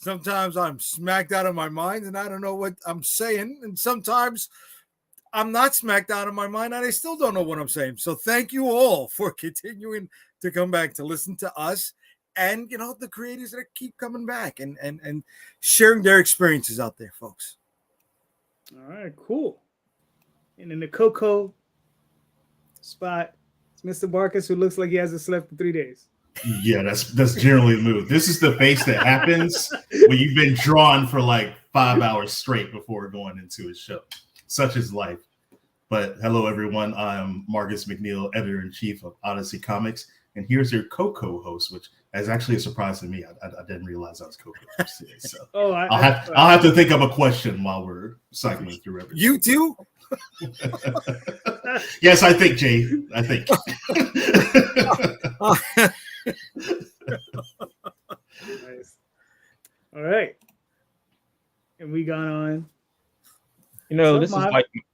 Sometimes I'm smacked out of my mind and I don't know what I'm saying. And sometimes I'm not smacked out of my mind and I still don't know what I'm saying. So thank you all for continuing to come back to listen to us and, the creators that keep coming back and sharing their experiences out there, folks. All right, cool. And in the Coco spot, it's Mr. Marcus, who looks like he hasn't slept in 3 days. Yeah, that's generally the move. This is the face that happens when you've been drawn for like 5 hours straight before going into a show. Such is life. But hello, everyone. I'm Marcus McNeil, editor-in-chief of Odyssey Comics. And here's your co-host, which is actually a surprise to me. I didn't realize I was co-host today. So I'll have to think of a question while we're cycling through everything. You too? Yes, I think, Jay. I think. Nice. All right. And we got on.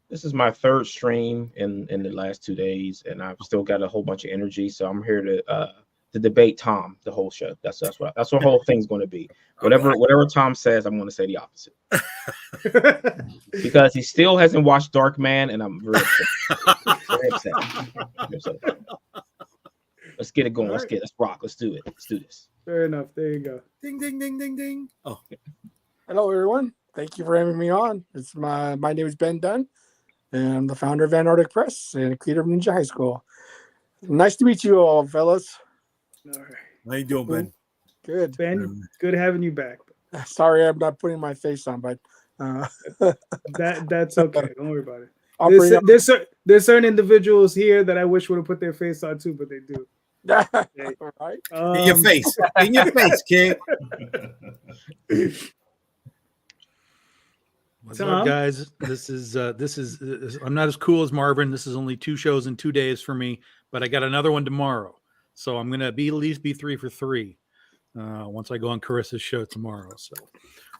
This is my third stream in the last 2 days, and I've still got a whole bunch of energy. So I'm here to debate Tom the whole show. That's what the whole thing's going to be. Whatever Tom says, I'm going to say the opposite. Because he still hasn't watched Dark Man, and I'm very upset. Very upset. Let's get it going. Let's rock. Let's do it. Let's do this. Fair enough. There you go. Ding, ding, ding, ding, ding. Oh. Hello, everyone. Thank you for having me on. My name is Ben Dunn, and I'm the founder of Antarctic Press and a creator of Ninja High School. Nice to meet you all, fellas. All right. How you doing, Ben? Good. Ben, good having you back. Sorry, I'm not putting my face on, but that's okay. Don't worry about it. There's certain individuals here that I wish would have put their face on too, but they do. Right. In your face. In your face, kid. What's up, guys? This is I'm not as cool as Marvin. This is only 2 shows in 2 days for me, but I got another one tomorrow. So I'm gonna at least be 3 for 3 once I go on Carissa's show tomorrow. So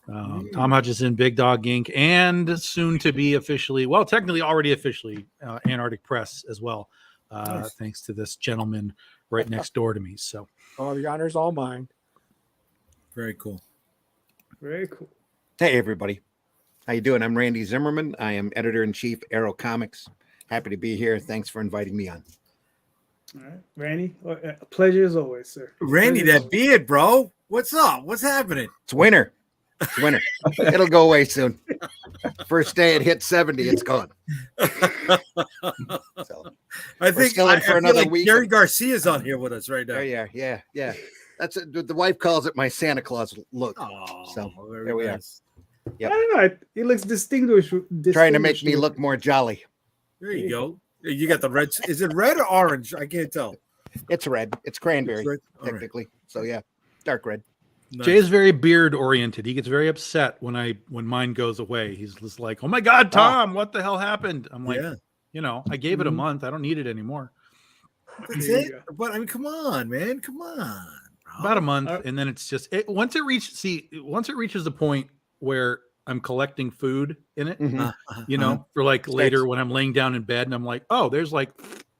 Tom Hutchison, Big Dog Inc., and soon to be technically already officially Antarctic Press as well. Nice. Thanks to this gentleman right next door to me. So the honor's all mine. Very cool. Very cool. Hey, everybody. How you doing? I'm Randy Zimmerman. I am editor-in-chief, Arrow Comics. Happy to be here. Thanks for inviting me on. All right, Randy, a pleasure as always, sir. Randy, that beard, bro. What's up? What's happening? It's winter. It's winter. It'll go away soon. First day it hit 70, it's gone. So, I think still in for another week. Jerry Garcia's on here with us right now. Yeah. That's it. The wife calls it my Santa Claus look. So there we are. Yep. I don't know. He looks distinguished. Trying to make me look more jolly. There you go. You got the red. Is it red or orange? I can't tell. It's red. It's cranberry, red. technically. Right. So yeah, dark red. Nice. Jay is very beard oriented. He gets very upset when mine goes away. He's just like, "Oh my God, Tom, what the hell happened?" I'm like, I gave it a month. I don't need it anymore. That's it. But I mean, come on, man. Come on. Bro. About a month, and then it's just once it reaches the point where I'm collecting food in it, for like later when I'm laying down in bed and I'm like, oh, there's like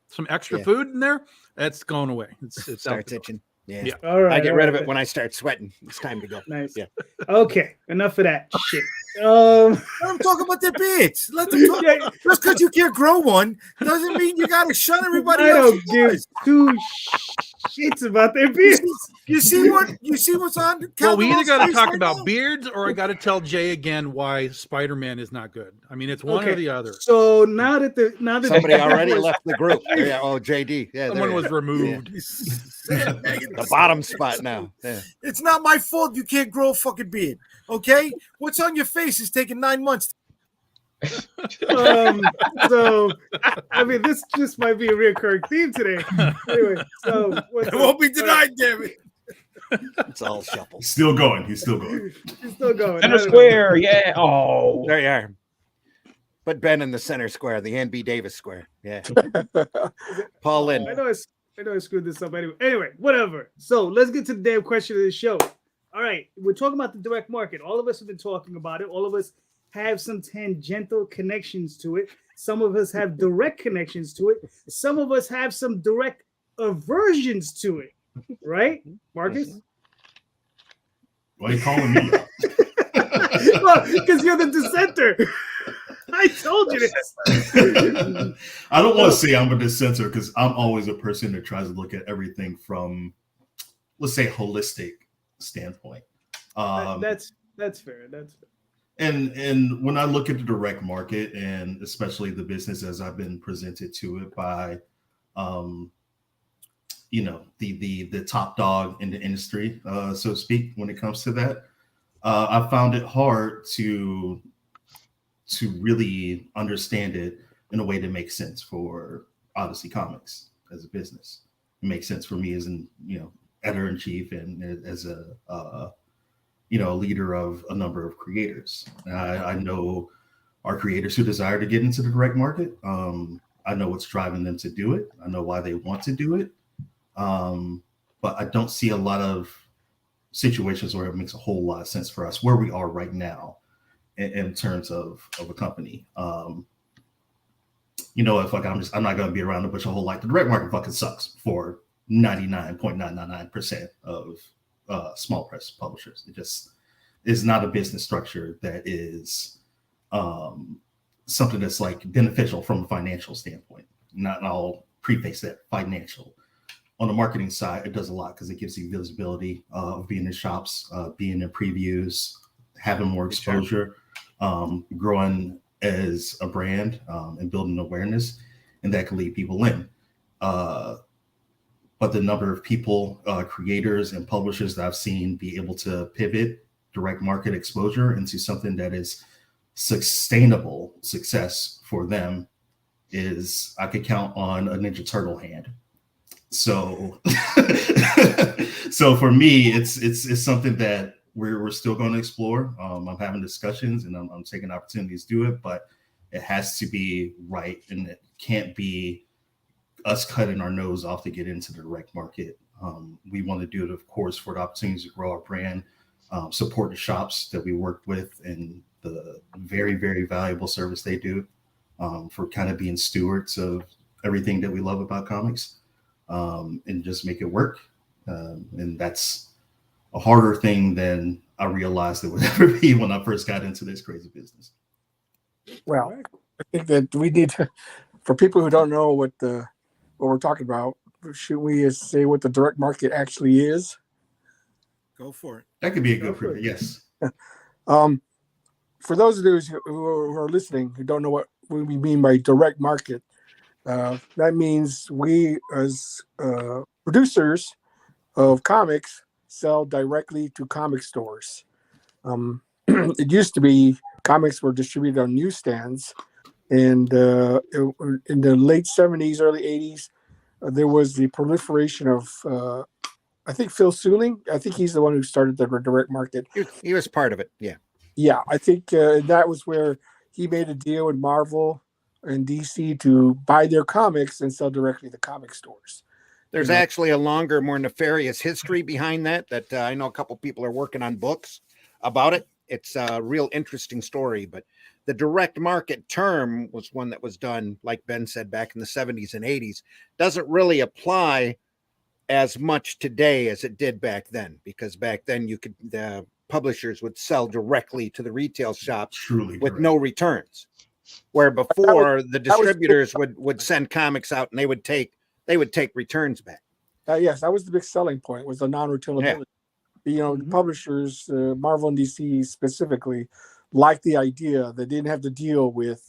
some extra food in there. That's going away. It starts itching. Yeah. All right. I get rid of it when I start sweating. It's time to go. Nice. Yeah. Okay. Enough of that shit. Let them talk about their beards. Let them talk. Just because you can't grow one doesn't mean you gotta shun everybody else. I don't give 2 shits about their beards. You see what's on? Well, we either got to talk about beards, or I got to tell Jay again why Spider-Man is not good. I mean, it's one or the other. So now that somebody already left the group. Yeah. Oh, JD. Yeah. Someone was removed. Yeah. The bottom spot now. Yeah. It's not my fault you can't grow a fucking beard. Okay, what's on your face is taking 9 months. So I mean, this just might be a recurring theme today. Anyway, so it won't be denied, damn it. It's all shuffle. He's still going. He's still going. Center square, yeah. Oh, there you are. But Ben in the center square, the Ann B. Davis square. Yeah. Paul Lynn. I know I screwed this up anyway, whatever. So let's get to the damn question of the show. All right, we're talking about the direct market. All of us have been talking about it. All of us have some tangential connections to it. Some of us have direct connections to it. Some of us have some direct aversions to it. Right, Marcus? Why are you calling me out? Because you're the dissenter. I told you this. I don't want to say I'm a dissenter because I'm always a person that tries to look at everything from, let's say, holistic standpoint. That's fair. That's fair. And when I look at the direct market, and especially the business as I've been presented to it by, the top dog in the industry, so to speak, when it comes to that, I found it hard to really understand it in a way that makes sense for Odyssey Comics as a business. It makes sense for me as an editor in chief and as a leader of a number of creators. I know our creators who desire to get into the direct market. I know what's driving them to do it. I know why they want to do it. But I don't see a lot of situations where it makes a whole lot of sense for us where we are right now in terms of a company. If I'm not going to be around the bush a whole lot. The direct market fucking sucks for 99.999% of small press publishers. It just is not a business structure that is something that's like beneficial from a financial standpoint. Not all preface that financial. On the marketing side, it does a lot because it gives you visibility of being in shops, being in previews, having more exposure, growing as a brand, and building awareness, and that can lead people in. But the number of people, creators and publishers that I've seen be able to pivot direct market exposure into something that is sustainable success for them is, I could count on a Ninja Turtle hand. So, so for me, it's something that we're still going to explore. I'm having discussions and I'm taking opportunities to do it, but it has to be right, and it can't be us cutting our nose off to get into the direct market. We want to do it, of course, for the opportunities to grow our brand, support the shops that we work with, and the very, very valuable service they do, for kind of being stewards of everything that we love about comics, and just make it work. And that's a harder thing than I realized it would ever be when I first got into this crazy business. Well, I think that we need to, for people who don't know what we're talking about, should we say what the direct market actually is? Go for it. That could be a good preview. Yes. For those of those who are listening who don't know what we mean by direct market, that means we as producers of comics sell directly to comic stores. It used to be comics were distributed on newsstands, and in the late 70s, early 80s, there was the proliferation of, I think Phil Suling, I think he's the one who started the direct market. He was part of it. Yeah. Yeah, I think that was where he made a deal with Marvel and DC to buy their comics and sell directly to comic stores. There's actually a longer, more nefarious history behind that I know a couple people are working on books about it. It's a real interesting story, but the direct market term was one that was done, like Ben said, back in the 70s and 80s. Doesn't really apply as much today as it did back then, because back then the publishers would sell directly to the retail shops. Truly with correct. no returns, where before the distributors would send comics out and they would take returns back. Yes, that was the big selling point, was the non-returnability. Yeah. The publishers, Marvel and DC specifically, liked the idea that they didn't have to deal with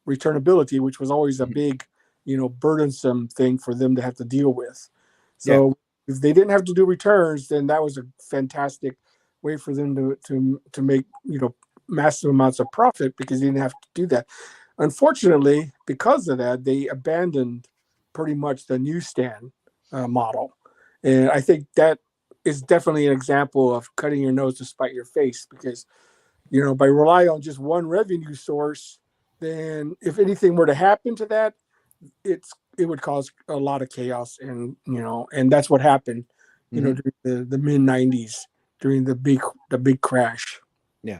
returnability, which was always a big, burdensome thing for them to have to deal with. So if they didn't have to do returns, then that was a fantastic way for them to make, massive amounts of profit, because they didn't have to do that. Unfortunately, because of that, they abandoned pretty much the newsstand model. And I think that is definitely an example of cutting your nose to spite your face, because, by relying on just one revenue source, then if anything were to happen to that, it would cause a lot of chaos. And, and that's what happened, during the mid 90s, during the big crash. Yeah.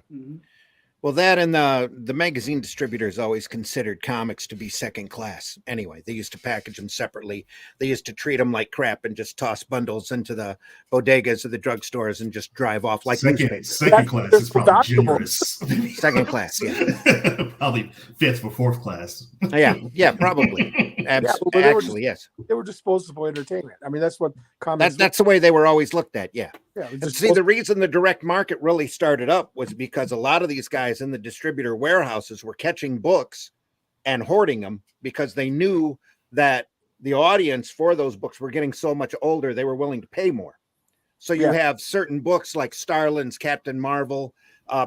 Well, that and the magazine distributors always considered comics to be second class. Anyway, they used to package them separately. They used to treat them like crap and just toss bundles into the bodegas of the drugstores and just drive off like newspapers. Second class is probably generous. Second class, yeah. Probably fifth or fourth class. Yeah, probably. but they were Actually, yes. They were disposable entertainment. I mean, that's what comics. That's the way they were always looked at. Yeah. yeah. it was And see, the reason the direct market really started up was because a lot of these guys in the distributor warehouses were catching books and hoarding them because they knew that the audience for those books were getting so much older, they were willing to pay more. So you have certain books like Starlin's Captain Marvel,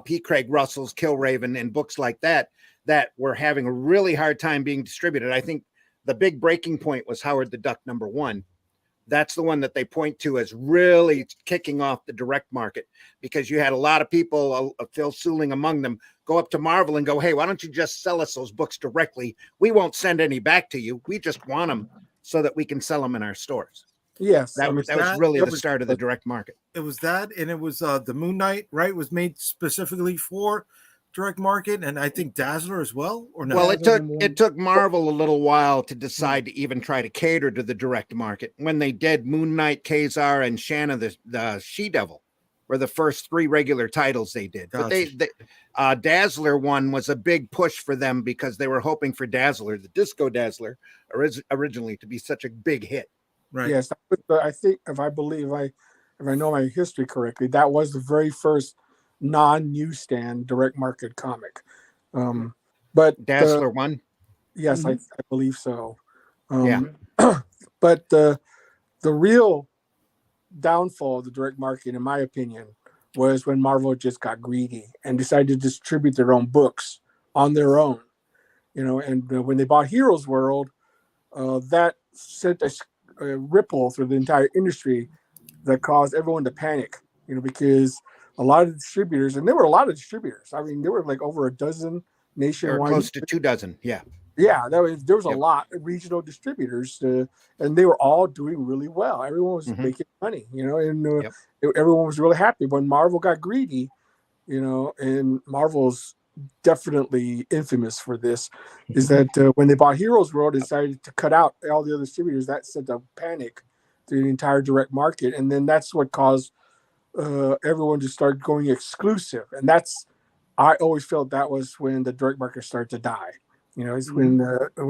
P. Craig Russell's Killraven, and books like that were having a really hard time being distributed. I think the big breaking point was Howard the Duck #1. That's the one that they point to as really kicking off the direct market, because you had a lot of people, Phil Suling among them, go up to Marvel and go, hey, why don't you just sell us those books directly? We won't send any back to you. We just want them so that we can sell them in our stores. Yes, That was really the start of the direct market. It was that, and it was the Moon Knight, right? Was made specifically for direct market, and I think Dazzler as well, or no? Well, it took Marvel a little while to decide to even try to cater to the direct market. When they did, Moon Knight, Kazar, and Shanna the She-Devil were the first 3 regular titles they did. Gotcha. But Dazzler one was a big push for them because they were hoping for Dazzler, the Disco Dazzler, originally to be such a big hit. Right. Yes, I think if I know my history correctly, that was the very first non-newsstand direct market comic. But Dazzler one. Yes, I believe so. Yeah. But the real downfall of the direct market, in my opinion, was when Marvel just got greedy and decided to distribute their own books on their own. And when they bought Heroes World, that sent a ripple through the entire industry that caused everyone to panic. Because a lot of distributors, and there were a lot of distributors. I mean, there were like over a dozen nationwide. Close to 24. Yeah. Yeah, there was a lot of regional distributors, and they were all doing really well. Everyone was making money, and everyone was really happy. When Marvel got greedy, and Marvel's definitely infamous for this, is that when they bought Heroes World, they decided to cut out all the other distributors. That sent a panic through the entire direct market, and then that's what caused everyone to start going exclusive. And I always felt that was when the direct market started to die. It's when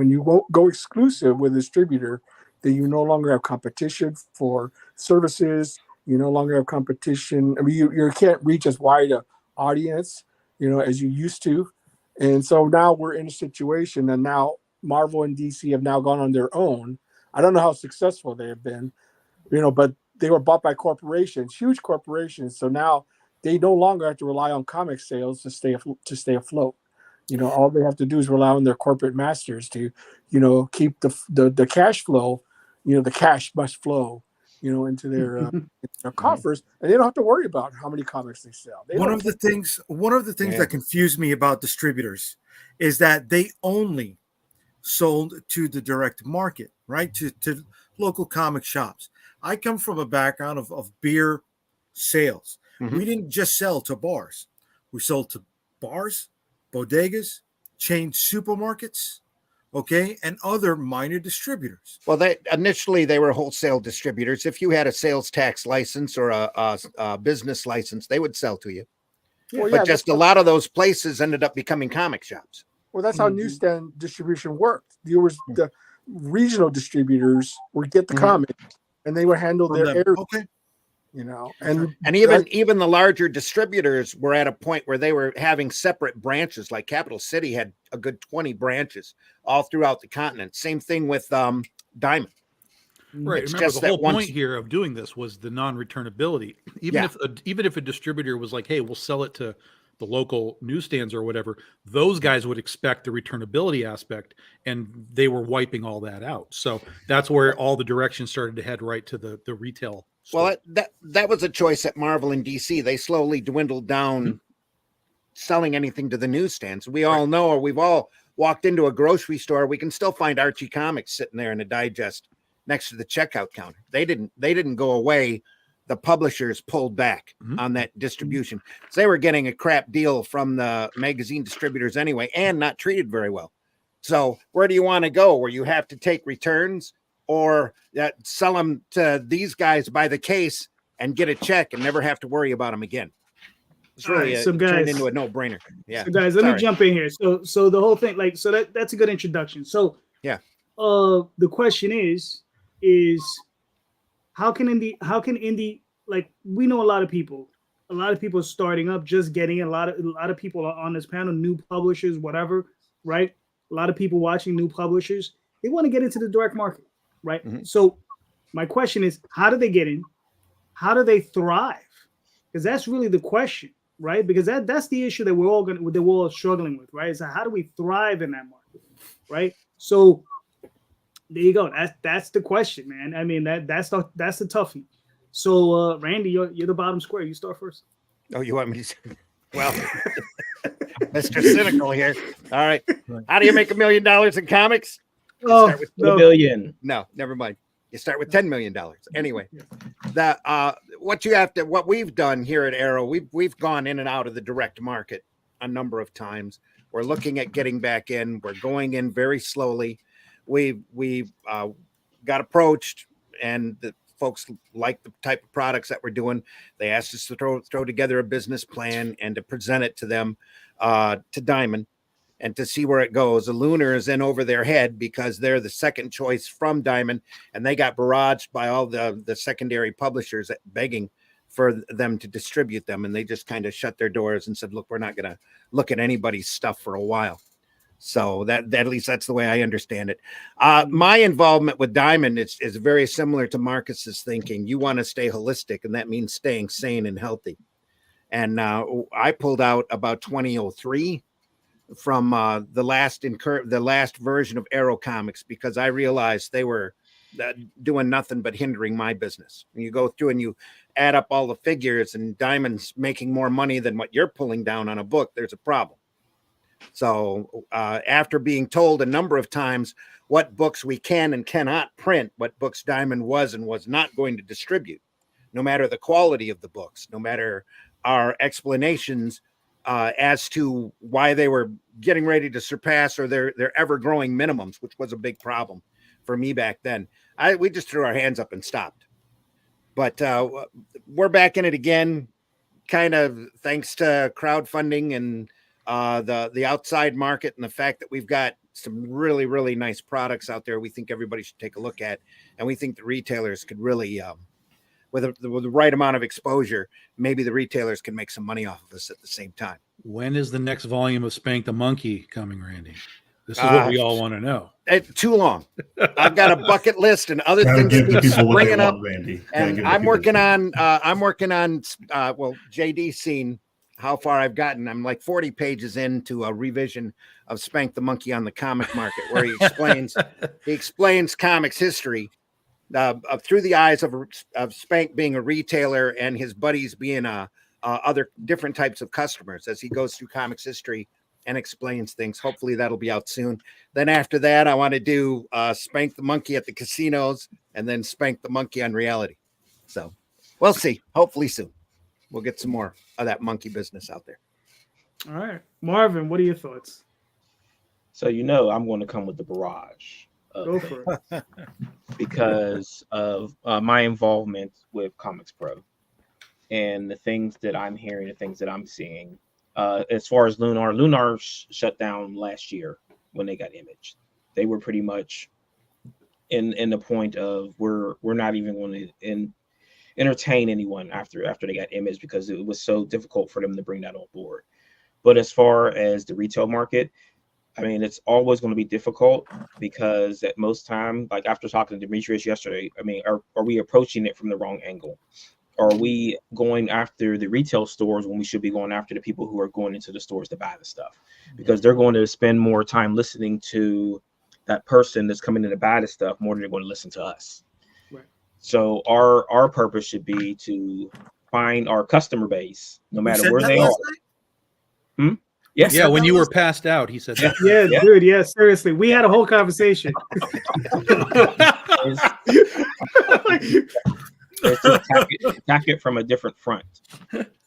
you won't go exclusive with a distributor, then you no longer have competition for services. You no longer have competition. I mean, you can't reach as wide a audience, as you used to. And so now we're in a situation, and now Marvel and DC have now gone on their own. I don't know how successful they have been, but they were bought by corporations, huge corporations. So now they no longer have to rely on comic sales to stay afloat. All they have to do is rely on their corporate masters to, keep the cash flow. The cash must flow, into their coffers, and they don't have to worry about how many comics they sell. One of the things that confused me about distributors is that they only sold to the direct market, right? To local comic shops. I come from a background of beer sales. We didn't just sell to bars. We sold to bars, bodegas, chain supermarkets, and other minor distributors. Well, initially they were wholesale distributors. If you had a sales tax license or a business license, they would sell to you. But just a lot of those places ended up becoming comic shops. Well, that's how newsstand distribution worked. There was the regional distributors would get the comic, and they would handle their area. Okay. And even the larger distributors were at a point where they were having separate branches. Like Capital City had a good 20 branches all throughout the continent. Same thing with Diamond. Right. It's Remember, just the whole that once- point here of doing this was the non-returnability. Even if a distributor was like, "Hey, we'll sell it to the local newsstands or whatever," those guys would expect the returnability aspect, and they were wiping all that out. So that's where all the direction started to head right to the retail store. Well, that was a choice at Marvel and DC. They slowly dwindled down selling anything to the newsstands. We all know, or we've all walked into a grocery store, we can still find Archie comics sitting there in a digest next to the checkout counter. They didn't go away the publishers pulled back Mhm. on that distribution. So they were getting a crap deal from the magazine distributors anyway, and not treated very well. So where do you want to go? Where you have to take returns, or sell them to these guys by the case and get a check and never have to worry about them again? It's All really right, so turned guys- into a no-brainer. Yeah. So guys, let me Sorry. jump in here. So the whole thing, like, so that's a good introduction. So Yeah. The question is how can indie, like, we know a lot of people starting up, just getting a lot of people are on this panel, new publishers, whatever, right? A lot of people watching, new publishers, they want to get into the direct market, right? Mhm. So my question is, how do they get in? How do they thrive? Because that's really the question, right? Because that's the issue that we're all struggling with, right? Is how do we thrive in that market, right? So there you go. That's the question, man. I mean, that's the toughie. So Randy, you're the bottom square. You start first. Oh, you want me to? Well, Mr. Cynical here. All right. How do you make $1 million in comics? Oh, start with A no. billion. No, never mind. You start with $10 million. Anyway, what we've done here at Arrow, we've gone in and out of the direct market a number of times. We're looking at getting back in. We're going in very slowly. We got approached, and the folks like the type of products that we're doing. They asked us to throw together a business plan and to present it to them, to Diamond, and to see where it goes. The Lunar is in over their head because they're the second choice from Diamond, and they got barraged by all the secondary publishers begging for them to distribute them, and they just kind of shut their doors and said, look, we're not going to look at anybody's stuff for a while. So that at least that's the way I understand it. My involvement with Diamond is very similar to Marcus's thinking. You want to stay holistic, and that means staying sane and healthy. And I pulled out about 2003 from the last version of Arrow Comics because I realized they were doing nothing but hindering my business. And you go through and you add up all the figures, and Diamond's making more money than what you're pulling down on a book. There's a problem. So after being told a number of times what books we can and cannot print, what books Diamond was and was not going to distribute, no matter the quality of the books, no matter our explanations as to why they were getting ready to surpass or their ever-growing minimums, which was a big problem for me back then, we just threw our hands up and stopped. But we're back in it again, kind of thanks to crowdfunding and the outside market, and the fact that we've got some really, really nice products out there we think everybody should take a look at. And we think the retailers could really, with the right amount of exposure, maybe the retailers can make some money off of us at the same time. When is the next volume of Spank the Monkey coming, Randy? This is what we all want to know. It's too long. I've got a bucket list and other Gotta things give the to keep people what they bringing up. want, Randy. Gotta And give the I'm people working what they on, well, JD's seen how far I've gotten. I'm like 40 pages into a revision of Spank the Monkey on the comic market, where he explains comics history through the eyes of Spank being a retailer and his buddies being other different types of customers, as he goes through comics history and explains things. Hopefully that'll be out soon. Then after that, I want to do Spank the Monkey at the casinos, and then Spank the Monkey on reality. So we'll see. Hopefully soon we'll get some more of that monkey business out there. All right, Marvin, what are your thoughts? So I'm going to come with the barrage Go for it. because of my involvement with Comics Pro and the things that I'm hearing, the things that I'm seeing. As far as Lunar shut down last year when they got Image. They were pretty much in the point of we're not even going to entertain anyone after they got Image, because it was so difficult for them to bring that on board. But as far as the retail market, I mean, it's always going to be difficult, because at most time, like after talking to Demetrius yesterday, I mean, are we approaching it from the wrong angle? Are we going after the retail stores when we should be going after the people who are going into the stores to buy the stuff? Because they're going to spend more time listening to that person that's coming in to buy the stuff more than they're going to listen to us. Right. So our purpose should be to find our customer base, no matter where they are. Yes. Yeah, when you were passed out, he said that. Yeah, dude. Yeah, seriously, we had a whole conversation. It's just attack it from a different front.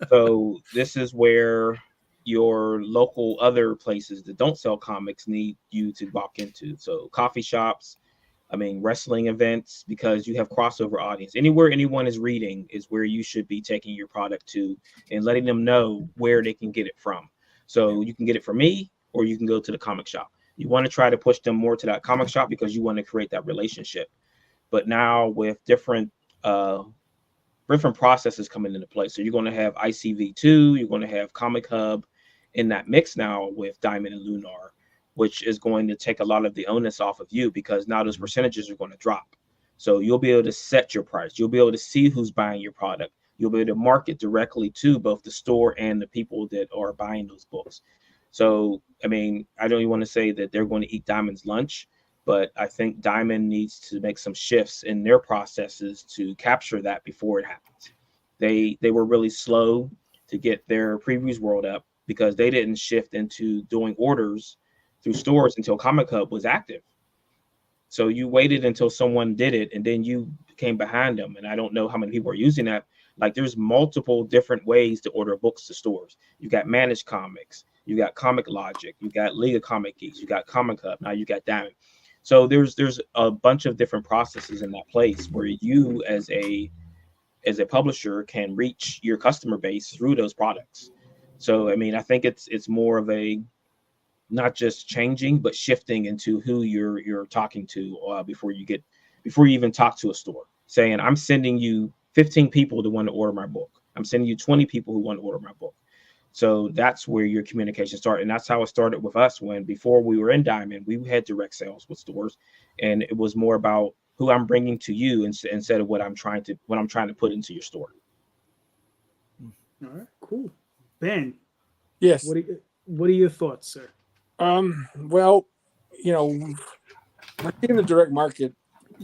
So this is where your local other places that don't sell comics need you to walk into. So coffee shops, wrestling events, because you have crossover audience. Anywhere anyone is reading is where you should be taking your product to and letting them know where they can get it from. So you can get it from me, or you can go to the comic shop. You want to try to push them more to that comic shop because you want to create that relationship. But now with different processes coming into play. So you're going to have ICV2, you're going to have Comic Hub in that mix now with Diamond and Lunar, which is going to take a lot of the onus off of you, because now those percentages are going to drop. So you'll be able to set your price. You'll be able to see who's buying your product. You'll be able to market directly to both the store and the people that are buying those books. So, I don't even want to say that they're going to eat Diamond's lunch, but I think Diamond needs to make some shifts in their processes to capture that before it happens. They were really slow to get their previews world up because they didn't shift into doing orders through stores until Comic Hub was active. So you waited until someone did it, and then you came behind them. And I don't know how many people are using that. Like, there's multiple different ways to order books to stores. You got Managed Comics, you got Comic Logic, you got League of Comic Geeks, you got Comic Hub, now you got Diamond. So there's a bunch of different processes in that place where you as a publisher can reach your customer base through those products. So I think it's more of a not just changing, but shifting into who you're talking to before you even talk to a store. Saying, I'm sending you 15 people to want to order my book. I'm sending you 20 people who want to order my book. So that's where your communication started. And that's how it started with us, when before we were in Diamond, we had direct sales with stores. And it was more about who I'm bringing to you instead of what I'm trying to put into your store. All right, cool. Ben. Yes. What are your thoughts, sir? Well, we're seeing the direct market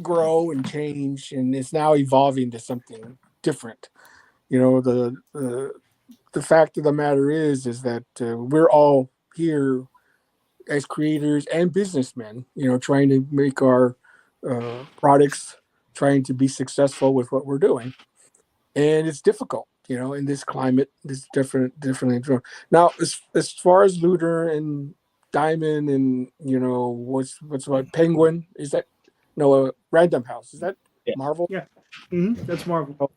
grow and change, and it's now evolving to something different. The fact of the matter is that we're all here as creators and businessmen, trying to make our products, trying to be successful with what we're doing, and it's difficult, in this climate. This differently. Now, as far as Lunar and Diamond and what's about Penguin, is that Random House, is that Marvel? Yeah, that's Marvel.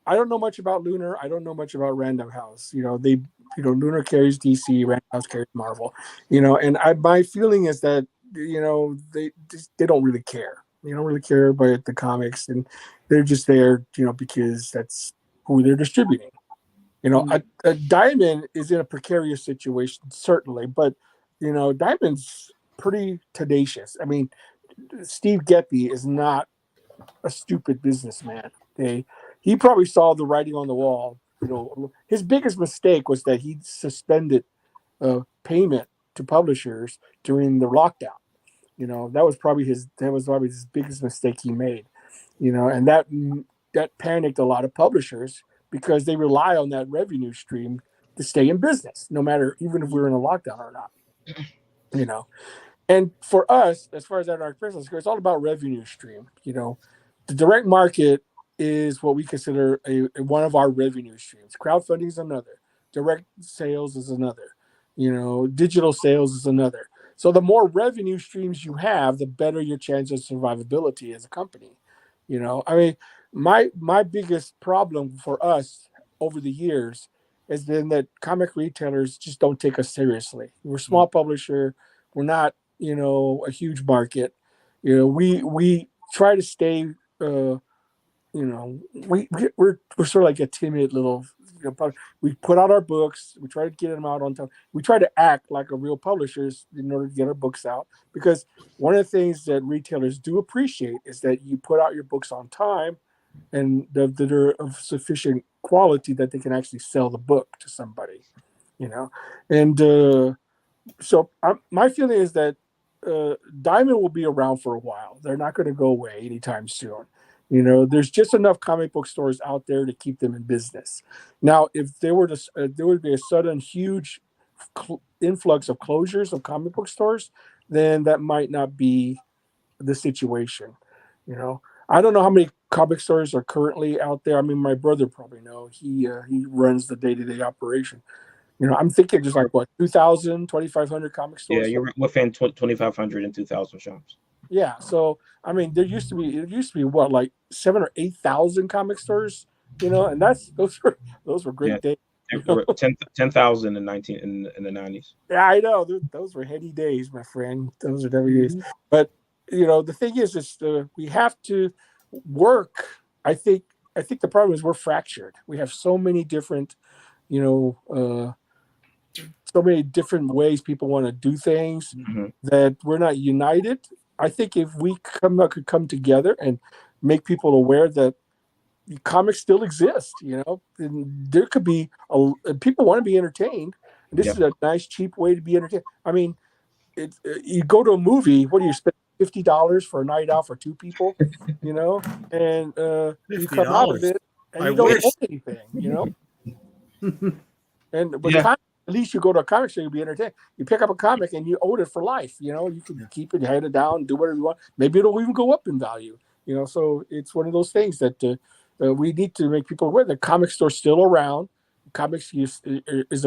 I don't know much about Lunar. I don't know much about Random House. Lunar carries DC, Random House carries Marvel. And my feeling is that they don't really care. They don't really care about the comics, and they're just there, because that's who they're distributing. A Diamond is in a precarious situation, certainly, but Diamond's pretty tenacious. Steve Geppi is not a stupid businessman. He probably saw the writing on the wall. His biggest mistake was that he suspended payment to publishers during the lockdown. That was probably his biggest mistake he made. And that panicked a lot of publishers, because they rely on that revenue stream to stay in business, no matter, even if we're in a lockdown or not. And for us, as far as that our business goes, it's all about revenue stream. The direct market is what we consider one of our revenue streams. Crowdfunding is another. Direct sales is another. Digital sales is another. So the more revenue streams you have, the better your chance of survivability as a company. My biggest problem for us over the years has been that comic retailers just don't take us seriously. We're a small publisher. We're not, a huge market. We try to stay, we're sort of like a timid little, we put out our books. We try to get them out on time. We try to act like a real publishers in order to get our books out, because one of the things that retailers do appreciate is that you put out your books on time, and that are of sufficient quality that they can actually sell the book to somebody, And so my feeling is that Diamond will be around for a while. They're not going to go away anytime soon. There's just enough comic book stores out there to keep them in business. Now, if there would be a sudden huge influx of closures of comic book stores, then that might not be the situation. I don't know how many comic stores are currently out there. I mean, my brother probably know. He runs the day-to-day operation. I'm thinking just like what 2,000, 2,500 comic Yeah, stores. you're within 2,500 and 2,000 shops. Yeah. So I mean, it used to be what, like 7,000 or 8,000 comic stores. And those were great days. There were 10,000 in the 90s. Yeah, I know. Those were heady days, my friend. Those are heady days. But the thing is we have to work. I think the problem is we're fractured. We have so many different, so many different ways people want to do things that we're not united. I think if we could come together and make people aware that comics still exist, and there could be people want to be entertained. This is a nice, cheap way to be entertained. I mean, you go to a movie. What do you spend $50 for a night out for two people? And you come out of it and you don't own anything. At least you go to a comic store, you'll be entertained. You pick up a comic and you own it for life. You can keep it, hand it down, do whatever you want. Maybe it'll even go up in value. So it's one of those things that we need to make people aware. The comic store's still around. Comics is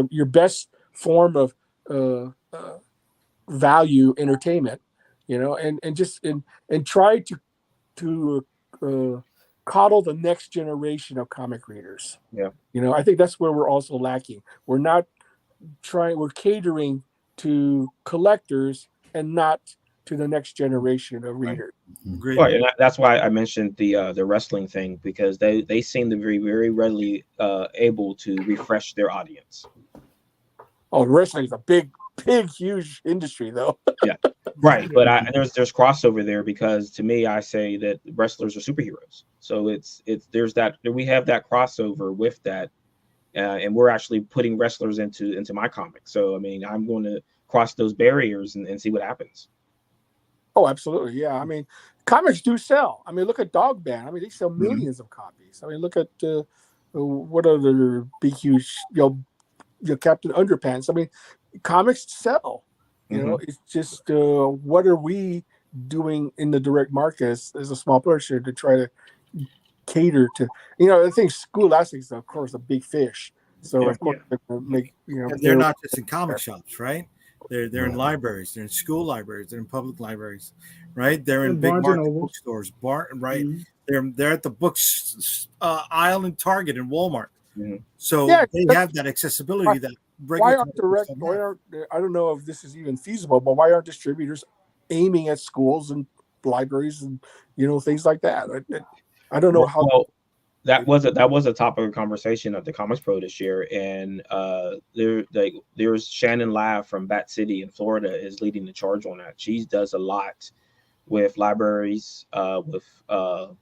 your best form of value entertainment. And try to coddle the next generation of comic readers. Yeah. I think that's where we're also lacking. We're catering to collectors and not to the next generation of readers. Great. Right, and that's why I mentioned the wrestling thing, because they seem to be very readily able to refresh their audience. Oh, wrestling is a big, huge industry, though. Yeah, right. But there's crossover there, because to me, I say that wrestlers are superheroes. So we have that crossover with that, and we're actually putting wrestlers into my comic. So I mean, I'm going to cross those barriers and see what happens. Oh, absolutely. Yeah. I mean, comics do sell. I mean, look at Dog Band. I mean, they sell millions of copies. I mean, look at what other big, huge, Captain Underpants. I mean, comics sell. It's just what are we doing in the direct market as a small publisher to try to cater to? I think Scholastic's, of course, a big fish. So of course, make And they're not just in comic shops, right? They're in libraries, they're in school libraries, they're in public libraries, right? They're in big Barnes market and Noble. bookstores, right? They're at the books aisle in Target and Walmart. So they have that accessibility that why aren't I don't know if this is even feasible, but why aren't distributors aiming at schools and libraries and things like that? I don't know how. Well, that was a topic of conversation at the Comics Pro this year, and there's Shannon Lav from Bat City in Florida is leading the charge on that. She does a lot with libraries, with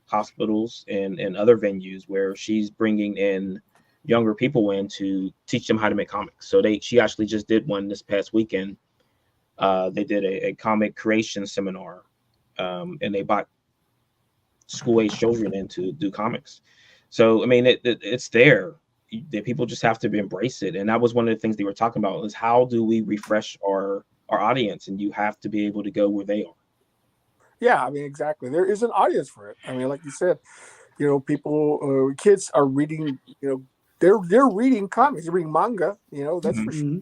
hospitals, and other venues where she's bringing in younger people in to teach them how to make comics. So she actually just did one this past weekend. They did a comic creation seminar, and they brought school-age children in to do comics. So, I mean, it's there. People just have to embrace it. And that was one of the things they were talking about, is how do we refresh our audience? And you have to be able to go where they are. Yeah, I mean, exactly. There is an audience for it. I mean, like you said, people, kids are reading, they're reading comics, they're reading manga, that's for sure.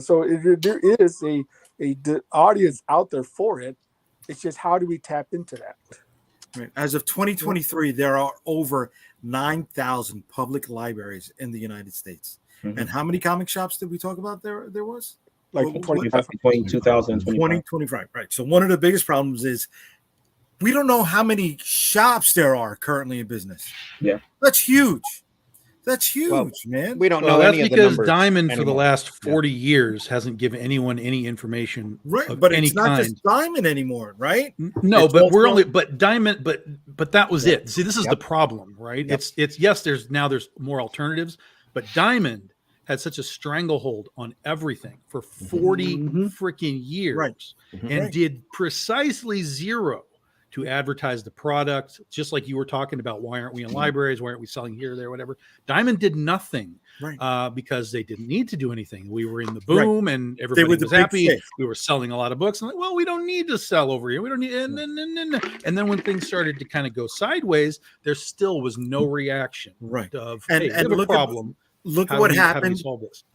So there is a audience out there for it. It's just, how do we tap into that? Right. As of 2023, there are over 9,000 public libraries in the United States. And how many comic shops did we talk about there was? Like 2025. Right. So one of the biggest problems is we don't know how many shops there are currently in business. Yeah. That's huge. Man. We don't know That's any of the because numbers Diamond for the anymore. last 40 years hasn't given anyone any information, Right, of but any it's not kind. just Diamond anymore, right? No, It's but also- we're only Diamond, but that was it. See, this is the problem, right? It's yes, there's more alternatives, but Diamond had such a stranglehold on everything for 40 freaking years, Right. and did precisely zero to advertise the product, just like you were talking about. Why aren't we in libraries? Why aren't we selling here, there, whatever? Diamond did nothing because they didn't need to do anything. We were in the boom and everybody was happy. We were selling a lot of books. And like, well, we don't need to sell over here. We don't need. And then when things started to kind of go sideways, there still was no reaction. Of, hey, and we have a problem. Look at what happened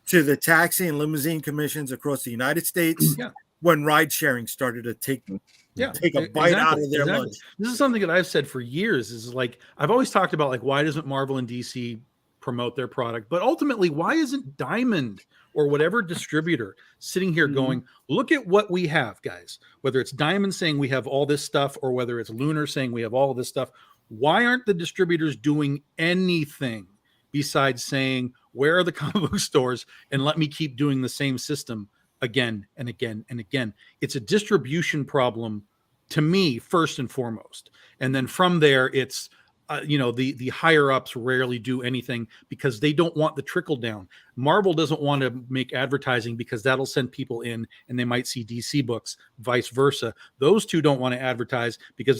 to the taxi and limousine commissions across the United States when ride sharing started to take a bite out of their lunch. This is something that I've said for years. Is like I've always talked about, like, why doesn't Marvel and DC promote their product? But ultimately, why isn't Diamond or whatever distributor sitting here going, look at what we have, guys? Whether it's Diamond saying we have all this stuff, or whether it's Lunar saying we have all of this stuff, why aren't the distributors doing anything besides saying, where are the comic book stores, and let me keep doing the same system again and again and again? It's a distribution problem to me, first and foremost. And then from there, it's, the higher ups rarely do anything because they don't want the trickle down. Marvel doesn't want to make advertising because that'll send people in and they might see DC books, vice versa. Those two don't want to advertise because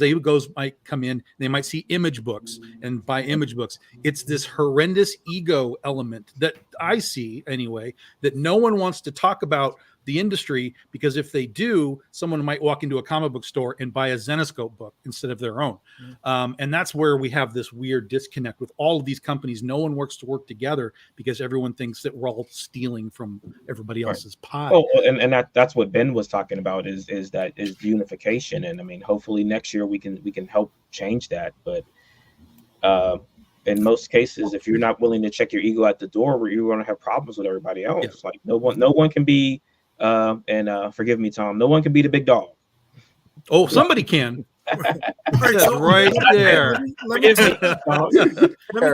might come in, they might see Image books and buy Image books. It's this horrendous ego element that I see anyway, that no one wants to talk about the industry, because if they do, someone might walk into a comic book store and buy a Zenescope book instead of their own. And that's where we have this weird disconnect with all of these companies. No one works to work together because everyone thinks that we're all stealing from everybody else's pie. Oh, and that's what Ben was talking about is unification. And I mean, hopefully next year we can help change that. But in most cases, if you're not willing to check your ego at the door, you're going to have problems with everybody else. Yeah. Like no one can be. Forgive me, Tom. No one can be the big dog. Oh, somebody can. right there. Let me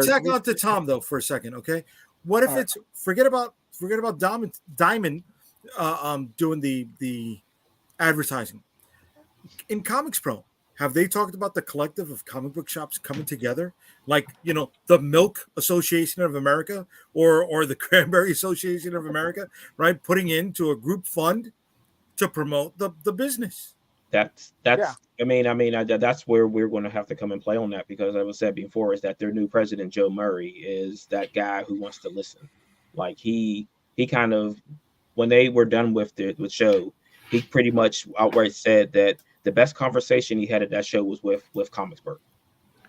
tack on to Tom though for a second, okay? What if it's forget about Diamond doing the advertising in Comics Pro? Have they talked about the collective of comic book shops coming together, like the Milk Association of America or the Cranberry Association of America, right? Putting into a group fund to promote the business. That's I mean that's where we're going to have to come and play on that, because as I was said before, is that their new president Joe Murray is that guy who wants to listen. Like he kind of, when they were done with the show, he pretty much outright said that the best conversation he had at that show was with Comicsburg.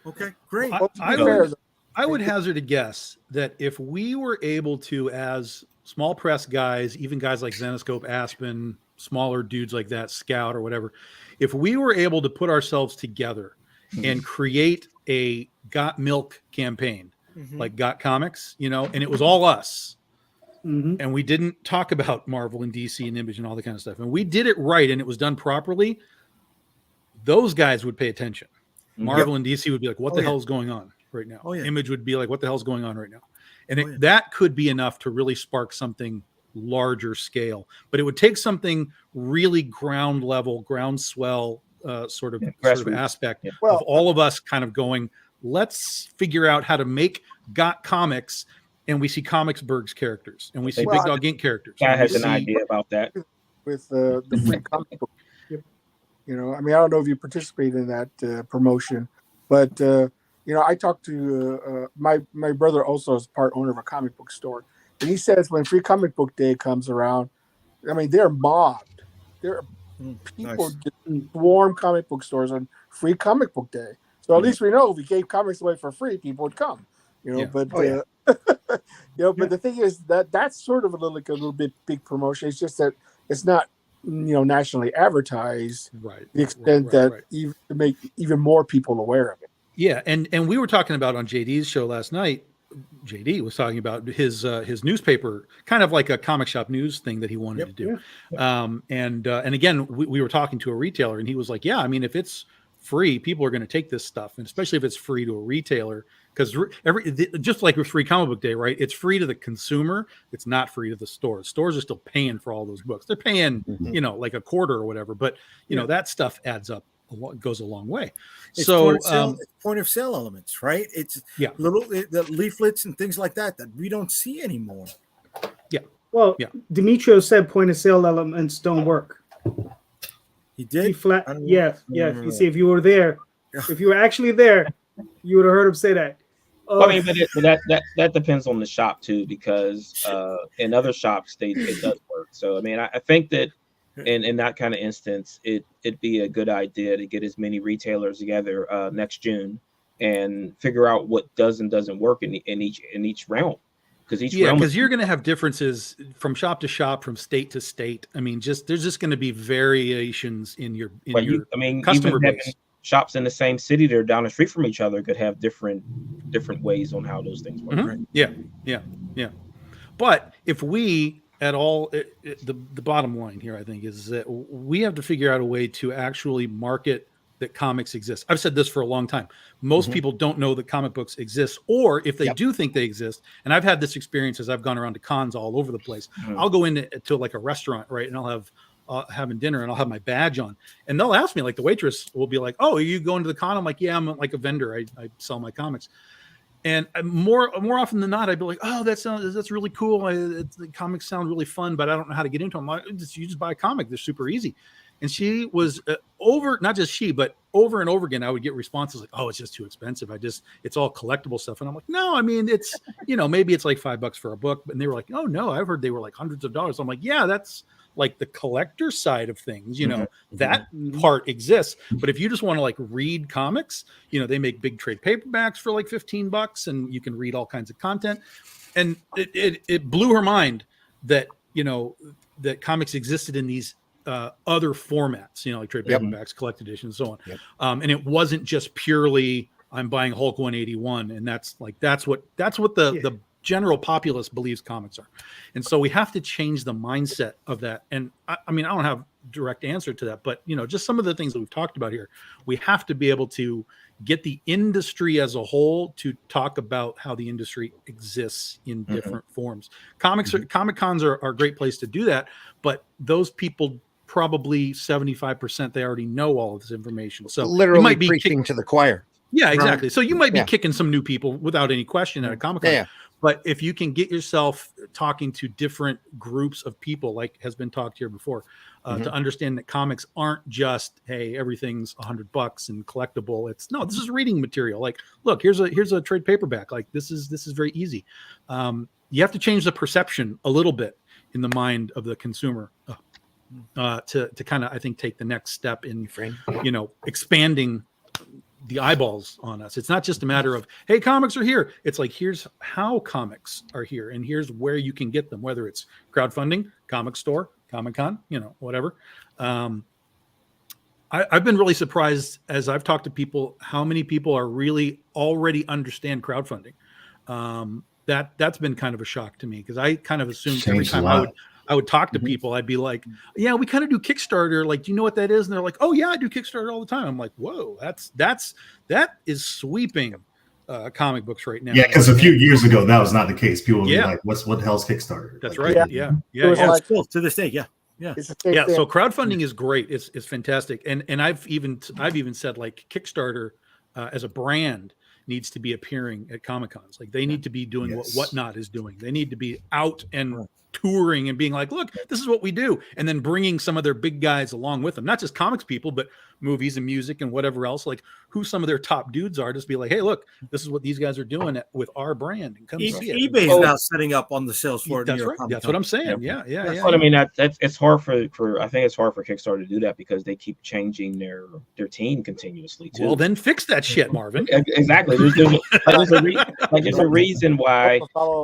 Okay, great. I would hazard a guess that if we were able to, as small press guys, even guys like Zenescope, Aspen, smaller dudes like that, Scout or whatever, if we were able to put ourselves together and create a Got Milk campaign, like Got Comics, and it was all us, and we didn't talk about Marvel and DC and Image and all that kind of stuff, and we did it right and it was done properly, those guys would pay attention. Marvel and DC would be like, what the hell is going on right now? Image would be like, what the hell is going on right now? And that could be enough to really spark something larger scale. But it would take something really ground level, groundswell sort of aspect of all of us kind of going, let's figure out how to make Got Comics, and we see Comicsburg's characters, and we see Big Dog Inc. characters. I has an idea about that. With the free comic book. I mean, I don't know if you participate in that promotion, but I talked to my brother also is part owner of a comic book store, and he says when Free Comic Book Day comes around, I mean, they're mobbed. There are people just swarm comic book stores on Free Comic Book Day. So at least we know if we gave comics away for free, people would come. But but the thing is that's sort of a little bit big promotion. It's just that it's not nationally advertised, the extent that even to make even more people aware of it. Yeah, and we were talking about on JD's show last night. JD was talking about his newspaper, kind of like a comic shop news thing that he wanted to do. And again, we were talking to a retailer, and he was like, "Yeah, I mean, if it's free, people are going to take this stuff, and especially if it's free to a retailer, because just like with Free Comic Book Day, right? It's free to the consumer. It's not free to the stores. Stores are still paying for all those books. They're paying, like a quarter or whatever, but that stuff adds up. Goes a long way. It's so point of sale elements, right? It's little the leaflets and things like that we don't see anymore. Demetrio said point of sale elements don't work. He He did. flat. I don't- Yeah, yeah. You see, if you were there, if you were actually there, you would have heard him say that. Well, I mean, but that depends on the shop too, because in other shops it does work. So I mean, I think that in that kind of instance, it'd be a good idea to get as many retailers together next June and figure out what does and doesn't work in each realm, because each Yeah, realm because you're going to have differences from shop to shop, from state to state. I mean, there's just going to be variations in your I mean, customer even having base. shops in the same city that are down the street from each other could have different ways on how those things work. Mhm. Yeah. But if we at all, the bottom line here, I think, is that we have to figure out a way to actually market that comics exist. I've said this for a long time. Most people don't know that comic books exist, or if they do think they exist, and I've had this experience as I've gone around to cons all over the place. I'll go into like a restaurant, right, and I'll have having dinner, and I'll have my badge on, and they'll ask me, like the waitress will be like, "Oh, are you going to the con?" I'm like, "Yeah, I'm like a vendor. I sell my comics." And more often than not, I'd be like, "Oh, that's really cool. The comics sound really fun, but I don't know how to get into them." Like, you just buy a comic; they're super easy. And she was not just she, but over and over again, I would get responses like, "Oh, it's just too expensive. It's all collectible stuff." And I'm like, "No, I mean, it's, maybe it's like $5 for a book." And they were like, "Oh no, I've heard they were like hundreds of dollars." I'm like, "Yeah, that's like the collector side of things, that part exists. But if you just want to like read comics, they make big trade paperbacks for like $15 and you can read all kinds of content." And it blew her mind that, that comics existed in these other formats, like trade paperbacks, collect editions, so on. And it wasn't just purely I'm buying Hulk 181, and that's what the general populace believes comics are. And so we have to change the mindset of that. And I mean, I don't have a direct answer to that, but just some of the things that we've talked about here, we have to be able to get the industry as a whole to talk about how the industry exists in different forms. Comic cons are a great place to do that, but those people probably 75% they already know all of this information. So literally you might be preaching to the choir. Yeah, exactly. So you might be kicking some new people without any question at a Comic-Con. Yeah. But if you can get yourself talking to different groups of people, like has been talked here before, to understand that comics aren't just, hey, everything's $100 and collectible. It's no, this is reading material. Like, look, here's a trade paperback. Like this is very easy. You have to change the perception a little bit in the mind of the consumer to kind of, I think, take the next step in, expanding the eyeballs on us. It's not just a matter of, hey, comics are here. It's like, here's how comics are here, and here's where you can get them, whether it's crowdfunding, comic store, Comic-Con, whatever. I've been really surprised as I've talked to people, how many people are really already understand crowdfunding. That's been kind of a shock to me, because I kind of assumed every time I would talk to people, I'd be like, yeah, we kind of do Kickstarter. Like, do you know what that is? And they're like, oh yeah, I do Kickstarter all the time. I'm like, whoa, that is sweeping comic books right now. Yeah, because a few years ago, that was not the case. People would be like, what the hell's Kickstarter? That's like, right. Yeah. Yeah. Like, Still to this day, yeah. it's the same thing. So crowdfunding is great. It's fantastic. And I've even said, like, Kickstarter as a brand needs to be appearing at Comic-Cons. Like, they need to be doing what Whatnot is doing. They need to be out and touring and being like, look, this is what we do. And then bringing some of their big guys along with them, not just comics people, but movies and music and whatever else, like who some of their top dudes are, just be like, hey, look, this is what these guys are doing with our brand, and come see it. eBay's now setting up on the sales floor. That's right. That's what I'm saying. Yeah. But I mean, it's hard for I think it's hard for Kickstarter to do that, because they keep changing their team continuously too. Well, then fix that shit, Marvin. Exactly. There's a reason why,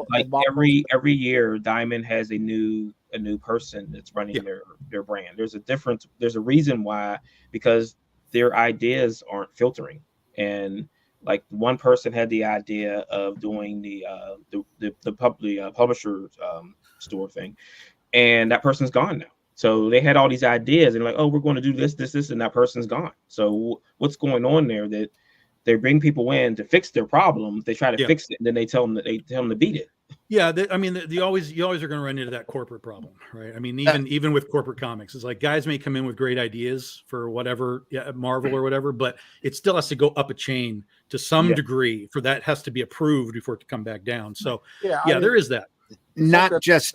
like, every year Diamond has a new person that's running their brand. There's a reason why, because their ideas aren't filtering. And like, one person had the idea of doing the publisher store thing, and that person's gone now. So they had all these ideas and like, oh, we're going to do this, and that person's gone. So what's going on there? That they bring people in to fix their problems. They try to fix it, and then they tell them to beat it. Yeah, I mean, you always are going to run into that corporate problem, right? I mean, even with corporate comics, it's like, guys may come in with great ideas for whatever, Marvel or whatever, but it still has to go up a chain to some degree. For that has to be approved before it to come back down. So there is that. Not just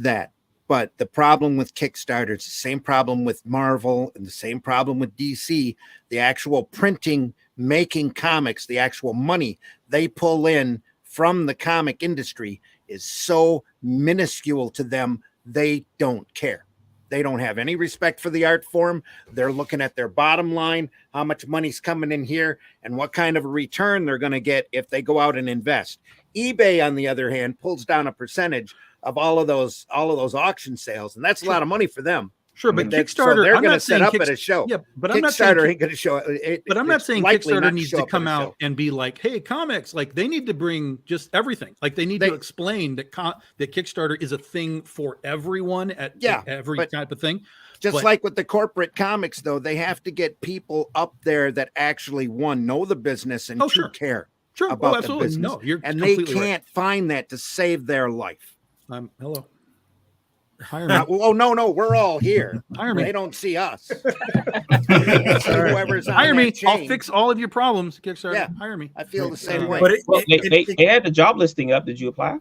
that. But the problem with Kickstarter is the same problem with Marvel and the same problem with DC. The actual printing, making comics, the actual money they pull in from the comic industry is so minuscule to them, they don't care. They don't have any respect for the art form. They're looking at their bottom line, how much money's coming in here, and what kind of a return they're going to get if they go out and invest. eBay, on the other hand, pulls down a percentage of all of those auction sales, and that's a lot of money for them. Sure, but So Kickstarter, they're I'm going to not set saying up at a show. Yeah, but I'm not saying Kickstarter ain't going to show it. But I'm not it's saying likely Kickstarter not needs show to up at come a out show. and be like, "Hey, comics!" Like they need to bring just everything. Like they need to explain that that Kickstarter is a thing for everyone at every but type of thing. Just But- like with the corporate comics, though, they have to get people up there that actually know the business and care Sure, about the absolutely. business. No, you're and they completely right. can't find that to save their life. Hello. Hire me. Oh no, we're all here. Hire me. They don't see us. Whoever's on Hire that me. I'll chain. fix all of your problems. Kickstarter. Yeah. Hire me. I feel the same way. But Well, they had the job listing up. Did you apply?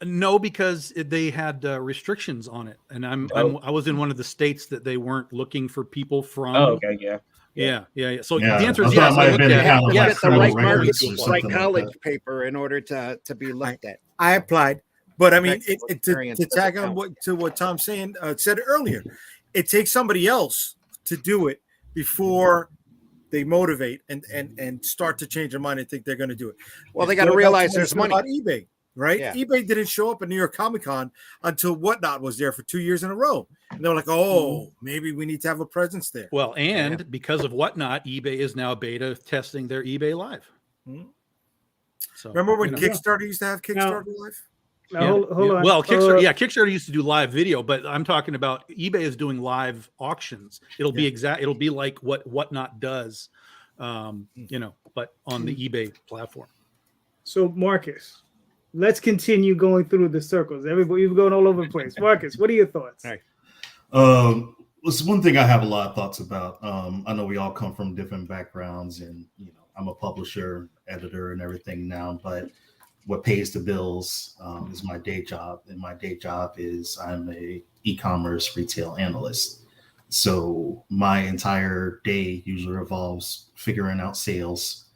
No, because they had restrictions on it, and I was in one of the states that they weren't looking for people from. Oh, okay, yeah. Yeah. So Yeah, the answer I is thought yes. it might I have looked been at kind it. of Yes. like Get the right criminal market, records or right something like college that. paper in order to be looked at. I applied, but I mean, Practical to experience tag doesn't on what Tom said earlier, it takes somebody else to do it before they motivate and start to change their mind and think they're going to do it. Well, they It's got to going back realize what there's you said money. about eBay, right? Yeah. eBay didn't show up at New York Comic Con until Whatnot was there for 2 years in a row, and they were like, "Oh, maybe we need to have a presence there." Well, and because of Whatnot, eBay is now beta testing their eBay Live. Hmm. So Remember when you know. Kickstarter used to have Kickstarter Live? Now, Yeah, hold on. Well, Kickstarter used to do live video, but I'm talking about eBay is doing live auctions. It'll be It'll be like what Whatnot does, but on the eBay platform. So, Marcus, let's continue going through the circles. Everybody, you're going all over the place. Marcus, what are your thoughts? All right. It's one thing I have a lot of thoughts about. I know we all come from different backgrounds, and I'm a publisher, editor, and everything now. But what pays the bills is my day job, and my day job is I'm a e-commerce retail analyst. So my entire day usually revolves figuring out sales,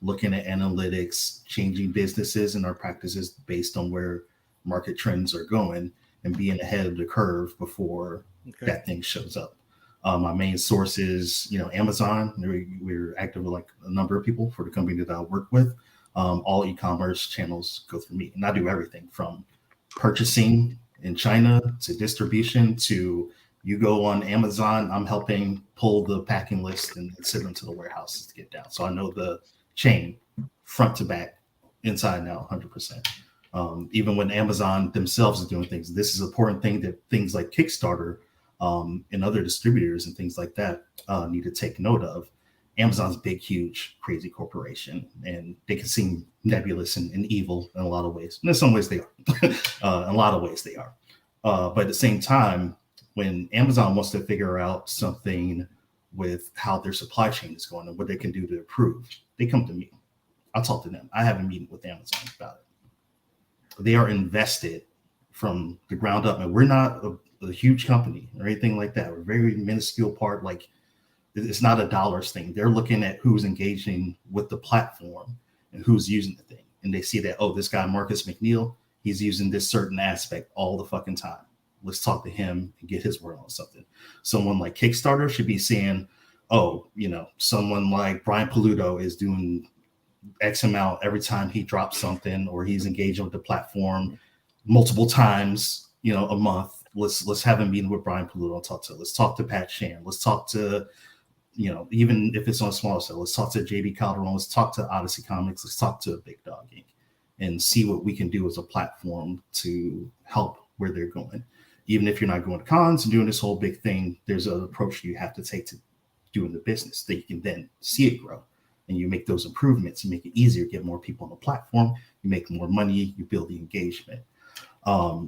looking at analytics, changing businesses and our practices based on where market trends are going, and being ahead of the curve before that thing shows up. My main source is, Amazon. We're active with like a number of people for the company that I work with. All e-commerce channels go through me, and I do everything from purchasing in China to distribution to you go on Amazon. I'm helping pull the packing list and send them to the warehouses to get down. So I know the chain front to back, inside and out, 100%. Even when Amazon themselves are doing things, this is an important thing that things like Kickstarter and other distributors and things like that need to take note of. Amazon's a big, huge, crazy corporation, and they can seem nebulous and evil in a lot of ways. And in some ways they are. In a lot of ways they are. But at the same time, when Amazon wants to figure out something with how their supply chain is going and what they can do to improve, they come to me. I'll talk to them. I have a meeting with Amazon about it. They are invested from the ground up, and we're not a huge company or anything like that. We're a very minuscule part. Like, it's not a dollars thing. They're looking at who's engaging with the platform and who's using the thing. And they see that, oh, this guy, Marcus McNeil, he's using this certain aspect all the fucking time. Let's talk to him and get his word on something. Someone like Kickstarter should be saying, oh, someone like Brian Paluto is doing X amount every time he drops something, or he's engaging with the platform multiple times, a month. Let's have a meeting with Brian Paluto. Let's talk to Pat Shan. Let's talk to, even if it's on a smaller scale, let's talk to JB Calderon. Let's talk to Odyssey Comics. Let's talk to Big Dog Inc. and see what we can do as a platform to help where they're going. Even if you're not going to cons and doing this whole big thing, there's an approach you have to take to doing the business that you can then see it grow. And you make those improvements, you make it easier, get more people on the platform, you make more money, you build the engagement.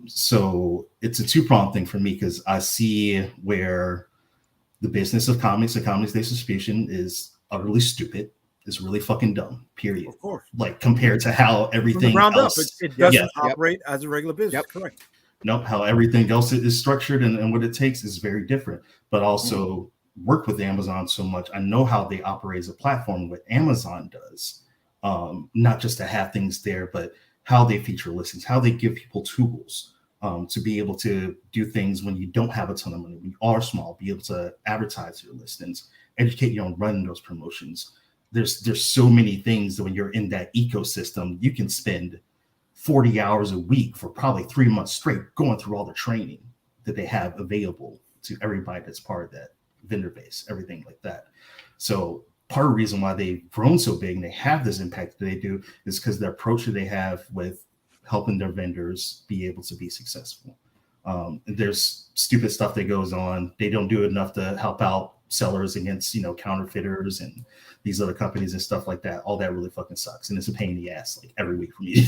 So it's a two-pronged thing for me, because I see where the business of comics and comics-based distribution is utterly stupid. It's really fucking dumb, period. Of course. Like, compared to how From everything the ground else. up, it doesn't Yeah. operate as a regular business. Yep. Correct. Nope, how everything else is structured and what it takes is very different. But also work with Amazon so much. I know how they operate as a platform, what Amazon does. Not just to have things there, but how they feature listings, how they give people tools to be able to do things when you don't have a ton of money, when you are small, be able to advertise your listings, educate you on running those promotions. There's so many things that when you're in that ecosystem, you can spend 40 hours a week for probably 3 months straight going through all the training that they have available to everybody that's part of that vendor base, everything like that. So part of the reason why they've grown so big and they have this impact that they do is because the approach that they have with helping their vendors be able to be successful. There's stupid stuff that goes on. They don't do enough to help out sellers against, counterfeiters and these other companies and stuff like that. All that really fucking sucks. And it's a pain in the ass, like every week for me.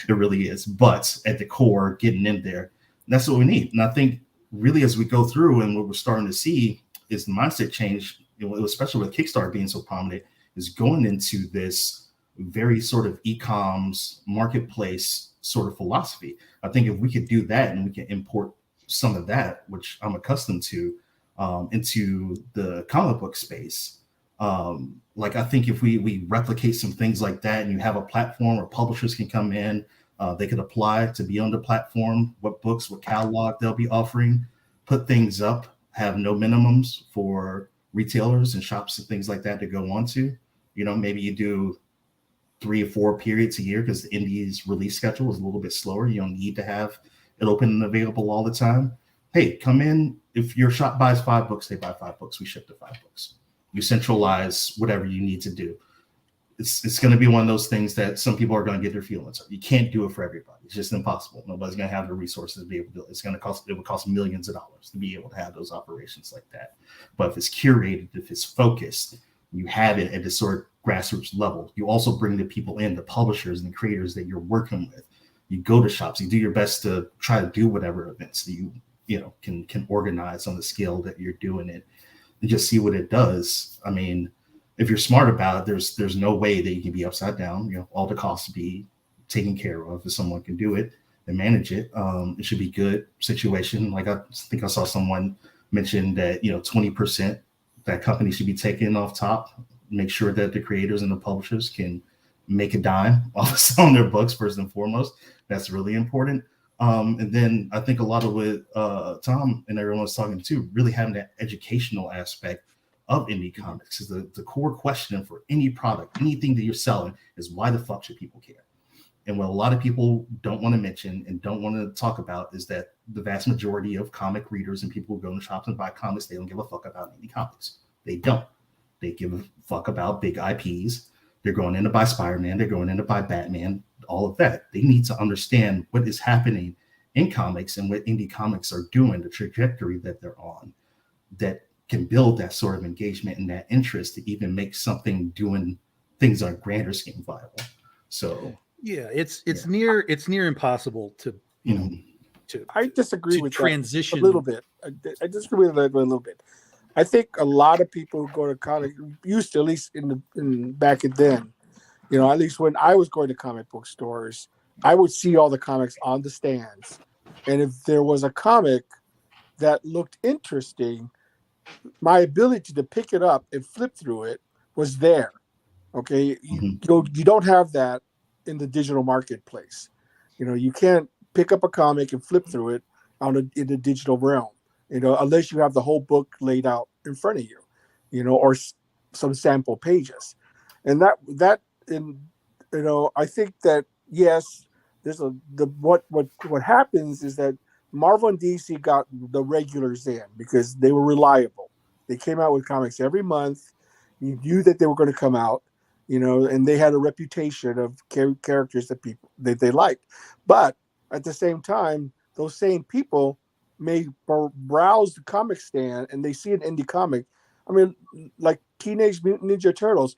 It really is. But at the core, getting in there, that's what we need. And I think really as we go through and what we're starting to see is the mindset change, especially with Kickstarter being so prominent, is going into this very sort of e-coms marketplace sort of philosophy. I think if we could do that and we can import some of that, which I'm accustomed to, into the comic book space, I think if we replicate some things like that and you have a platform where publishers can come in, they could apply to be on the platform, what books, what catalog they'll be offering, put things up, have no minimums for retailers and shops and things like that to go on to. Maybe you do 3 or 4 periods a year because the indie's release schedule is a little bit slower. You don't need to have it open and available all the time. Hey, come in. If your shop buys 5 books, they buy 5 books. We ship the 5 books. You centralize whatever you need to do. It's going to be one of those things that some people are going to get their feelings of. You can't do it for everybody. It's just impossible. Nobody's going to have the resources to be able to do it. It would cost millions of dollars to be able to have those operations like that. But if it's curated, if it's focused, you have it at this sort of grassroots level. You also bring the people in, the publishers and the creators that you're working with. You go to shops, you do your best to try to do whatever events that you can organize on the scale that you're doing it, and just see what it does. I mean, if you're smart about it, there's no way that you can be upside down. All the costs be taken care of. If someone can do it and manage it, it should be good situation. Like I think I saw someone mention that 20% that company should be taken off top. Make sure that the creators and the publishers can make a dime off selling their books first and foremost. That's really important. And then I think a lot of what Tom and everyone was talking to, really having that educational aspect of indie comics is the core question for any product, anything that you're selling is why the fuck should people care? And what a lot of people don't want to mention and don't want to talk about is that the vast majority of comic readers and people who go to shops and buy comics, they don't give a fuck about indie comics. They don't. They give a fuck about big IPs. They're going in to buy Spider-Man. They're going in to buy Batman, all of that. They need to understand what is happening in comics and what indie comics are doing, the trajectory that they're on, that can build that sort of engagement and that interest to even make something doing things on a grander scheme viable. So yeah, it's near impossible to I disagree with transition that a little bit. I disagree with that a little bit. I think a lot of people who go to comic used to, at least in back then, at least when I was going to comic book stores, I would see all the comics on the stands, and if there was a comic that looked interesting, my ability to pick it up and flip through it was there. Okay, you don't have that in the digital marketplace. You can't pick up a comic and flip through it in the digital realm. Unless you have the whole book laid out in front of you, or some sample pages, and I think that yes, there's what happens is that Marvel and DC got the regulars in because they were reliable. They came out with comics every month. You knew that they were going to come out, and they had a reputation of characters that they liked. But at the same time, those same people may browse the comic stand and they see an indie comic. I mean, like Teenage Mutant Ninja Turtles,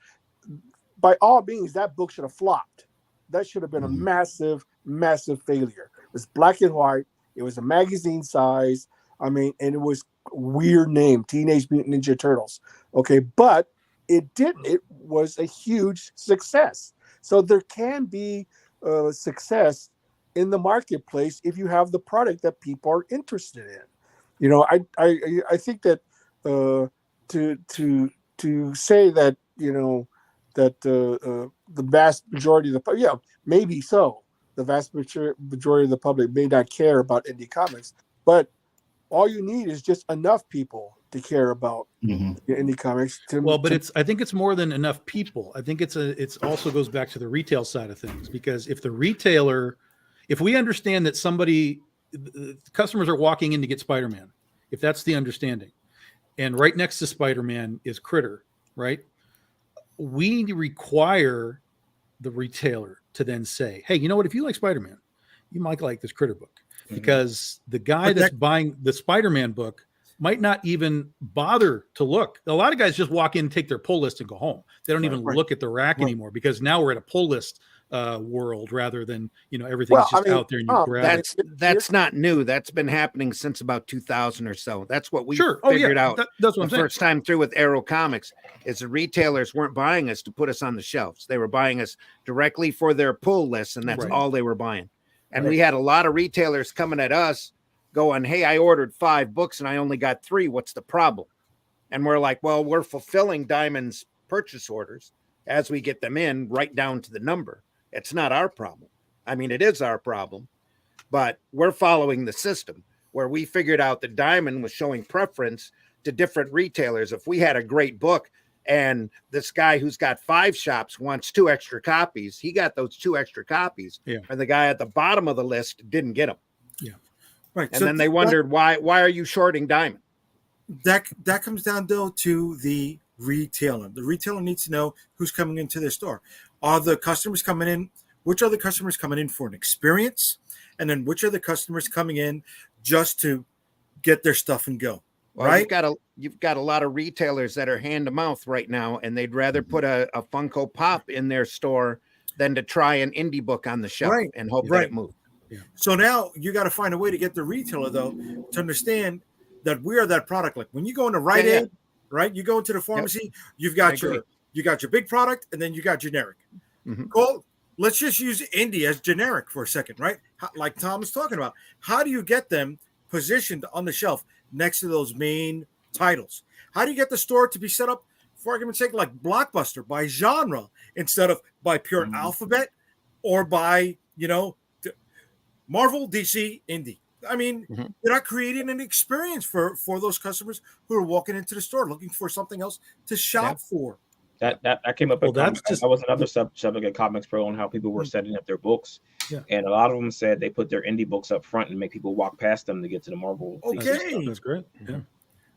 by all means, that book should have flopped. That should have been a massive, massive failure. It was black and white. It was a magazine size. I mean, and it was a weird name, Teenage Mutant Ninja Turtles. Okay, but it didn't. It was a huge success. So there can be success in the marketplace if you have the product that people are interested in. You know, I think that to say that, you know, that the vast majority of yeah, maybe so, the vast majority of the public may not care about indie comics, but all you need is just enough people to care about indie comics. I think it's more than enough people. I think it's also goes back to the retail side of things, because if we understand that the customers are walking in to get Spider-Man, if that's the understanding, and right next to Spider-Man is Critter, right? We require the retailer to then say, hey, you know what? If you like Spider-Man, you might like this Critter book, because the guy that's buying the Spider-Man book might not even bother to look. A lot of guys just walk in, take their pull list, and go home. They don't even look at the rack anymore, because now we're at a pull list world rather than, you know, everything's out there and you grab it. That's not new. That's been happening since about 2000 or so. That's what we Sure. figured out That's what I'm the saying. first time through with Arrow Comics, is the retailers weren't buying us to put us on the shelves. They were buying us directly for their pull lists, and that's all they were buying. And we had a lot of retailers coming at us going, hey, I ordered 5 books and I only got 3. What's the problem? And we're like, well, we're fulfilling Diamond's purchase orders as we get them in, right down to the number. It's not our problem. I mean, it is our problem, but we're following the system where we figured out that Diamond was showing preference to different retailers. If we had a great book and this guy who's got 5 shops wants 2 extra copies, he got those 2 extra copies. Yeah. And the guy at the bottom of the list didn't get them. Yeah. Right. And then they wondered, why are you shorting Diamond? That comes down though to the retailer. The retailer needs to know who's coming into their store. Are the customers coming in? Which are the customers coming in for an experience? And then which are the customers coming in just to get their stuff and go? Well, right? You've got a lot of retailers that are hand to mouth right now, and they'd rather put a Funko Pop in their store than to try an indie book on the shelf and hope that it moves. Yeah. So now you got to find a way to get the retailer though to understand that we are that product. Like when you go into Rite Aid, right? You go into the pharmacy, you've got your big product, and then you got generic. Cool. Let's just use indie as generic for a second, right? Like Tom was talking about. How do you get them positioned on the shelf next to those main titles? How do you get the store to be set up, for argument's sake, like Blockbuster by genre instead of by pure alphabet or by, you know, Marvel, DC, indie? I mean, you're not creating an experience for those customers who are walking into the store looking for something else to shop for. That came up. Well, that was another subject at Comics Pro on how people were setting up their books, and a lot of them said they put their indie books up front and make people walk past them to get to the Marvel. That's great. Yeah,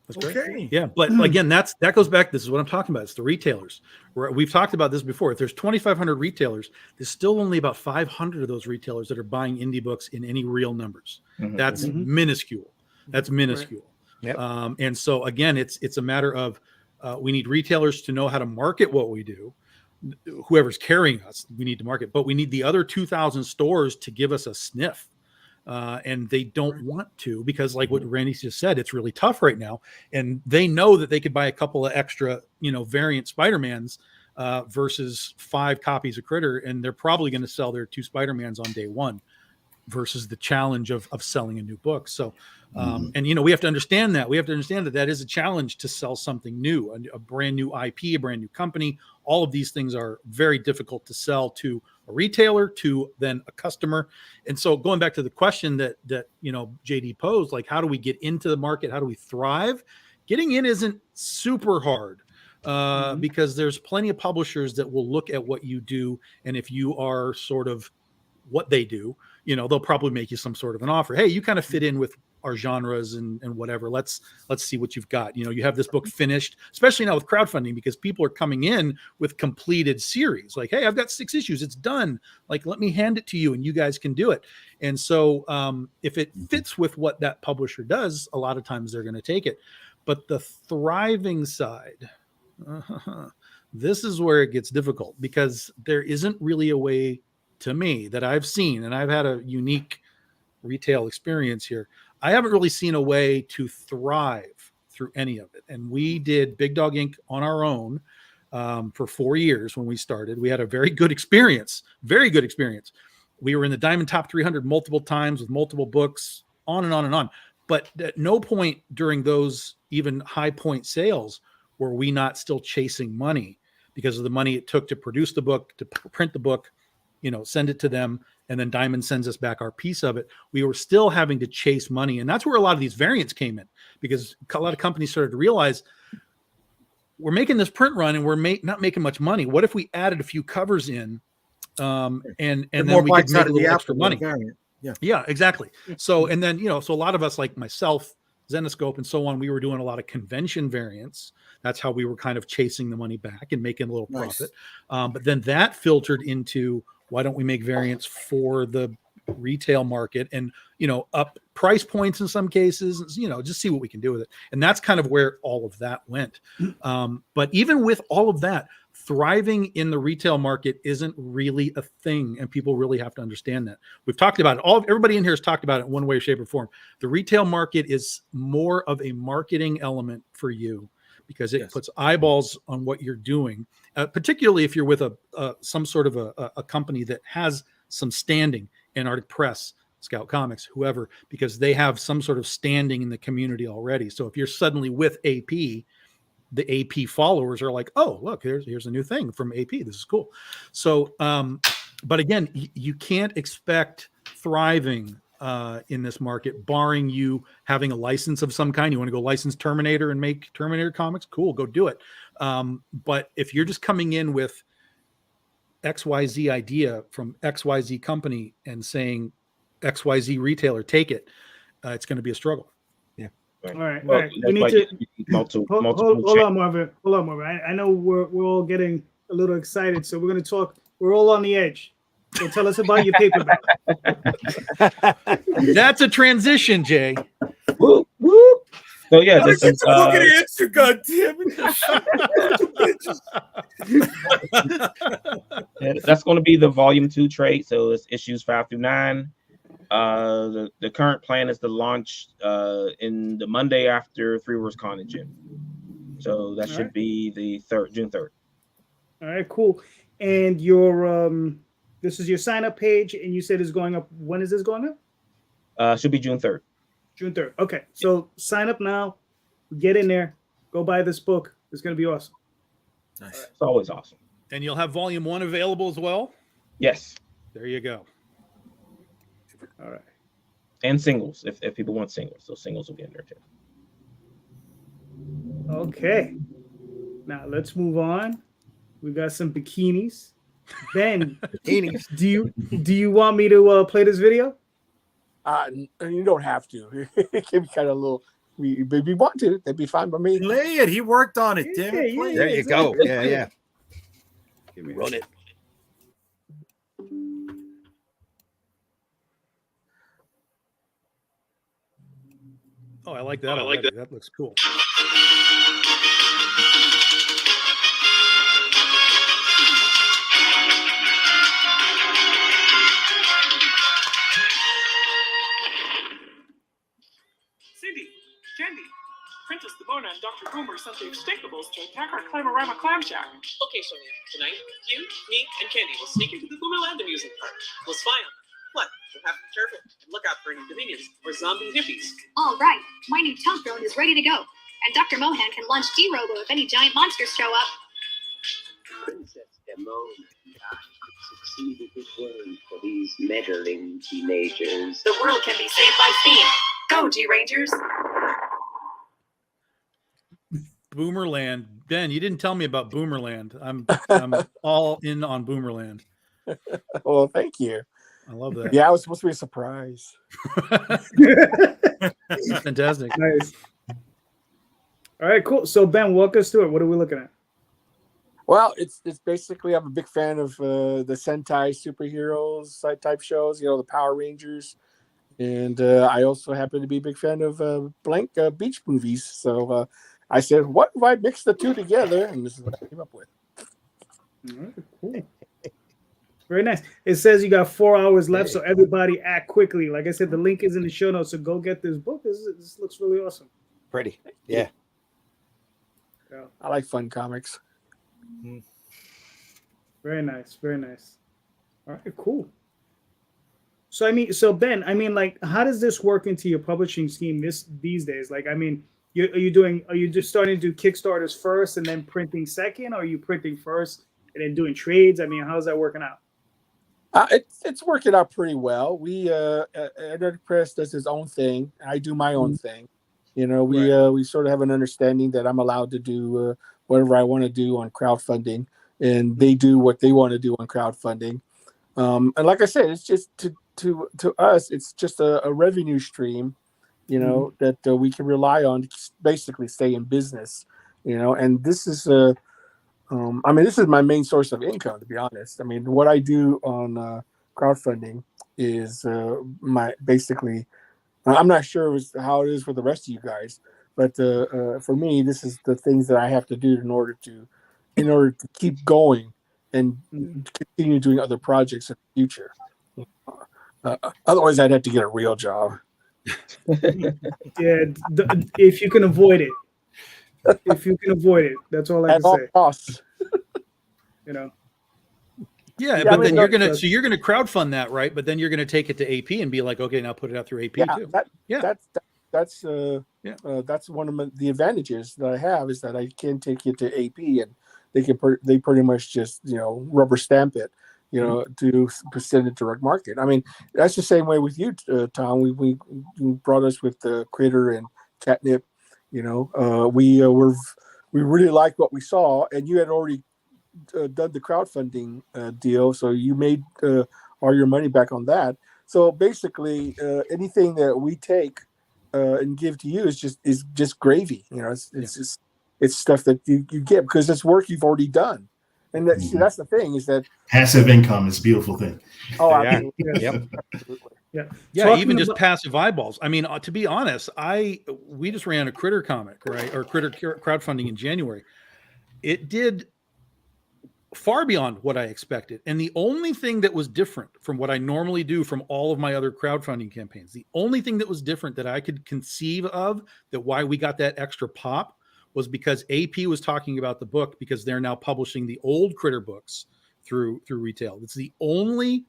that's great. Okay. Yeah, but again, that goes back. This is what I'm talking about. It's the retailers. We've talked about this before. If there's 2,500 retailers, there's still only about 500 of those retailers that are buying indie books in any real numbers. That's minuscule. That's minuscule. Yep. And so again, it's a matter of we need retailers to know how to market what we do. Whoever's carrying us, we need to market, but we need the other 2,000 stores to give us a sniff. And they don't want to, because like what Randy just said, it's really tough right now. And they know that they could buy a couple of extra, variant Spider-Mans versus 5 copies of Critter. And they're probably going to sell their 2 Spider-Mans on day one versus the challenge of selling a new book. So, and we have to understand that. We have to understand that is a challenge to sell something new, a brand new IP, a brand new company. All of these things are very difficult to sell to a retailer, to then a customer. And so going back to the question that JD posed, like, how do we get into the market? How do we thrive? Getting in isn't super hard because there's plenty of publishers that will look at what you do. And if you are sort of what they do, they'll probably make you some sort of an offer. Hey, you kind of fit in with our genres and whatever. Let's see what you've got. You have this book finished, especially now with crowdfunding, because people are coming in with completed series. Like, hey, I've got 6 issues. It's done. Like, let me hand it to you and you guys can do it. And so if it fits with what that publisher does, a lot of times they're going to take it. But the thriving side, this is where it gets difficult, because there isn't really a way, to me, that I've seen, and I've had a unique retail experience here. I haven't really seen a way to thrive through any of it. And we did Big Dog Inc. on our own for 4 years when we started. We had a very good experience, we were in the Diamond Top 300 multiple times with multiple books, on and on and on. But at no point during those even high point sales were we not still chasing money because of the money it took to produce the book, to print the book, send it to them, and then Diamond sends us back our piece of it. We were still having to chase money. And that's where a lot of these variants came in, because a lot of companies started to realize we're making this print run and we're not making much money. What if we added a few covers in and then we could make a little extra money? Yeah, exactly. So, and then, so a lot of us, like myself, Zenoscope and so on, we were doing a lot of convention variants. That's how we were kind of chasing the money back and making a little profit. But then that filtered into, why don't we make variants for the retail market and, up price points in some cases, just see what we can do with it. And that's kind of where all of that went. But even with all of that, thriving in the retail market isn't really a thing, and people really have to understand that. We've talked about it. Everybody in here has talked about it in one way, shape, or form. The retail market is more of a marketing element for you because it puts eyeballs on what you're doing, particularly if you're with some sort of a company that has some standing in Arctic Press, Scout Comics, whoever, because they have some sort of standing in the community already. So if you're suddenly with AP, the AP followers are like, oh, look, here's a new thing from AP. This is cool. So, but again, you can't expect thriving in this market, barring you having a license of some kind. You want to go license Terminator and make Terminator comics? Cool, go do it. But if you're just coming in with XYZ idea from XYZ company and saying XYZ retailer, take it, it's going to be a struggle. All right. Well, All right. We need to hold on, Marvin. I know we're all getting a little excited, so we're going to talk. We're all on the edge. So tell us about your paperback. That's a transition, Jay. Woo, woo. So yeah, this is Look at the answer, God damn it. that's going to be the volume 2 trade. So it's issues 5 through 9. The current plan is to launch in the Monday after Three Rivers Con in June. So that should be the June 3rd. All right, cool. And your this is your sign up page, and you said it's going up. When is this going up? Should be June 3rd. June 3rd. Okay, so sign up now. Get in there. Go buy this book. It's going to be awesome. Nice. It's always awesome. And you'll have volume 1 available as well. Yes. There you go. All right. And singles, if people want singles, those singles will be in there too. Okay. Now let's move on. We got some bikinis. Ben, Bikinis. do you want me to play this video? You don't have to. It can be kind of a little. We want to. That'd be fine by me. Play it. He worked on it. Damn it. Yeah, Play There it. you go. Yeah. Run it. Oh, I like that. I like that. That looks cool. Cindy, Candy, Princess the Bona and Dr. Boomer sent the Extinctables to attack our Clamorama Clam Shack. Okay, Sonia. Tonight, you, me, and Candy will sneak into the Boomerland amusement park. We'll spy on them. What? We'll have to be careful and look out for any Dominions or zombie hippies. All right, my new tug drone is ready to go, and Dr. Mohan can launch D-Robo if any giant monsters show up. Princess Demona and I could succeed if it weren't for these meddling teenagers. The world can be saved by steam. Go, G-Rangers! Boomerland. Ben, you didn't tell me about Boomerland. I'm all in on Boomerland. Well, thank you. I love that. Yeah, it was supposed to be a surprise. Fantastic. Nice. All right, cool. So Ben, walk us through it. What are we looking at? Well, it's basically, I'm a big fan of the Sentai superheroes type shows. The Power Rangers, and I also happen to be a big fan of blank beach movies. So I said, what if I mix the two together? And this is what I came up with. All right, cool. Very nice. It says you got 4 hours left, so everybody act quickly. Like I said, the link is in the show notes, so go get this book. This looks really awesome. Pretty. Yeah. I like fun comics. Very nice. Very nice. All right, cool. So I mean, so Ben, I mean, like, how does this work into your publishing scheme these days? Like, I mean, are you just starting to do Kickstarters first and then printing second, or are you printing first and then doing trades? I mean, how's that working out? It's working out pretty well. We Another Press does his own thing. I do my own thing. You know, we sort of have an understanding that I'm allowed to do whatever I want to do on crowdfunding, and they do what they want to do on crowdfunding. And like I said, it's just to us, it's just a revenue stream, you know, that we can rely on to basically stay in business. You know, and this is I mean, this is my main source of income, to be honest. I mean, what I do on crowdfunding is my basically. I'm not sure how it is for the rest of you guys, but for me, this is the things that I have to do in order to keep going and continue doing other projects in the future. Otherwise, I'd have to get a real job. Yeah, if you can avoid it. If you can avoid it, that's all I At can all say. costs. You know. Yeah, Yeah, but I mean, then you're that's- gonna you're gonna crowdfund that, right? But then you're gonna take it to AP and be like, okay, now put it out through AP Yeah, too. that's one of the advantages that I have is that I can take it to AP and they pretty much just rubber stamp it, to send it direct market. I mean, that's the same way with you, Tom. We brought us with Critter and Catnip. We really liked what we saw, and you had already done the crowdfunding deal, so you made all your money back on that. So basically, anything that we take and give to you is just gravy. It's stuff that you get because it's work you've already done. And that's the thing is that passive income is a beautiful thing. Oh, Yeah. absolutely. Yep. Absolutely. Yeah. Yeah, Talking even just about- passive eyeballs. I mean, to be honest, we just ran a Critter comic, right, or Critter crowdfunding in January. It did far beyond what I expected, and the only thing that was different from what I normally do from all of my other crowdfunding campaigns, the only thing that was different that I could conceive of that why we got that extra pop was because AP was talking about the book because they're now publishing the old Critter books through retail. It's the only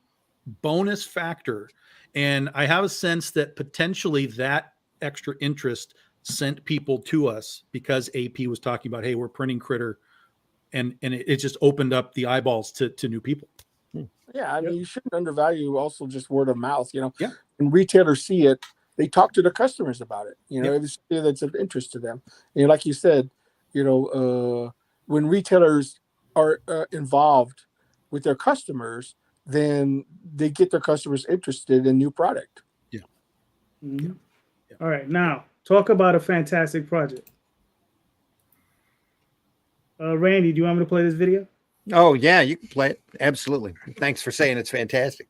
bonus factor. And I have a sense that potentially that extra interest sent people to us because AP was talking about, hey, we're printing Critter. And it just opened up the eyeballs to new people. Yeah, I mean, you shouldn't undervalue also just word of mouth. Yeah. When retailers see it, they talk to their customers about it. Yep. If it's something that's of interest to them. And like you said, when retailers are involved with their customers, then they get their customers interested in new product. Mhm. All right, now talk about a fantastic project. Randy, do you want me to play this video? Oh yeah, you can play it. Absolutely. Thanks for saying it's fantastic.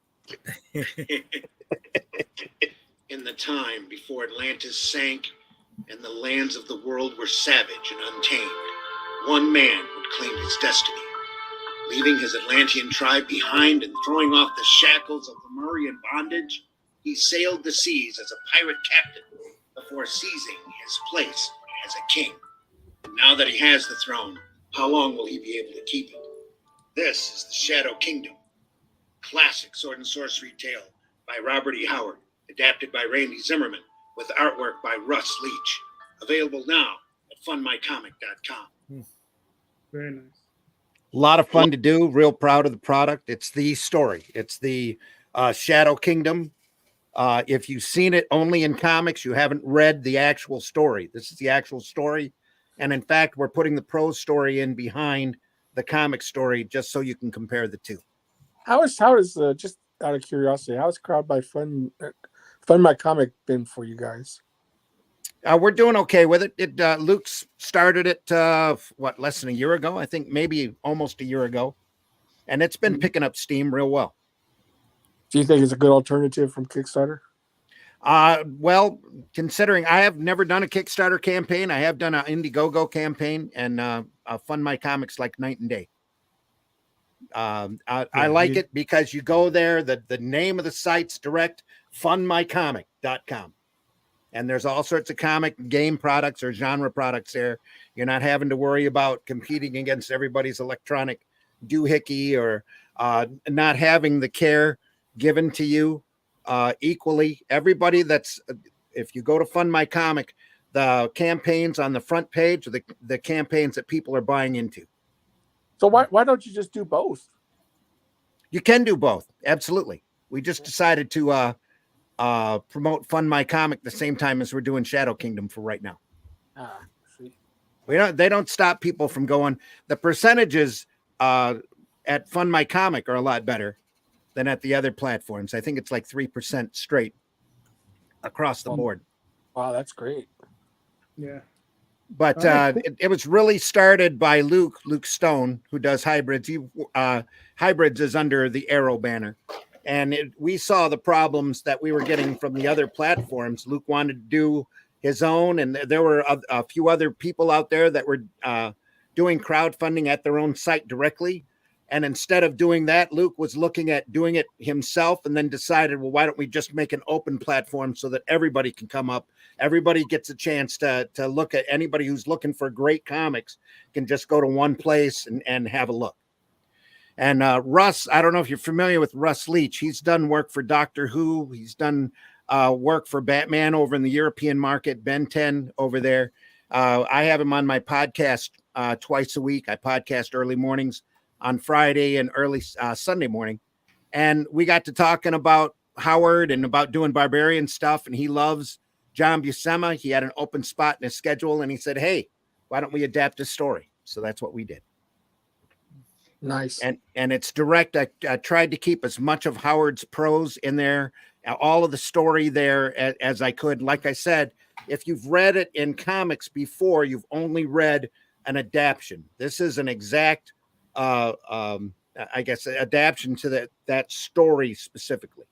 In the time before Atlantis sank and the lands of the world were savage and untamed, one man would claim his destiny. Leaving his Atlantean tribe behind and throwing off the shackles of Lemurian bondage, he sailed the seas as a pirate captain before seizing his place as a king. Now that he has the throne, how long will he be able to keep it? This is the Shadow Kingdom, classic sword and sorcery tale by Robert E. Howard, adapted by Randy Zimmerman, with artwork by Russ Leach. Available now at funmycomic.com. Very nice. A lot of fun to do. Real proud of the product. It's the story. It's the Shadow Kingdom. If you've seen it only in comics, you haven't read the actual story. This is the actual story. And in fact, we're putting the prose story in behind the comic story just so you can compare the two. How is just out of curiosity, how has Crowd by Fun My Comic been for you guys? We're doing okay with it. Luke started it less than a year ago, I think, maybe almost a year ago, and it's been picking up steam real well. Do you think it's a good alternative from Kickstarter? Well, considering I have never done a Kickstarter campaign, I have done an Indiegogo campaign, and Fund My Comics like night and day. I like it because you go there, the name of the site's direct, fundmycomic.com. And there's all sorts of comic game products or genre products there. You're not having to worry about competing against everybody's electronic doohickey or not having the care given to you equally. Everybody that's, if you go to Fund My Comic, the campaigns on the front page are the campaigns that people are buying into. So why don't you just do both? You can do both. Absolutely. We just decided to promote Fund My Comic the same time as we're doing Shadow Kingdom for right now. See. They don't stop people from going. The percentages at Fund My Comic are a lot better than at the other platforms. I think it's like 3% straight across the board. Wow, that's great. Yeah. But it was really started by Luke Stone, who does Hybrids. Hybrids is under the Arrow banner. And we saw the problems that we were getting from the other platforms. Luke wanted to do his own, and there were a few other people out there that were doing crowdfunding at their own site directly. And instead of doing that, Luke was looking at doing it himself, and then decided, well, why don't we just make an open platform so that everybody can come up? Everybody gets a chance to look at. Anybody who's looking for great comics can just go to one place and have a look. And Russ, I don't know if you're familiar with Russ Leach. He's done work for Doctor Who. He's done work for Batman over in the European market, Ben 10 over there. I have him on my podcast twice a week. I podcast early mornings on Friday and early Sunday morning. And we got to talking about Howard and about doing Barbarian stuff. And he loves John Buscema. He had an open spot in his schedule, and he said, hey, why don't we adapt his story? So that's what we did. Nice. And it's direct. I tried to keep as much of Howard's prose in there, all of the story there as I could. Like I said, if you've read it in comics before, you've only read an adaptation. This is an exact, I guess, adaptation to that story specifically.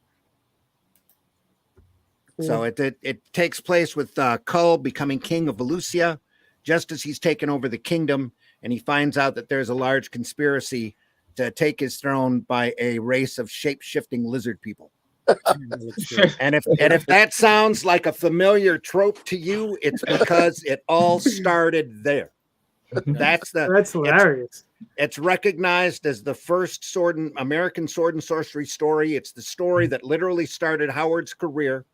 So it takes place with Kull becoming king of Valusia, just as he's taken over the kingdom, and he finds out that there's a large conspiracy to take his throne by a race of shape-shifting lizard people. and if that sounds like a familiar trope to you, it's because it all started there. That's hilarious. It's recognized as the first American sword and sorcery story. It's the story that literally started Howard's career.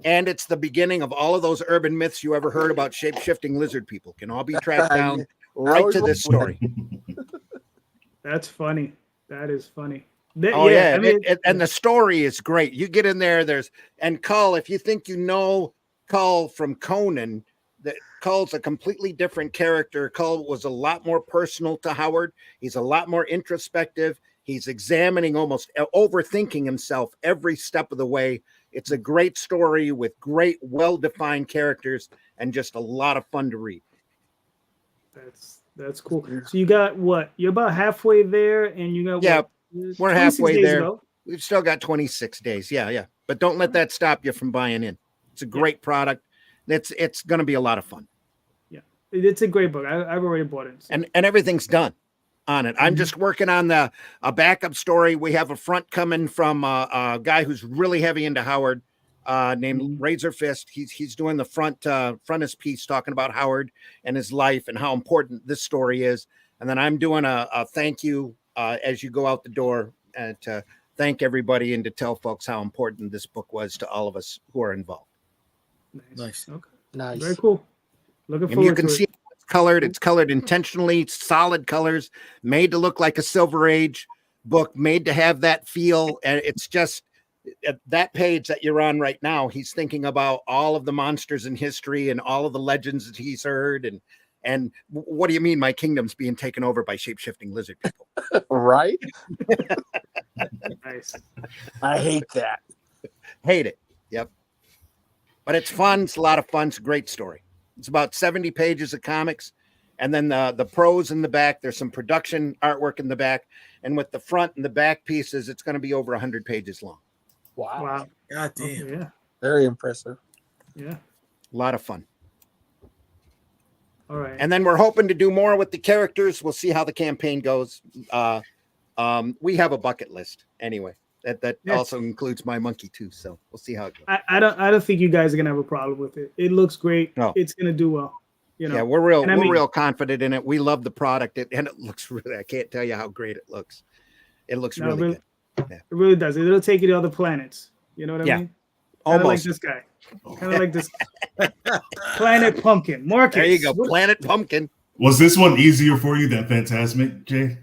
And it's the beginning of all of those urban myths you ever heard about shape-shifting lizard people can all be tracked down right to this story. That's funny. That is funny. Yeah. I mean, and the story is great. You get in there, and Kull, if you think you know Kull from Conan, Kull's a completely different character. Kull was a lot more personal to Howard. He's a lot more introspective. He's examining, almost overthinking himself every step of the way. It's a great story with great, well-defined characters and just a lot of fun to read. That's cool. So you got what? You're about halfway there, and you got what? We're halfway there. We've still got 26 days. Yeah. But don't let that stop you from buying in. It's a great product. It's going to be a lot of fun. Yeah, it's a great book. I've already bought it. So. And everything's done on it. I'm just working on a backup story. We have a front coming from a guy who's really heavy into Howard, named Razor Fist. He's doing the frontist piece talking about Howard and his life and how important this story is. And then I'm doing a thank you as you go out the door to thank everybody and to tell folks how important this book was to all of us who are involved. Nice. Okay. Nice. Very cool. Looking forward and you can to see it's colored. It's colored intentionally, solid colors, made to look like a Silver Age book, made to have that feel. And it's just that page that you're on right now. He's thinking about all of the monsters in history and all of the legends that he's heard. And what do you mean my kingdom's being taken over by shape-shifting lizard people? Right? Nice. I hate that. Hate it. Yep. But it's fun. It's a lot of fun. It's a great story. It's about 70 pages of comics. And then the prose in the back, there's some production artwork in the back. And with the front and the back pieces, it's going to be over 100 pages long. Wow. God damn. Okay, yeah. Very impressive. Yeah. A lot of fun. All right. And then we're hoping to do more with the characters. We'll see how the campaign goes. We have a bucket list anyway. That also includes my monkey too. So we'll see how it goes. I don't think you guys are gonna have a problem with it. It looks great. No. It's gonna do well. You know. Yeah, we're real confident in it. We love the product. And it looks really. I can't tell you how great it looks. It looks really good. Yeah. It really does. It'll take you to other planets. You know what I Yeah. mean? Kind of like Almost. this guy. Kind of like this. Planet Pumpkin. Marcus. There you go. what- Planet Pumpkin. Was this one easier for you than Phantasmic, Jay?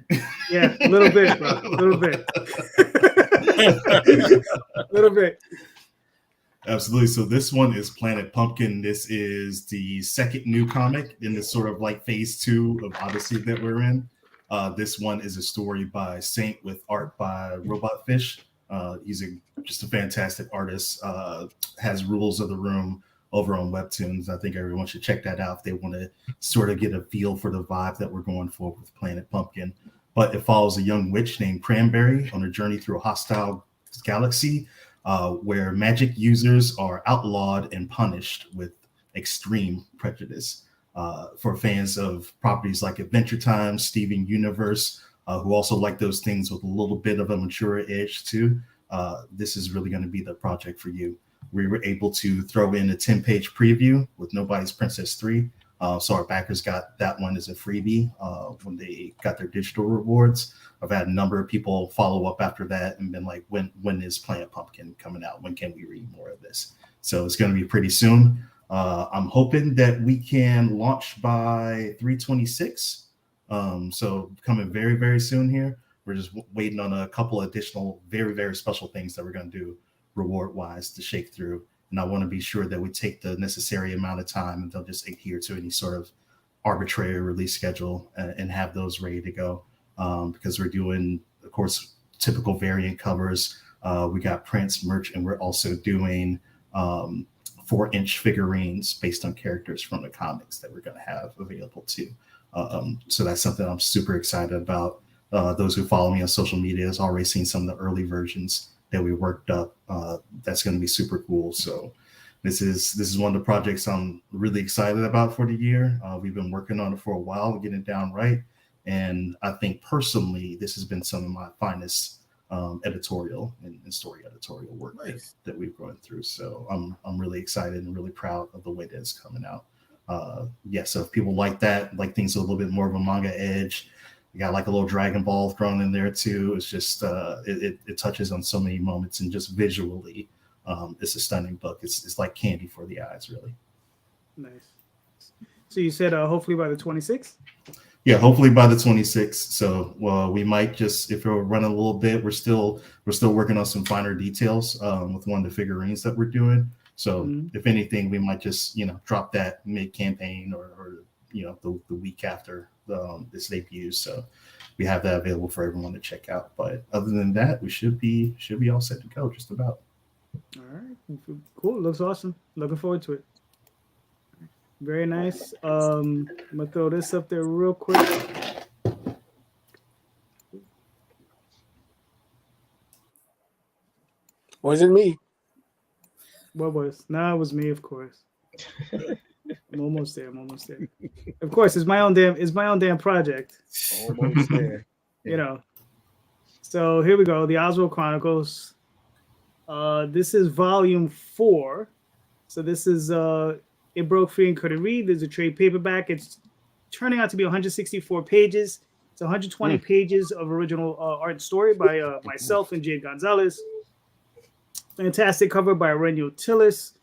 Yeah, a little bit, bro. A little bit. A little bit. Absolutely. So this one is Planet Pumpkin. This is the second new comic in this sort of like phase 2 of Odyssey that we're in. This one is a story by Saint with art by Robot Fish. He's just a fantastic artist. Has Rules of the Room over on Webtoons. I think everyone should check that out if they want to sort of get a feel for the vibe that we're going for with Planet Pumpkin. But it follows a young witch named Cranberry on a journey through a hostile galaxy where magic users are outlawed and punished with extreme prejudice. For fans of properties like Adventure Time, Steven Universe, who also like those things with a little bit of a mature edge too, this is really going to be the project for you. We were able to throw in a 10-page preview with Nobody's Princess 3. So our backers got that one as a freebie when they got their digital rewards. I've had a number of people follow up after that and been like, when is Planet Pumpkin coming out? When can we read more of this? So it's going to be pretty soon. I'm hoping that we can launch by 3/26. So coming very, very soon here. We're just waiting on a couple additional very, very special things that we're going to do reward-wise to shake through. And I want to be sure that we take the necessary amount of time and they'll just adhere to any sort of arbitrary release schedule and have those ready to go. Because we're doing, of course, typical variant covers. We got Prince merch, and we're also doing 4-inch figurines based on characters from the comics that we're going to have available too. So that's something I'm super excited about. Those who follow me on social media has already seen some of the early versions that we worked up. That's going to be super cool. So this is one of the projects I'm really excited about for the year. We've been working on it for a while, getting it down right. And I think personally, this has been some of my finest editorial and story editorial work that we've gone through. So I'm really excited and really proud of the way that it's coming out. So if people like that, like things a little bit more of a manga edge, you got like a little Dragon Ball thrown in there too. It's just it touches on so many moments, and just visually, it's a stunning book. It's like candy for the eyes, really. Nice. So you said hopefully by the 26th? Yeah, hopefully by the 26th. So we might just, if we're running a little bit, we're still working on some finer details with one of the figurines that we're doing. So if anything, we might just drop that mid-campaign or the week after this debuts. So we have that available for everyone to check out. But other than that, we should be all set to go just about. All right, cool. Looks awesome. Looking forward to it. Very nice. I'm gonna throw this up there real quick. Wasn't me. What was? No, it was me, of course. I'm almost there. Of course, it's my own damn project. Almost there. So here we go. The Oswald Chronicles. This is volume 4. So this is It Broke Free and Couldn't Read. There's a trade paperback. It's turning out to be 164 pages. It's 120 pages of original art and story by myself and Jade Gonzalez. Fantastic cover by Aurelio Tillis.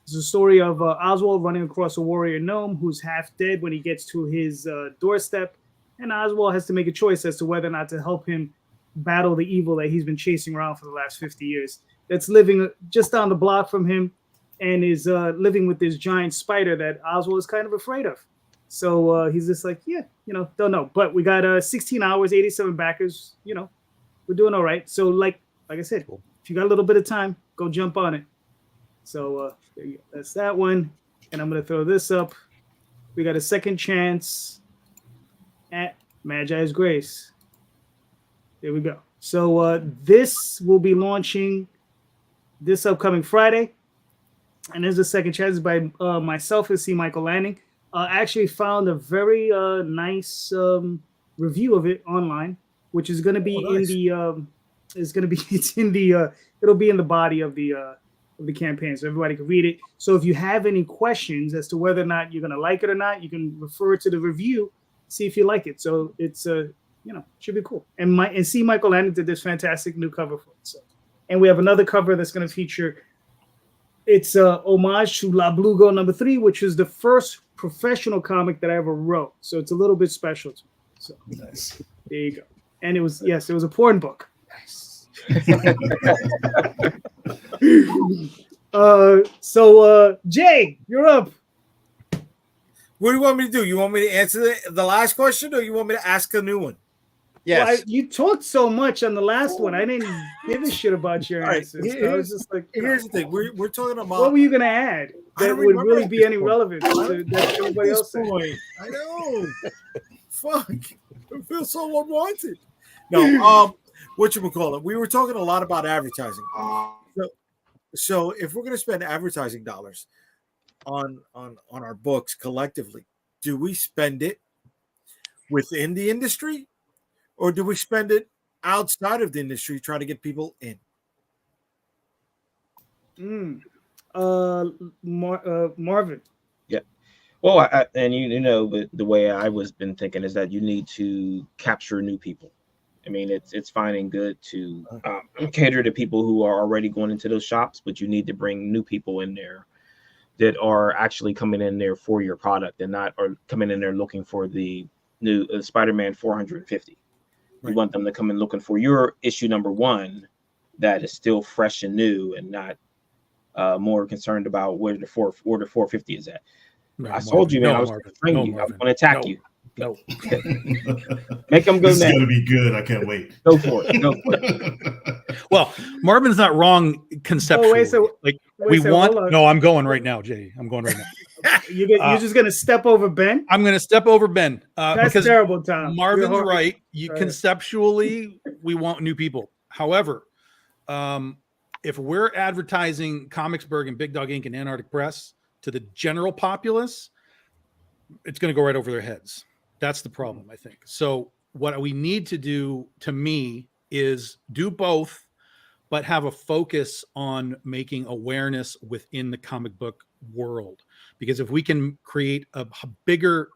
It's a story of Oswald running across a warrior gnome who's half dead when he gets to his doorstep. And Oswald has to make a choice as to whether or not to help him battle the evil that he's been chasing around for the last 50 years. That's living just down the block from him and is living with this giant spider that Oswald is kind of afraid of. So he's just like, don't know. But we got 16 hours, 87 backers. We're doing all right. So like I said, if you got a little bit of time, go jump on it. So there you go. That's that one. And I'm going to throw this up. We got a second chance at Magi's Grace. There we go. So this will be launching this upcoming Friday. And there's a second chance by myself and C. Michael Lanning. I actually found a very nice review of it online, which is going to be it'll be in the body of the campaign, so everybody can read it. So if you have any questions as to whether or not you're going to like it or not, you can refer to the review, see if you like it. So it's should be cool. And C. Michael Lanning did this fantastic new cover for it. So And we have another cover that's going to feature. It's a homage to La Blue Girl #3, which is the first professional comic that I ever wrote. So it's a little bit special to me. So Nice. there you go. And it was a porn book. Nice. Jay, you're up. What do you want me to do? You want me to answer the last question, or you want me to ask a new one? Yes. Well, you talked so much on the last one. I didn't give a shit about your All right, answers. So I was just like, here's the thing. We're talking about. what were you gonna add I that don't would remember really at be this any point. relevance I to don't that remember everybody at else this said? point. I know. Fuck. I feel so unwanted. No, whatchamacallit? We were talking a lot about advertising. So if we're gonna spend advertising dollars on our books collectively, do we spend it within the industry, or do we spend it outside of the industry trying to get people in? Marvin. Yeah. Well, and you know, but the way I was been thinking is that you need to capture new people. I mean, it's fine and good to cater to people who are already going into those shops, but you need to bring new people in there that are actually coming in there for your product and not are coming in there looking for the new Spider-Man 450. Right. You want them to come in looking for your issue #1 that is still fresh and new and not more concerned about where the 450 is at. No, I told you, man, no, I was Marvin. going to bring No, you. I was Marvin. going to attack No. you. No. Make them go This is now. gonna be good. I can't wait. Go for it. Go for it. Well, Marvin's not wrong conceptually. Like we want. hold on. No, I'm going right now, Jay. I'm going right now. You're just gonna step over Ben? I'm going to step over Ben That's because terrible, Tom. Marvin's You're hor- right. You Right. conceptually, we want new people. However, if we're advertising Comicsburg and Big Dog Inc. and Antarctic Press to the general populace, it's going to go right over their heads. That's the problem, I think. So what we need to do, to me, is do both, but have a focus on making awareness within the comic book world. Because if we can create a bigger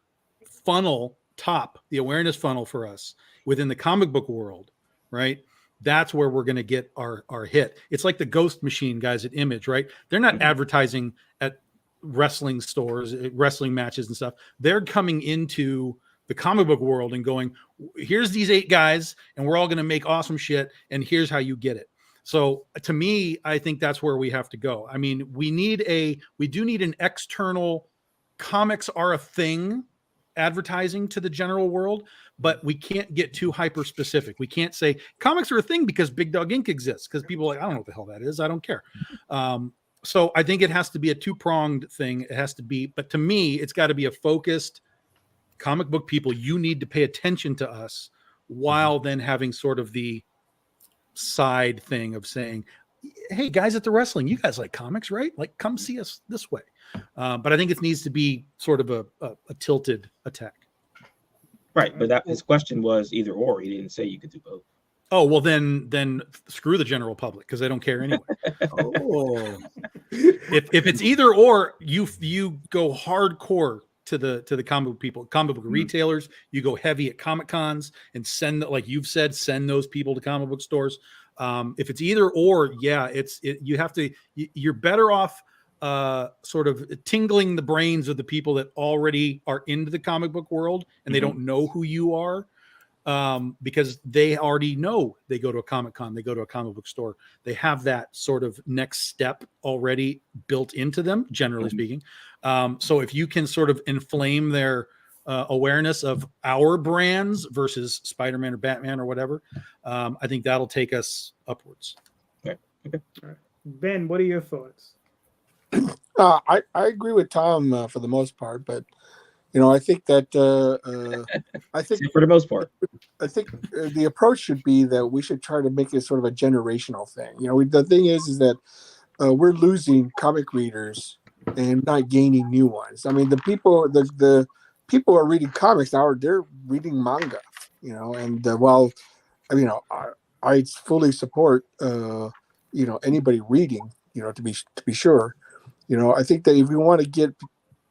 funnel, the awareness funnel for us within the comic book world, right? That's where we're going to get our hit. It's like the Ghost Machine guys at Image, right? They're not advertising at wrestling stores, wrestling matches and stuff. They're coming into the comic book world and going, here's these 8 guys and we're all going to make awesome shit. And here's how you get it. So to me, I think that's where we have to go. I mean, we do need an external comics are a thing advertising to the general world, but we can't get too hyper specific. We can't say comics are a thing because Big Dog Inc. exists, because people are like, I don't know what the hell that is. I don't care. So I think it has to be a 2-pronged thing. It has to be, but to me, it's got to be a focused comic book people. You need to pay attention to us, while then having sort of the side thing of saying, hey guys at the wrestling, you guys like comics, right? Like, come see us this way. But I think it needs to be sort of a tilted attack. Right. But his question was either or. He didn't say you could do both. Oh, well, then screw the general public, because they don't care anyway. Oh, if it's either or, you go hardcore to the comic book people, comic book retailers. You go heavy at Comic Cons and send, like you've said, send those people to comic book stores. If it's either or, yeah, you have to. You're better off sort of tingling the brains of the people that already are into the comic book world and they don't know who you are. Because they already know they go to a Comic Con, they go to a comic book store, they have that sort of next step already built into them, generally speaking. So if you can sort of inflame their awareness of our brands versus Spider-Man or Batman or whatever, I think that'll take us upwards. Okay. All right. Ben, what are your thoughts? I agree with Tom for the most part, but I think that I think for the most part, I think the approach should be that we should try to make it sort of a generational thing. The thing is that we're losing comic readers and not gaining new ones. I mean, the people who are reading comics now, they're reading manga. And while I fully support anybody reading, to be sure, I think that if we want to get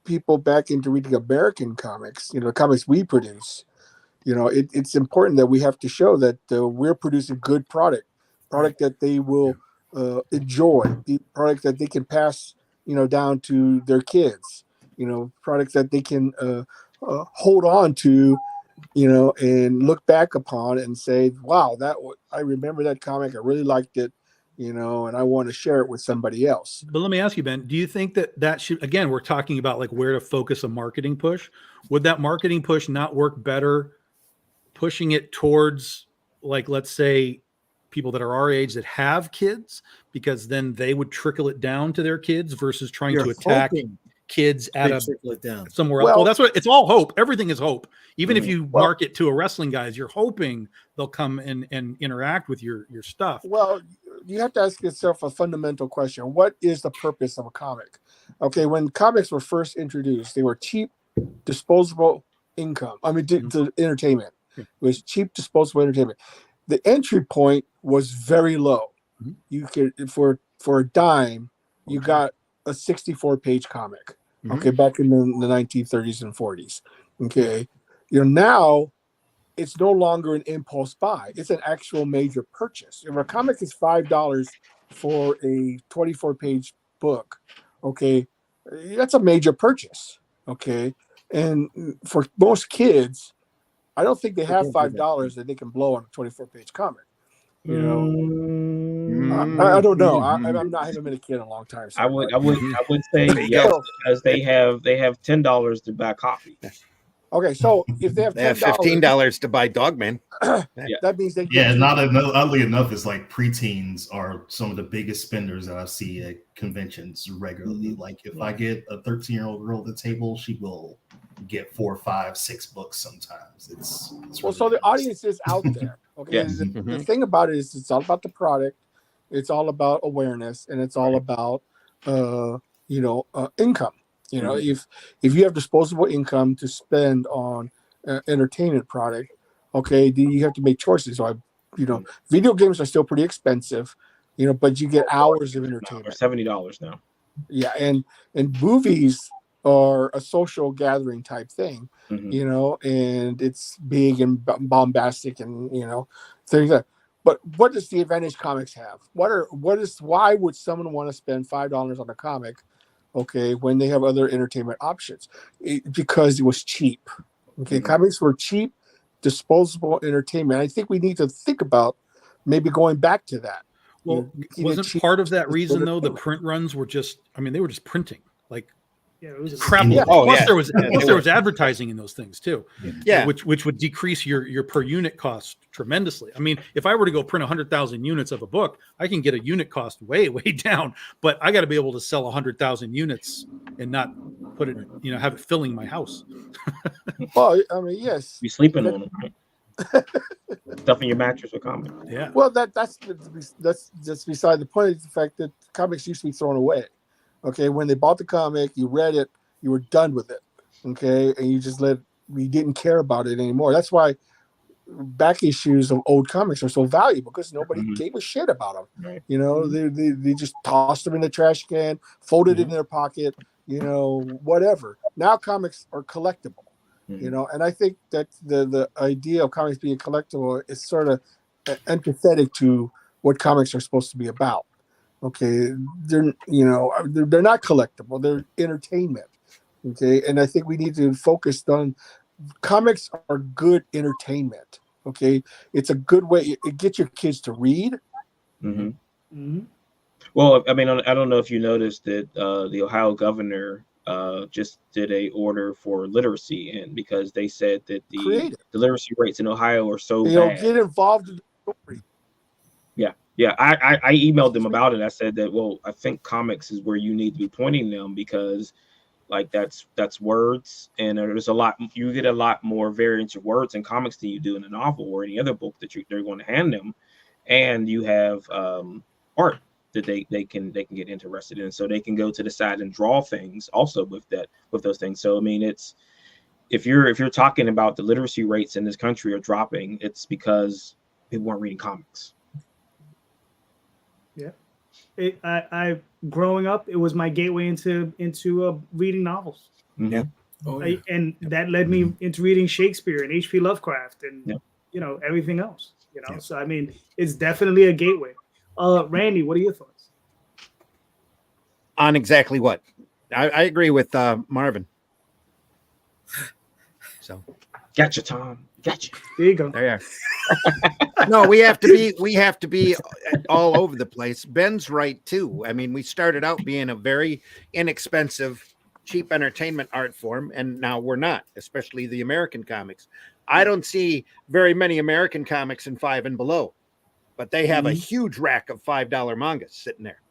people back into reading American comics, comics we produce, it's important that we have to show that we're producing good product that they will enjoy, the product that they can pass, down to their kids, products that they can hold on to, and look back upon and say, wow, I remember that comic. I really liked it, and I want to share it with somebody else. But let me ask you, Ben, do you think that should, again, we're talking about like where to focus a marketing push. Would that marketing push not work better pushing it towards, like, let's say people that are our age that have kids, because then they would trickle it down to their kids versus trying to attack kids at somewhere else. Well, that's what it's all hope. Everything is hope. Even if you market to a wrestling guys, you're hoping they'll come and interact with your stuff. Well, you have to ask yourself a fundamental question. What is the purpose of a comic? Okay, when comics were first introduced, they were cheap, disposable income. I mean, to entertainment. It was cheap, disposable entertainment. The entry point was very low. You could, for a dime, you got a 64-page comic. Okay, back in the 1930s and 40s. Okay, now it's no longer an impulse buy. It's an actual major purchase. If a comic is $5 for a 24-page book, okay, that's a major purchase. Okay, and for most kids, I don't think they have $5 that they can blow on a 24-page comic. I don't know. I haven't been a kid in a long time. So I would say yes, because they have $10 to buy coffee. Okay, so if they have $15 to buy Dogman, that means they oddly enough, it's like preteens are some of the biggest spenders that I see at conventions regularly. Like if I get a 13-year-old girl at the table, she will get 4, 5, 6 books sometimes. It's well, so the audience is out there. Okay, Yes. The thing about it is it's all about the product, it's all about awareness, and it's all about income. If you have disposable income to spend on entertainment product, okay, then you have to make choices. So video games are still pretty expensive, but you get hours of entertainment. $70 now. Yeah, and movies are a social gathering type thing, and it's big and bombastic and things like that. But what does the Advantage Comics have? Why would someone want to spend $5 on a comic? Okay, when they have other entertainment options, because it was cheap. Okay, comics were cheap, disposable entertainment. I think we need to think about maybe going back to that. Well, wasn't part of that reason though the print runs were just? I mean, they were just printing like it was crap. Yeah. Plus there was advertising in those things too. Yeah. Which would decrease your per unit cost tremendously. I mean, if I were to go print 100,000 units of a book, I can get a unit cost way down, but I got to be able to sell 100,000 units and not put it, have it filling my house. Well, I mean, yes. You're sleeping on them, right? Stuffing your mattress with comics. Yeah. Well, that's just beside the point. Is the fact that comics used to be thrown away. Okay, when they bought the comic, you read it, you were done with it. Okay, and you didn't care about it anymore. That's why back issues of old comics are so valuable, because nobody gave a shit about them. Right. They just tossed them in the trash can, folded it in their pocket, whatever. Now comics are collectible. And I think that the idea of comics being collectible is sort of empathetic to what comics are supposed to be about. Okay, they're not collectible; they're entertainment. Okay, and I think we need to focus on comics are good entertainment. Okay, it's a good way. It gets your kids to read. Well, I mean, I don't know if you noticed that the Ohio governor just did a order for literacy, and because they said that the literacy rates in Ohio are so bad. Get involved in the story. Yeah, I emailed them about it. I said that, well, I think comics is where you need to be pointing them, because like that's words, and there's you get a lot more variance of words in comics than you do in a novel or any other book that they're going to hand them, and you have art that they can get interested in, so they can go to the side and draw things also with those things. So I mean, it's if you're talking about the literacy rates in this country are dropping, it's because people weren't reading comics. Yeah, I growing up, it was my gateway into reading novels. Yeah. And that led me into reading Shakespeare and H.P. Lovecraft and everything else. So I mean, it's definitely a gateway. Randy, what are your thoughts? On exactly what? I agree with Marvin. So Gotcha, Tom. Gotcha. There you go. there you are. No, we have to be all over the place. Ben's right too. I mean, we started out being a very inexpensive, cheap entertainment art form, and now we're not, especially the American comics. I don't see very many American comics in 5 and below, but they have a huge rack of $5 mangas sitting there.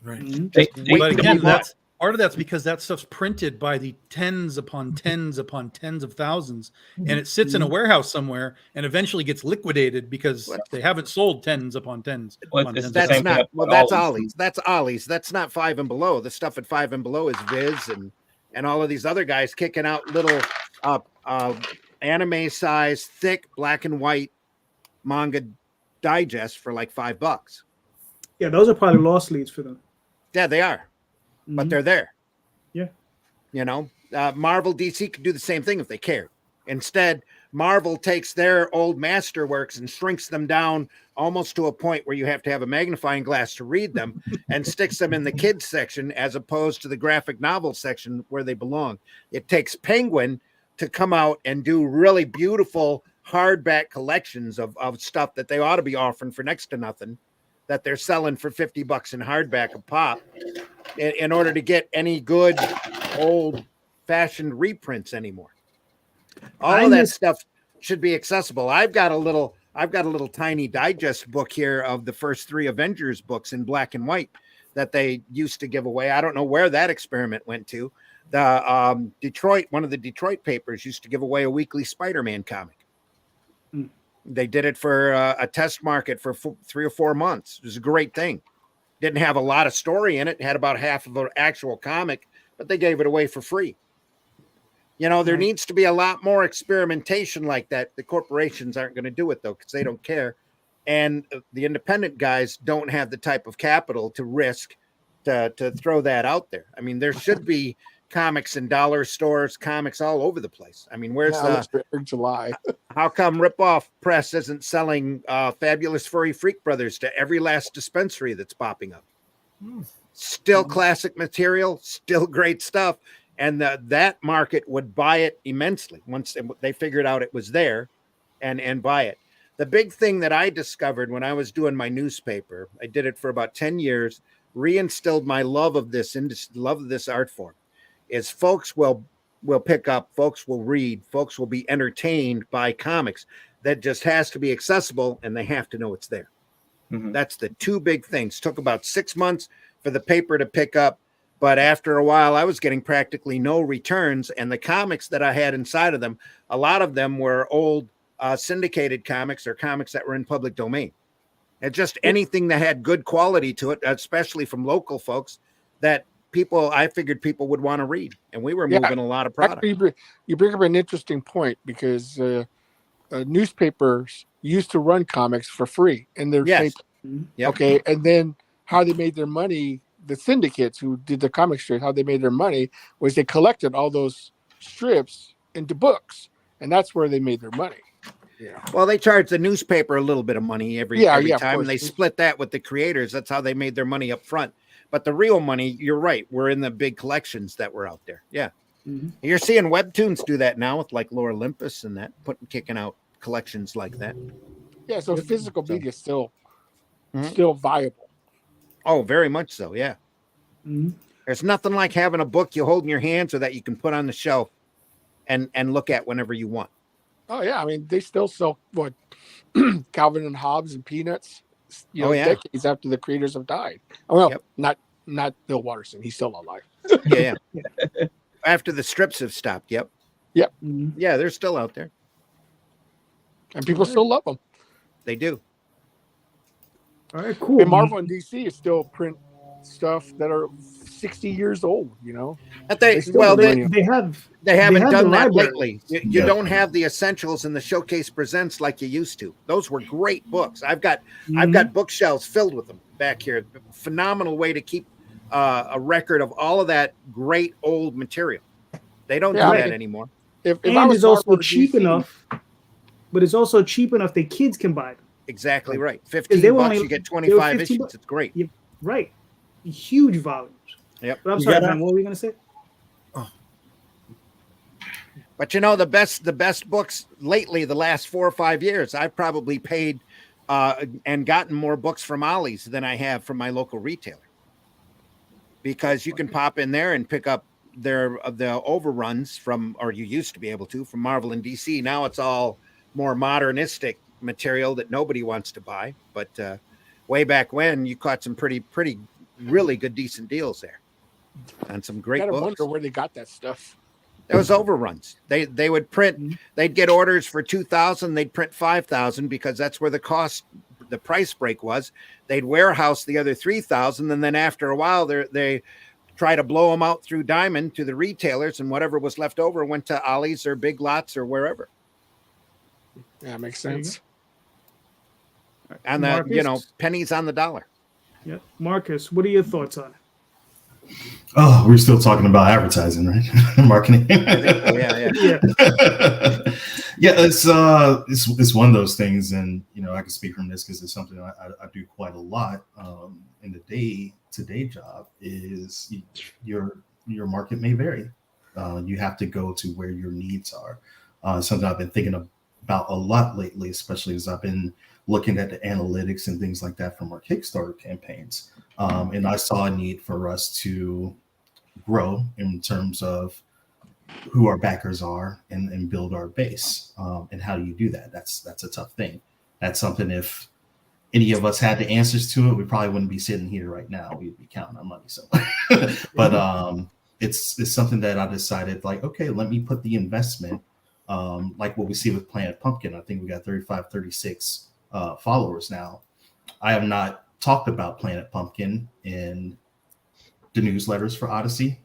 Right. But again, that's part of that's because that stuff's printed by the tens upon tens upon tens of thousands, and it sits in a warehouse somewhere and eventually gets liquidated because they haven't sold tens upon tens. Well, upon it's tens the That's same thing not up well. with That's Ollie's. Ollie's. That's Ollie's. That's not 5 and below. The stuff at 5 and below is Viz and all of these other guys kicking out little anime size, thick black and white manga digests for like $5. Yeah, those are probably lost leads for them. Yeah, they are, but they're there. Yeah. You know, Marvel, DC could do the same thing if they cared. Instead, Marvel takes their old masterworks and shrinks them down almost to a point where you have to have a magnifying glass to read them and sticks them in the kids section as opposed to the graphic novel section where they belong. It takes Penguin to come out and do really beautiful hardback collections of stuff that they ought to be offering for next to nothing, that they're selling for $50 in hardback a pop in order to get any good old fashioned reprints anymore. All of that stuff should be accessible. I've got a little tiny digest book here of the first 3 Avengers books in black and white that they used to give away. I don't know where that experiment went to. The one of the Detroit papers used to give away a weekly Spider-Man comic. They did it for a test market for 3 or 4 months. It was a great thing. Didn't have a lot of story in it. It had about half of an actual comic, but they gave it away for free. You know, there needs to be a lot more experimentation like that. The corporations aren't going to do it, though, because they don't care. And the independent guys don't have the type of capital to risk to throw that out there. I mean, there should be comics in dollar stores, comics all over the place. I mean, where's July? How come Ripoff Press isn't selling Fabulous Furry Freak Brothers to every last dispensary that's popping up? Still classic material, still great stuff. And that market would buy it immensely once they figured out it was there and buy it. The big thing that I discovered when I was doing my newspaper, I did it for about 10 years, reinstilled my love of this art form, is folks will pick up, folks will read, folks will be entertained by comics. That just has to be accessible and they have to know it's there. That's the 2 big things. Took about 6 months for the paper to pick up, but after a while I was getting practically no returns, and the comics that I had inside of them, a lot of them were old syndicated comics or comics that were in public domain. And just anything that had good quality to it, especially from local folks that I figured people would want to read, and we were moving a lot of product. Actually, you bring up an interesting point because newspapers used to run comics for free in their paper. Okay, and then how they made their money, the syndicates who did the comic strips, how they made their money was they collected all those strips into books, and that's where they made their money. Yeah. Well, they charged the newspaper a little bit of money every time, and they split that with the creators. That's how they made their money up front. But the real money, you're right, we're in the big collections that were out there. Yeah. You're seeing Webtoons do that now with like Lore Olympus and that, kicking out collections like that. Yeah, so physical media is still viable. Oh, very much so, yeah. There's nothing like having a book you hold in your hands or that you can put on the shelf and look at whenever you want. Oh, yeah, I mean, they still sell, Calvin and Hobbes and Peanuts, decades after the creators have died. Well, not Bill Watterson. He's still alive. Yeah. After the strips have stopped, Yep. Yeah, they're still out there. And people still love them. They do. All right, cool. And Marvel and DC is still print stuff that are 60 years old, you know? They haven't done that library. lately. You don't have the essentials in the Showcase Presents like you used to. Those were great books. I've got bookshelves filled with them back here. Phenomenal way to keep a record of all of that great old material. They don't do that anymore. And it's also cheap enough, but it's also cheap enough that kids can buy them. Exactly right. they 15 were bucks, only- you get they were 25 15 issues. It's great. Yeah, right. Huge volumes. Yep. But I'm You sorry, gotta- man, what were you gonna say? But you know, the best books lately, the last 4 or 5 years, I've probably paid and gotten more books from Ollie's than I have from my local retailer. Because you can pop in there and pick up the overruns from, or you used to be able to, from Marvel and DC. Now it's all more modernistic material that nobody wants to buy. But way back when, you caught some pretty really good decent deals there on some great Gotta books. wonder where they got that stuff. There was overruns. They would print. They'd get orders for 2,000. They'd print 5,000 because that's where the price break was. They'd warehouse the other 3,000, and then after a while, they try to blow them out through Diamond to the retailers, and whatever was left over went to Ollie's or Big Lots or wherever. Yeah, makes sense. And pennies on the dollar. Yeah, Marcus, what are your thoughts on it? Oh, we're still talking about advertising, right? Marketing. Yeah. Yeah, it's one of those things, and I can speak from this because it's something I do quite a lot in the day-to-day job. Is your market may vary. You have to go to where your needs are. Something I've been thinking about a lot lately, especially as I've been looking at the analytics and things like that from our Kickstarter campaigns. And I saw a need for us to grow in terms of who our backers are and build our base. And how do you do that? That's a tough thing. That's something, if any of us had the answers to it, we probably wouldn't be sitting here right now. We'd be counting our money. So, but it's something that I decided, like, okay, let me put the investment, like what we see with Planet Pumpkin. I think we got 35, 36 followers now. I have not talked about Planet Pumpkin in the newsletters for Odyssey.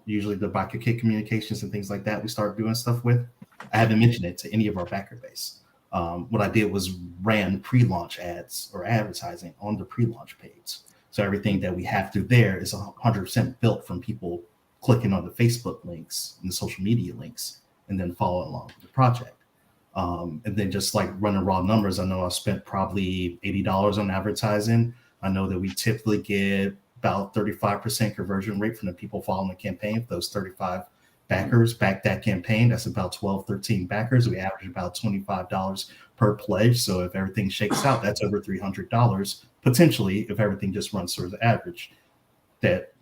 Usually the Backer Kit communications and things like that we start doing stuff with. I haven't mentioned it to any of our backer base. What I did was ran pre-launch ads or advertising on the pre-launch page. So everything that we have through there is 100% built from people clicking on the Facebook links and the social media links and then following along with the project. And then just like running raw numbers, I know I spent probably $80 on advertising. I know that we typically get about 35% conversion rate from the people following the campaign. If those 35 backers back that campaign, that's about 12, 13 backers. We average about $25 per pledge. So if everything shakes out, that's over $300 potentially, if everything just runs through the average that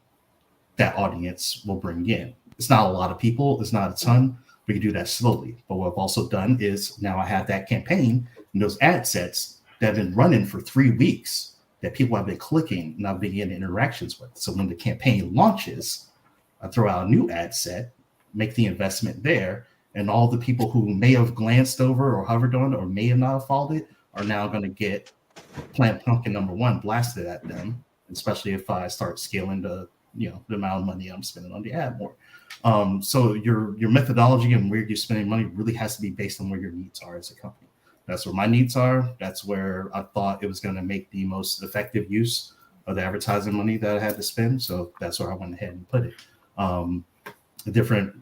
audience will bring in. It's not a lot of people. It's not a ton. We can do that slowly. But what I've also done is now I have that campaign and those ad sets that have been running for 3 weeks that people have been clicking and I've been getting interactions with. So when the campaign launches, I throw out a new ad set, make the investment there, and all the people who may have glanced over or hovered on it or may have not followed it are now going to get Planet Pumpkin #1 blasted at them, especially if I start scaling the amount of money I'm spending on the ad more. So your methodology and where you're spending money really has to be based on where your needs are as a company. That's where my needs are. That's where I thought it was going to make the most effective use of the advertising money that I had to spend. So that's where I went ahead and put it. Different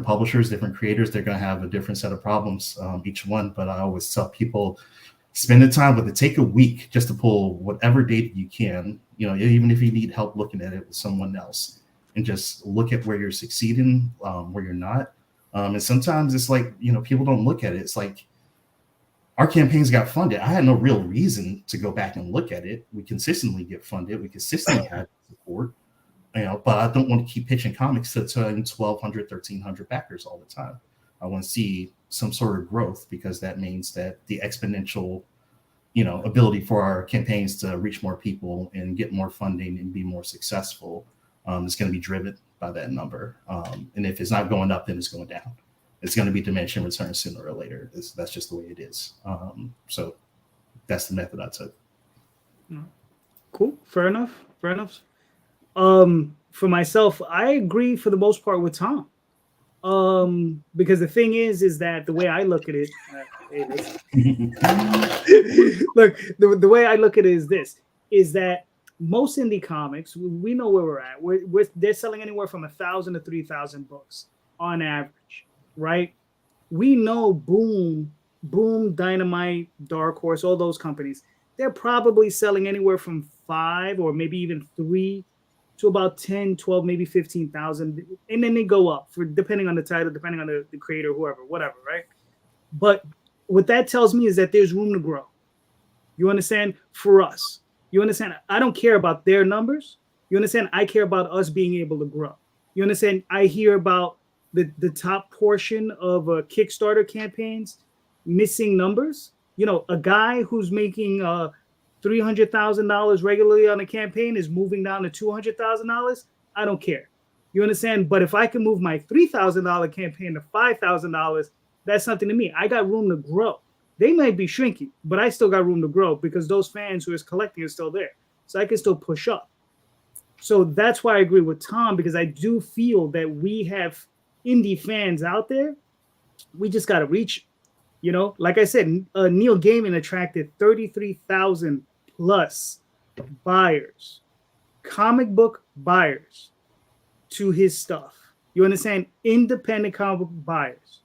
publishers, different creators, they're going to have a different set of problems, each one. But I always tell people, spend the time with it. Take a week just to pull whatever data you can, even if you need help looking at it with someone else, and just look at where you're succeeding, where you're not. And sometimes it's like, people don't look at it. It's like our campaigns got funded. I had no real reason to go back and look at it. We consistently get funded. We consistently have support, but I don't want to keep pitching comics to 1,200, 1,300 backers all the time. I want to see some sort of growth because that means that the exponential, ability for our campaigns to reach more people and get more funding and be more successful is going to be driven by that number. And if it's not going up, then it's going down. It's going to be diminishing returns sooner or later. That's just the way it is. So that's the method I took. Cool. Fair enough. For myself, I agree for the most part with Tom. Because the thing is that the way I look at it, look, the way I look at it is that most indie comics, we know where we're at. They're selling anywhere from 1,000 to 3,000 books on average, right? We know Boom Boom, Dynamite, Dark Horse, all those companies, they're probably selling anywhere from 5 or maybe even 3 to about 10, 12, maybe 15,000. And then they go up for depending on the title, depending on the creator, whoever, whatever, right? But what that tells me is that there's room to grow. You understand? For us. You understand? I don't care about their numbers. You understand? I care about us being able to grow. You understand? I hear about the top portion of Kickstarter campaigns missing numbers. You know, a guy who's making $300,000 regularly on a campaign is moving down to $200,000. I don't care. You understand? But if I can move my $3,000 campaign to $5,000, that's something to me. I got room to grow. They might be shrinking, but I still got room to grow because those fans who is collecting are still there. So I can still push up. So that's why I agree with Tom, because I do feel that we have indie fans out there. We just got to reach, you know, like I said, Neil Gaiman attracted 33,000 plus buyers, comic book buyers to his stuff. You understand? Independent comic book buyers.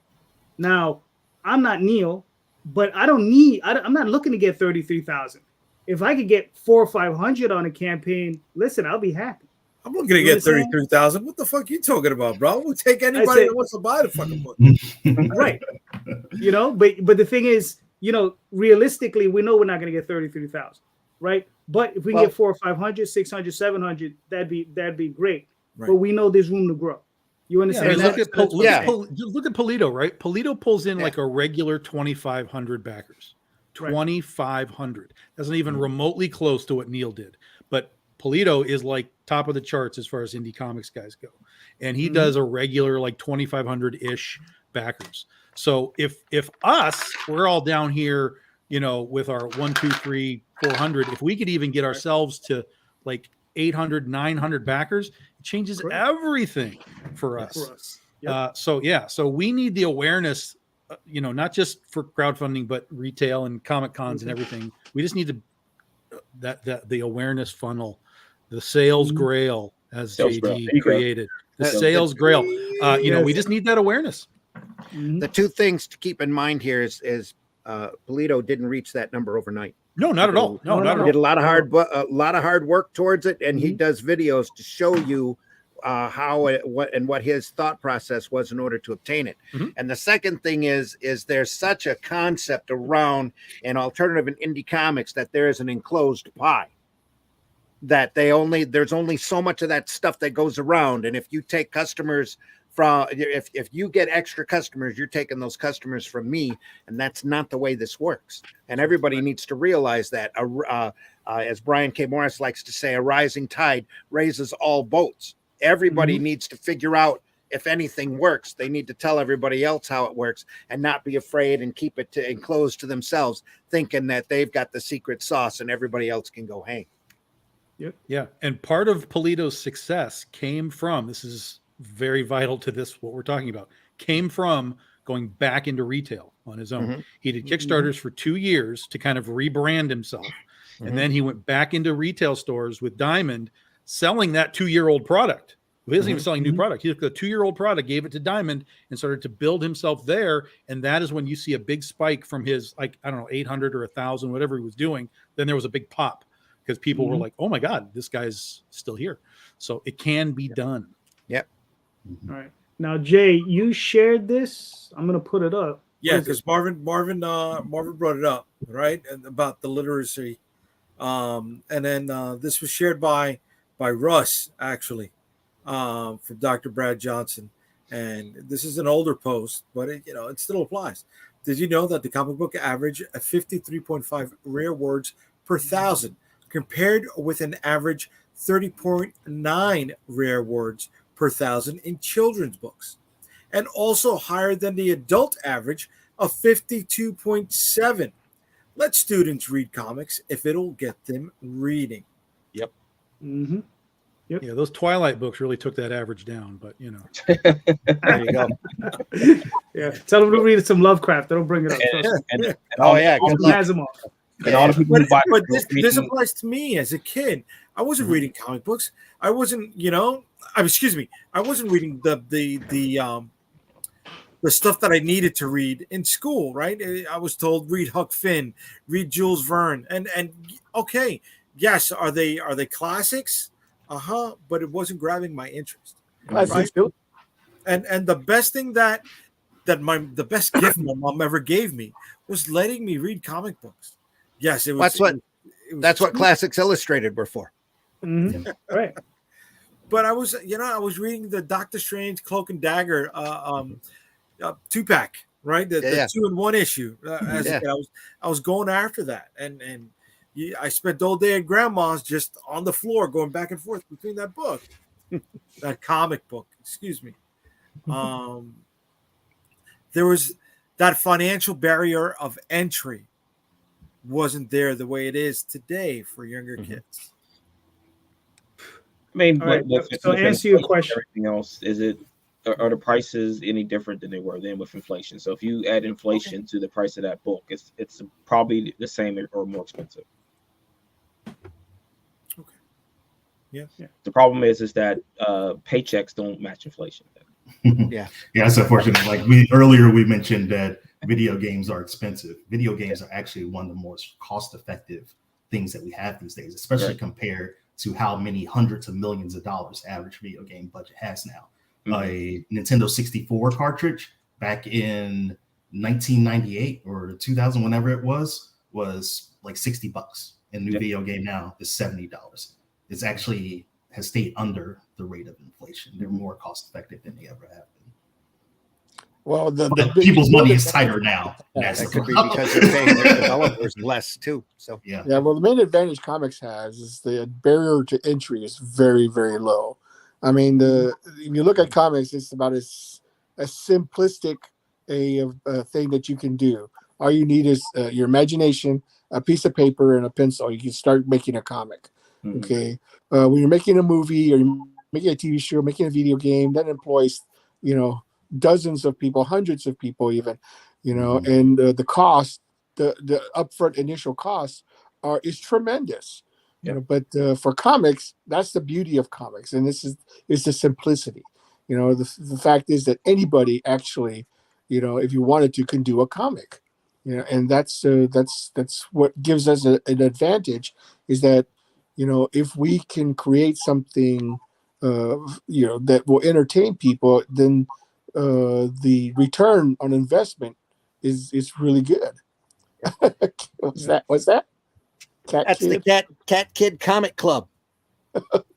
Now, I'm not Neil, but I'm not looking to get 33,000. If I could get 400 or 500 on a campaign, listen, I'll be happy. I'm looking to get 33,000. What the fuck are you talking about, bro? We'll take anybody that wants to buy the fucking book. Right. You know, but the thing is, you know, realistically, we know we're not going to get 33,000, right? But if we get 400 or 500, 600, 700, that'd be great. Right. But we know there's room to grow. You understand? Yeah, look at Polito, right? Polito pulls in like a regular 2,500 backers. 2,500. That's not even remotely close to what Neil did. But Polito is like top of the charts as far as indie comics guys go. And he does a regular like 2,500-ish backers. So if we're all down here, you know, with our 1, 2, 3, 400, if we could even get ourselves to like 800, 900 backers, it changes everything for us. Yep. So we need the awareness, you know, not just for crowdfunding, but retail and comic cons and everything. We just need the awareness funnel, the sales grail, as JD created, the sales grail. You know, we just need that awareness. The two things to keep in mind here is Polito didn't reach that number overnight. No, not at all. No, not at all. He did a lot of hard work towards it, and he does videos to show you how what his thought process was in order to obtain it. And the second thing is there's such a concept around an alternative in indie comics that there is an enclosed pie, that there's only so much of that stuff that goes around, and if you take customers from, if you get extra customers, you're taking those customers from me, and that's not the way this works. And everybody needs to realize that, as Brian K. Morris likes to say, a rising tide raises all boats. Everybody needs to figure out if anything works. They need to tell everybody else how it works and not be afraid and keep it enclosed to themselves, thinking that they've got the secret sauce and everybody else can go hang. Yep. Yeah. And part of Polito's success came from, this is very vital to this, what we're talking about, came from going back into retail on his own. He did Kickstarters for 2 years to kind of rebrand himself. And then he went back into retail stores with Diamond, selling that 2-year-old product. He wasn't even selling new product. He took the 2-year-old product, gave it to Diamond, and started to build himself there. And that is when you see a big spike from his, like, I don't know, 800 or 1,000, whatever he was doing. Then there was a big pop because people were like, oh my God, this guy's still here. So it can be done. Yep. All right. Now, Jay, you shared this. I'm going to put it up. Yeah, because Marvin brought it up, right? And about the literacy. And then this was shared by Russ, actually, from Dr. Brad Johnson. And this is an older post, but it still applies. Did you know that the comic book average at 53.5 rare words per 1,000, compared with an average 30.9 rare words per 1,000 in children's books, and also higher than the adult average of 52.7. Let students read comics if it'll get them reading. Yep. Yep. Yeah, those Twilight books really took that average down, but you know. There you go. Yeah, tell them to read some Lovecraft. That'll bring it up. Asimov. And all the people who buy this applies to me as a kid. I wasn't reading comic books. I wasn't, I wasn't reading the the stuff that I needed to read in school, right? I was told read Huck Finn, read Jules Verne, and okay, yes, are they classics? But it wasn't grabbing my interest. Classics, Right? And the best thing the best gift my mom ever gave me was letting me read comic books. Yes, it was. That's what cheap. Classics Illustrated were for. Mm-hmm. Right. But I was reading the Doctor Strange Cloak and Dagger 2-pack, right? The 2-in-1 issue. I was going after that, and I spent all day at grandma's just on the floor going back and forth between that book, that comic book. Excuse me. There was that financial barrier of entry wasn't there the way it is today for younger kids. I mean, All right, with so answer your question. Everything else, are the prices any different than they were then with inflation? So if you add inflation to the price of that book, it's probably the same or more expensive. Okay. Yeah. The problem is that paychecks don't match inflation. Yeah, that's unfortunate. Like we mentioned that video games are expensive. Video games are actually one of the most cost-effective things that we have these days, especially compared to how many hundreds of millions of dollars average video game budget has now. A Nintendo 64 cartridge back in 1998 or 2000, whenever it was like $60. And new video game now is $70. It's actually has stayed under the rate of inflation. They're more cost effective than they ever have been. Well, people's money is tighter now. That could be because they're paying their developers less too. So yeah. Well, the main advantage comics has is the barrier to entry is very, very low. I mean, if you look at comics, it's about as simplistic a thing that you can do. All you need is your imagination, a piece of paper, and a pencil. You can start making a comic. Mm-hmm. Okay, when you're making a movie or you're making a TV show, making a video game, that employs dozens of people, hundreds of people, even and the cost, the upfront initial costs is tremendous. But for comics, that's the beauty of comics, and this is the simplicity. The fact is that anybody actually, if you wanted to, can do a comic. And that's what gives us an advantage, is that if we can create something that will entertain people, then the return on investment is really good. What's that? That's the Cat Kid Comic Club.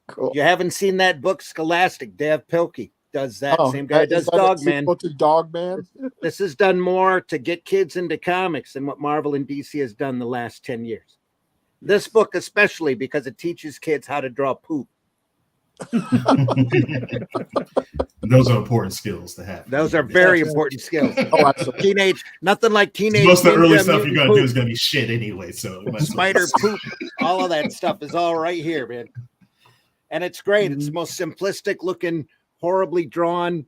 Cool. You haven't seen that book, Scholastic. Dave Pilkey does that. Same guy does Dogman. Dogman. This has done more to get kids into comics than what Marvel and DC has done the last 10 years. This book especially, because it teaches kids how to draw poop. Those are important skills to have. Those are very important skills. Absolutely. Nothing like teenage. Most of the early stuff you're going to do is going to be shit anyway. So spider poop, all of that stuff is all right here, man. And it's great. It's the most simplistic looking, horribly drawn,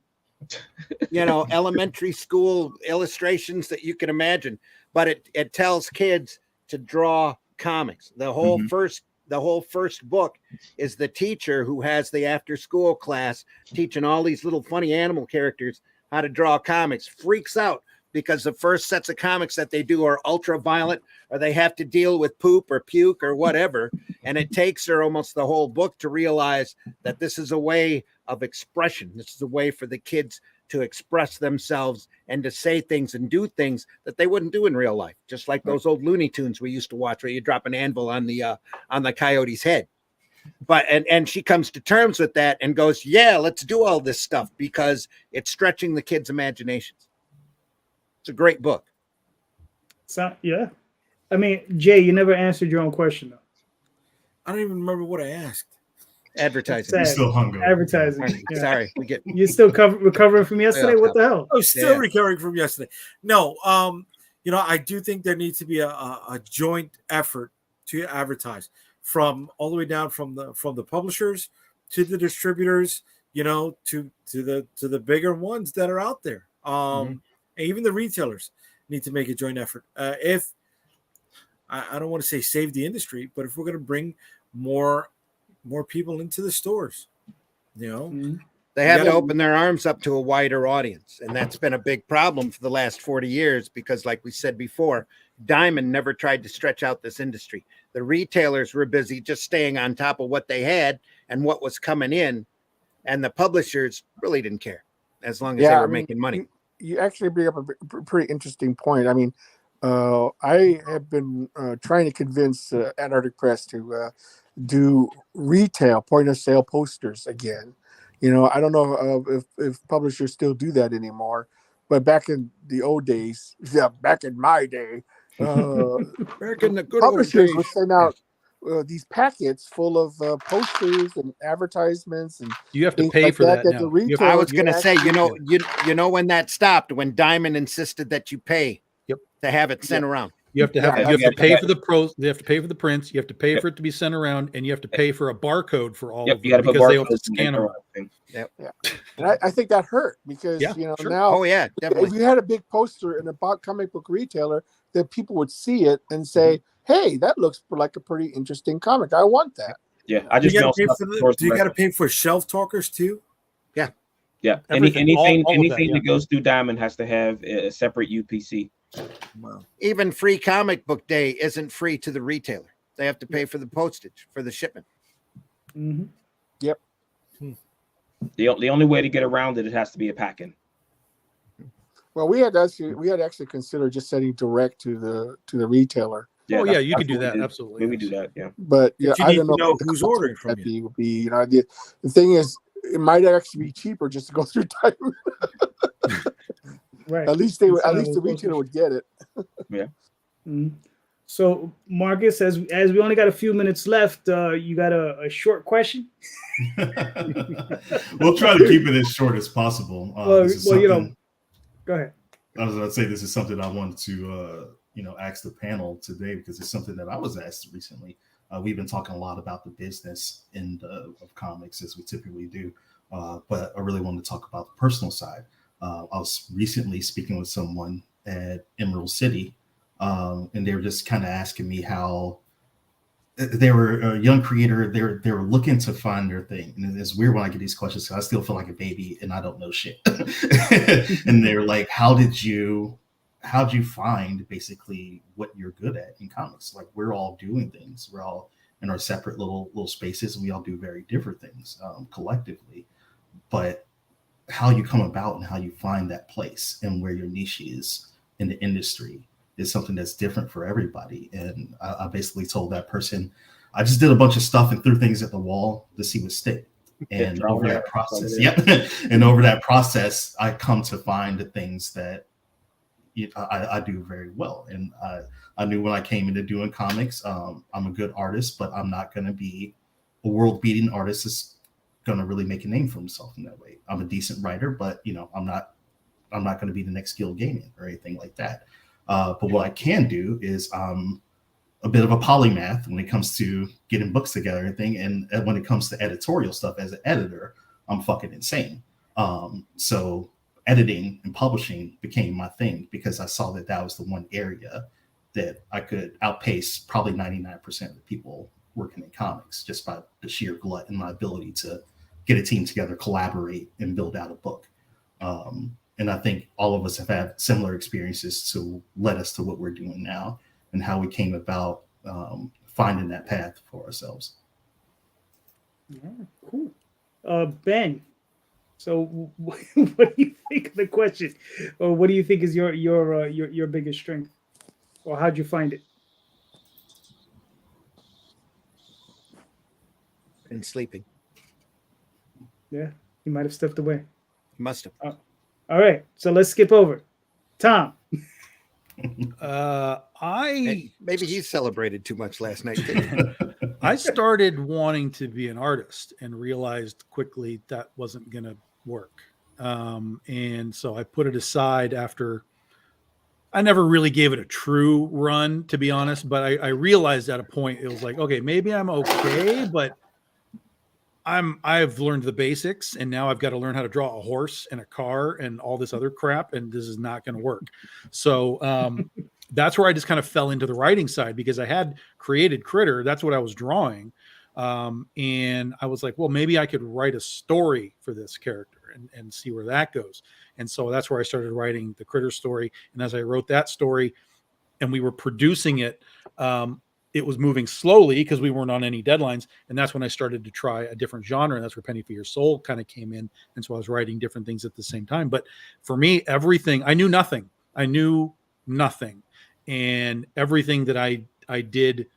elementary school illustrations that you can imagine. But it tells kids to draw comics. The whole first book is the teacher who has the after school class teaching all these little funny animal characters how to draw comics, freaks out because the first sets of comics that they do are ultra violent, or they have to deal with poop or puke or whatever. And it takes her almost the whole book to realize that this is a way of expression. This is a way for the kids to express themselves and to say things and do things that they wouldn't do in real life. Just like those old Looney Tunes we used to watch, where you drop an anvil on the coyote's head. But and she comes to terms with that and goes, yeah, let's do all this stuff because it's stretching the kids' imaginations. It's a great book. So yeah, I mean, Jay, you never answered your own question though. I don't even remember what I asked. Advertising. You're still hungry. Advertising. Yeah. Sorry, you're still recovering from yesterday. What the hell? I'm still recovering from yesterday. No, I do think there needs to be a joint effort to advertise from all the way down from the publishers to the distributors, to the bigger ones that are out there. And even the retailers need to make a joint effort. If I don't want to say save the industry, but if we're going to bring more people into the stores, They have to gotta- open their arms up to a wider audience. And that's been a big problem for the last 40 years because, like we said before, Diamond never tried to stretch out this industry. The retailers were busy just staying on top of what they had and what was coming in. And the publishers really didn't care as long as they were making money. You actually bring up a pretty interesting point. I mean, I have been trying to convince Antarctic Press to do retail point of sale posters again. You know, I don't know if publishers still do that anymore, but back in the old days, back in my day, Back in the good old publishers days. would send out these packets full of posters and advertisements, and You have to things pay like for that the now. You have retailer I was can going to say, actually- you know when that stopped, when Diamond insisted that you pay Yep. to have it sent around. You have to have Yeah, you have to pay yeah. for the pros. You have to pay for the prints. You have to pay for it to be sent around, and you have to pay for a barcode for all Yep, of you them got to put because they have to barcodes in scan them. everything. And I think that hurt because Yeah, you know sure. now Oh yeah, if definitely. you had a big poster in a comic book retailer, then people would see it and say, "Hey, that looks like a pretty interesting comic. I want that." Yeah, I Do you just got to mail pay stuff for the? towards Do you the got to rest. pay for shelf talkers too? Yeah, Everything, anything all of that, anything yeah. that goes through Diamond has to have a separate UPC. Wow. Even free comic book day isn't free to the retailer. They have to pay for the postage for the shipment. Mhm. The only way to get around it, it has to be a packing. Well, we had actually considered just sending direct to the retailer, Oh, that's- yeah, you that's can do what we that, did. absolutely, We do yes. that. Yeah. but yeah, you I need don't to know know what the who's cost ordering of from that you. fee would be. You know, the thing is, it might actually be cheaper just to go through Diamond. Right. At least the Instead of retailer would get it. Mhm. So, Marcus, as we only got a few minutes left, you got a short question? We'll try to keep it as short as possible. This is you know, something- go ahead. I was going to say this is something I wanted to, ask the panel today because it's something that I was asked recently. We've been talking a lot about the business end of comics as we typically do, but I really wanted to talk about the personal side. I was recently speaking with someone at Emerald City, and they were just kind of asking me how they were a young creator. They were looking to find their thing, and it's weird when I get these questions because I still feel like a baby and I don't know shit. And they're like, how'd you find basically what you're good at in comics? Like, we're all doing things. We're all in our separate little spaces, and we all do very different things collectively. But how you come about and how you find that place and where your niche is in the industry is something that's different for everybody. And I basically told that person, I just did a bunch of stuff and threw things at the wall to see what stick. And over that process, and over that process, I come to find the things that I do very well. And I knew when I came into doing comics, I'm a good artist, but I'm not going to be a world-beating artist that's going to really make a name for himself in that way. I'm a decent writer, but I'm not going to be the next Guild Gaming or anything like that. But what I can do is a bit of a polymath when it comes to getting books together and everything. And when it comes to editorial stuff as an editor, I'm fucking insane. So editing and publishing became my thing because I saw that was the one area that I could outpace probably 99% of the people working in comics just by the sheer glut and my ability to get a team together, collaborate, and build out a book. And I think all of us have had similar experiences to led us to what we're doing now and how we came about finding that path for ourselves. Cool. Ben, so what do you think of the question? Or what do you think is your biggest strength? Or how'd you find it? Been sleeping. Yeah, he might have stepped away. He must have. All right, so let's skip over. Tom. Maybe he celebrated too much last night. Too. I started wanting to be an artist and realized quickly that wasn't going to work. And so I put it aside after I never really gave it a true run, to be honest, but I realized at a point it was like, okay, maybe I'm okay, but I've learned the basics and now I've got to learn how to draw a horse and a car and all this other crap. And this is not going to work. So that's where I just kind of fell into the writing side because I had created Critter. That's what I was drawing. And I was like, well, maybe I could write a story for this character and see where that goes. And so that's where I started writing the Critter story. And as I wrote that story and we were producing it, it was moving slowly because we weren't on any deadlines. And that's when I started to try a different genre. And that's where Penny for Your Soul kind of came in. And so I was writing different things at the same time. But for me, everything, I knew nothing. And everything that I did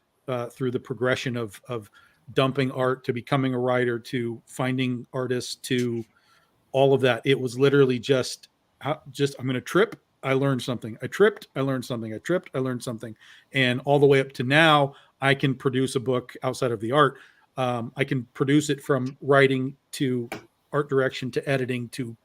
through the progression of dumping art to becoming a writer to finding artists to all of that, it was literally just I'm going to trip. I learned something. I tripped. I learned something. I tripped. I learned something. And all the way up to now, I can produce a book outside of the art. I can produce it from writing to art direction to editing to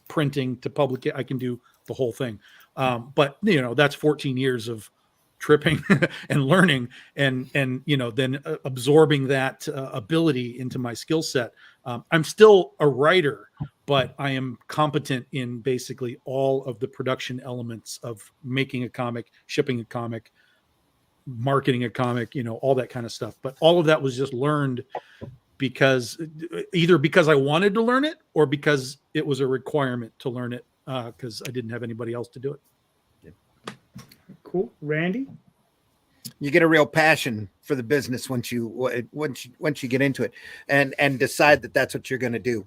printing to public. I can do the whole thing. But that's 14 years of tripping and learning and then absorbing that ability into my skill set. I'm still a writer, but I am competent in basically all of the production elements of making a comic, shipping a comic, marketing a comic, all that kind of stuff. But all of that was just learned because I wanted to learn it or because it was a requirement to learn it because I didn't have anybody else to do it. Cool. Randy? You get a real passion for the business once you get into it and decide that that's what you're going to do.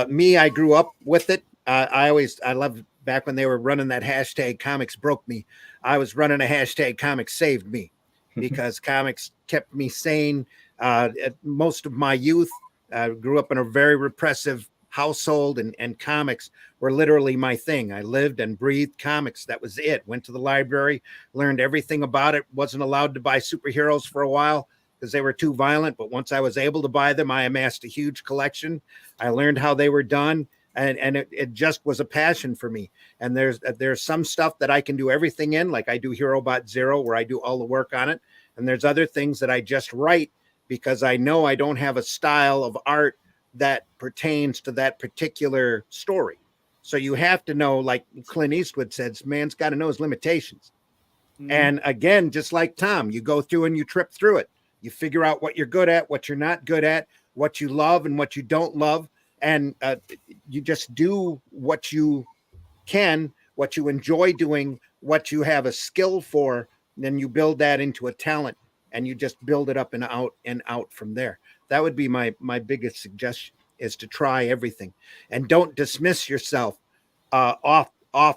Me, I grew up with it. I loved back when they were running that hashtag comics broke me. I was running a hashtag comics saved me because comics kept me sane. Most of my youth, grew up in a very repressive household and comics were literally my thing. I lived and breathed comics. That was it. Went to the library, learned everything about it. Wasn't allowed to buy superheroes for a while because they were too violent. But once I was able to buy them, I amassed a huge collection. I learned how they were done. And it just was a passion for me. And there's some stuff that I can do everything in, like I do HeroBot Zero, where I do all the work on it. And there's other things that I just write because I know I don't have a style of art that pertains to that particular story. So you have to know, like Clint Eastwood says, man's got to know his limitations. Mm-hmm. And again, just like Tom, you go through and you trip through it. You figure out what you're good at, what you're not good at, what you love and what you don't love. And you just do what you can, what you enjoy doing, what you have a skill for. Then you build that into a talent and you just build it up and out from there. That would be my biggest suggestion, is to try everything and don't dismiss yourself off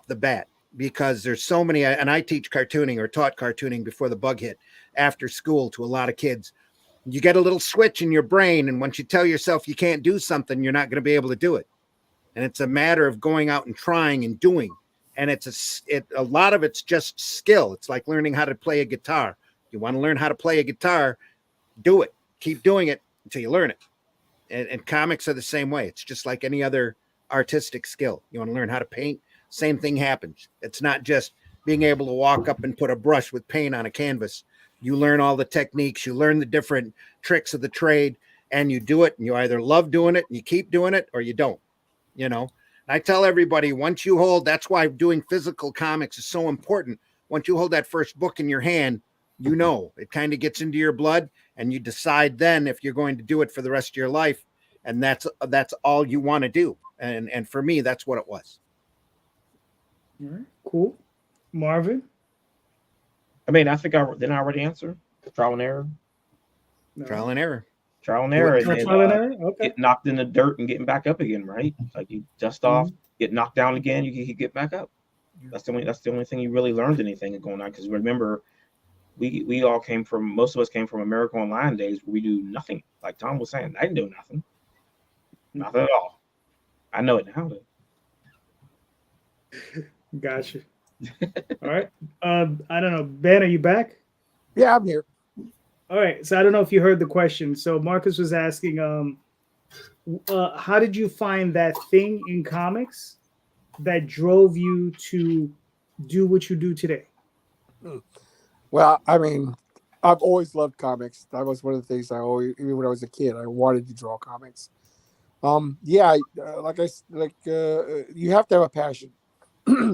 the bat, because there's so many. And I teach cartooning, or taught cartooning before the bug hit, after school to a lot of kids. You get a little switch in your brain, and once you tell yourself you can't do something, you're not going to be able to do it. And it's a matter of going out and trying and doing. And a lot of it's just skill. It's like learning how to play a guitar. You want to learn how to play a guitar, do it. Keep doing it until you learn it. And comics are the same way. It's just like any other artistic skill. You want to learn how to paint, same thing happens. It's not just being able to walk up and put a brush with paint on a canvas. You learn all the techniques, you learn the different tricks of the trade, and you do it, and you either love doing it and you keep doing it, or you don't. I tell everybody, that's why doing physical comics is so important. Once you hold that first book in your hand, it kind of gets into your blood, and you decide then if you're going to do it for the rest of your life. And that's all you want to do. And for me, that's what it was. All right, cool. Marvin? I mean, I think didn't I already answer? Trial and error. No. Trial and error. Trial and error. Okay. Get knocked in the dirt and getting back up again, right? Like you dust off, get knocked down again, you get back up. That's the only thing you really learned anything going on. Because remember, most of us came from America Online days where we do nothing. Like Tom was saying, I didn't do nothing. Nothing at all. I know it now. Gotcha. All right. I don't know. Ben, are you back? Yeah, I'm here. All right. So I don't know if you heard the question. So Marcus was asking, how did you find that thing in comics that drove you to do what you do today? Well, I mean, I've always loved comics. That was one of the things even when I was a kid, I wanted to draw comics. You have to have a passion.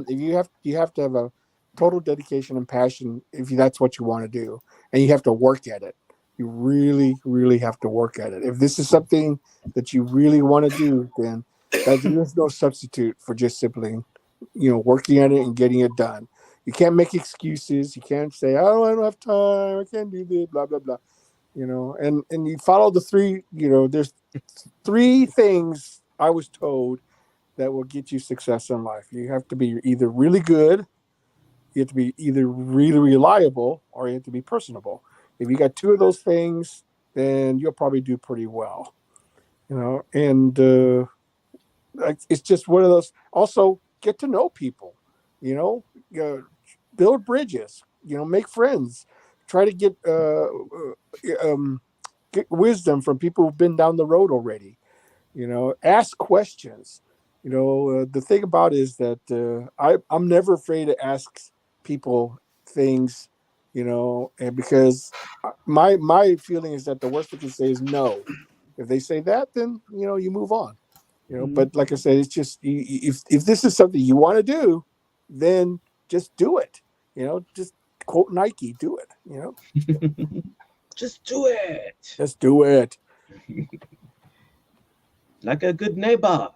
you have to have a total dedication and passion if that's what you want to do, and you have to work at it. You really, really have to work at it. If this is something that you really want to do, then there's no substitute for just simply, working at it and getting it done. You can't make excuses. You can't say, "Oh, I don't have time. I can't do this." Blah blah blah. And you follow the three. There's 3 things I was told that will get you success in life. You have to be either really good, you have to be either really reliable, or you have to be personable. If you got 2 of those things, then you'll probably do pretty well. And it's just one of those. Also, get to know people. Build bridges. Make friends. Try to get wisdom from people who've been down the road already. Ask questions. The thing about it is that I'm never afraid to ask people things. And because my feeling is that the worst they can say is no. If they say that, then you move on. But like I said, it's just if this is something you want to do, then just do it. Just quote Nike, do it. Just do it. Just do it. Like a good neighbor.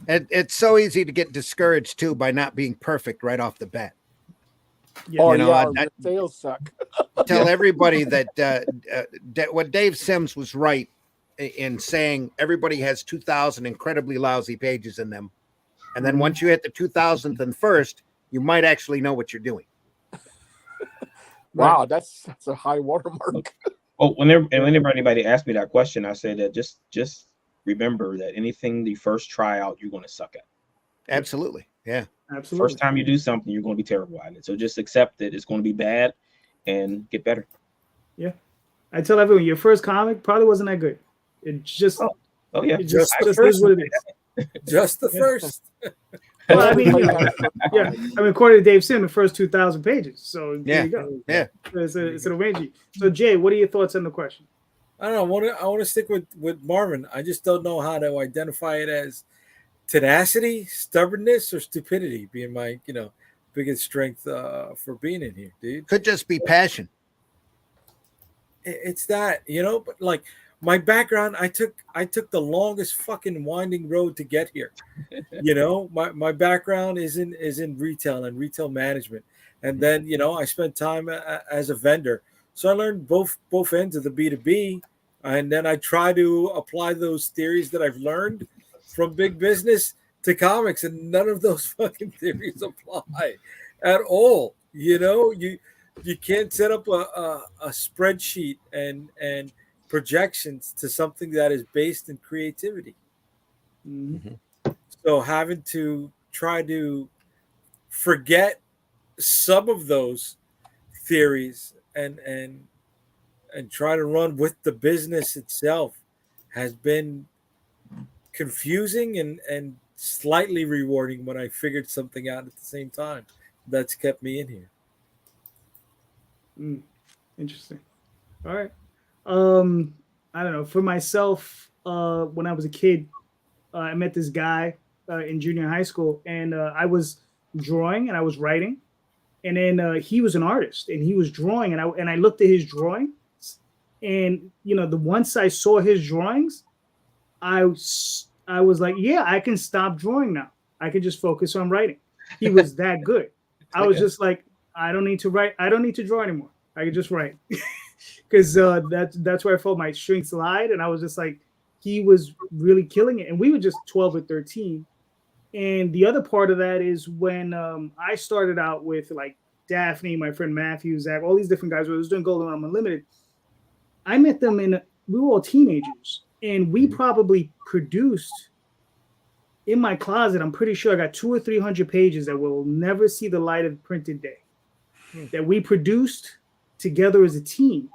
It's so easy to get discouraged too by not being perfect right off the bat. I sales suck. Tell everybody that what Dave Sims was right in saying everybody has 2,000 incredibly lousy pages in them, and then once you hit the 2,000th and first, you might actually know what you're doing. Wow, that's a high watermark. Oh, whenever anybody asks me that question, I say that just remember that anything you first try out, you're going to suck at. Absolutely, yeah. Absolutely. First time you do something, you're going to be terrible at it. So just accept that it's going to be bad and get better. Yeah. I tell everyone, your first comic probably wasn't that good. It just, yeah, it just is what it is. Just the first. Well, I mean, according to Dave Sim, the first 2,000 pages. So there you go. Yeah. It's an arrangement. So Jay, what are your thoughts on the question? I don't know. I want to stick with Marvin. I just don't know how to identify it as tenacity, stubbornness, or stupidity being my biggest strength for being in here, dude. Could just be passion. It's that, but like my background, I took the longest fucking winding road to get here. My background is in retail and retail management, and then I spent time as a vendor, so I learned both ends of the B2B, and then I try to apply those theories that I've learned from big business to comics, and none of those fucking theories apply at all. You can't set up a spreadsheet and projections to something that is based in creativity. Mm-hmm. So having to try to forget some of those theories and try to run with the business itself has been confusing and slightly rewarding when I figured something out at the same time. That's kept me in here. Interesting. All right. I don't know. For myself, when I was a kid, I met this guy in junior high school, and I was drawing and I was writing, and then he was an artist and he was drawing, and I looked at his drawings, and once I saw his drawings, I was like, yeah, I can stop drawing now. I can just focus on writing. He was that good. I was just like, I don't need to write. I don't need to draw anymore. I can just write. Because that's where I felt my strengths lied, and I was just like, he was really killing it, and we were just 12 or 13. And the other part of that is when I started out with like Daphne, my friend Matthew, Zach, all these different guys. I was doing Golden Realm Unlimited. I met them we were all teenagers, and we probably produced in my closet. I'm pretty sure I got 200 or 300 pages that will never see the light of printed day that we produced together as a team.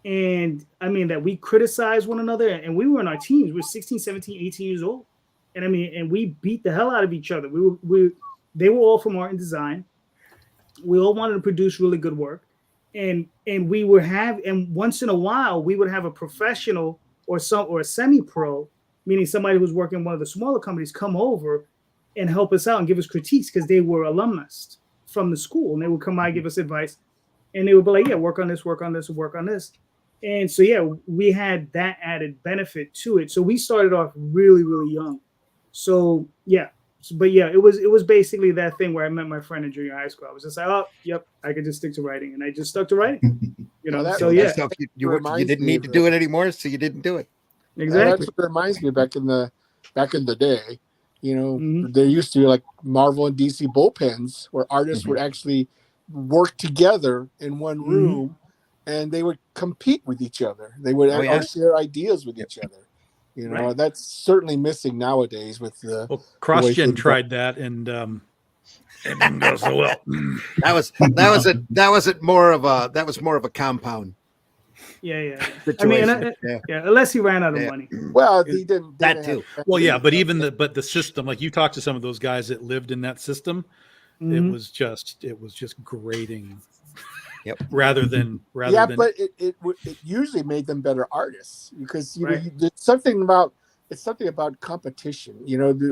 And I mean, that we criticized one another, and we were in our teams. We were 16, 17, 18 years old. And I mean, and we beat the hell out of each other. They were all from art and design. We all wanted to produce really good work. And we would and once in a while we would have a professional or a semi-pro, meaning somebody who's working in one of the smaller companies, come over and help us out and give us critiques, because they were alumnus from the school, and they would come by and give us advice. And they would be like, yeah, work on this, work on this, work on this. And so yeah, we had that added benefit to it. So we started off really, really young. So yeah. But yeah, it was basically that thing where I met my friend in junior high school. I was just like, oh, yep, I could just stick to writing, and I just stuck to writing. So yeah, So you didn't need to do it anymore, so you didn't do it. Exactly. That reminds me back in the day, there used to be like Marvel and DC bullpens where artists would actually work together in one room, and they would compete with each other. They would share ideas with each other. That's certainly missing nowadays with the CrossGen tried that, and it didn't go so well. That was more of a compound. Yeah. Situation. Unless he ran out of money. Well, he didn't. That too. Well, yeah, but even the system, like you talked to some of those guys that lived in that system, it was just grating. Yep. Rather than but it usually made them better artists because it's something about competition.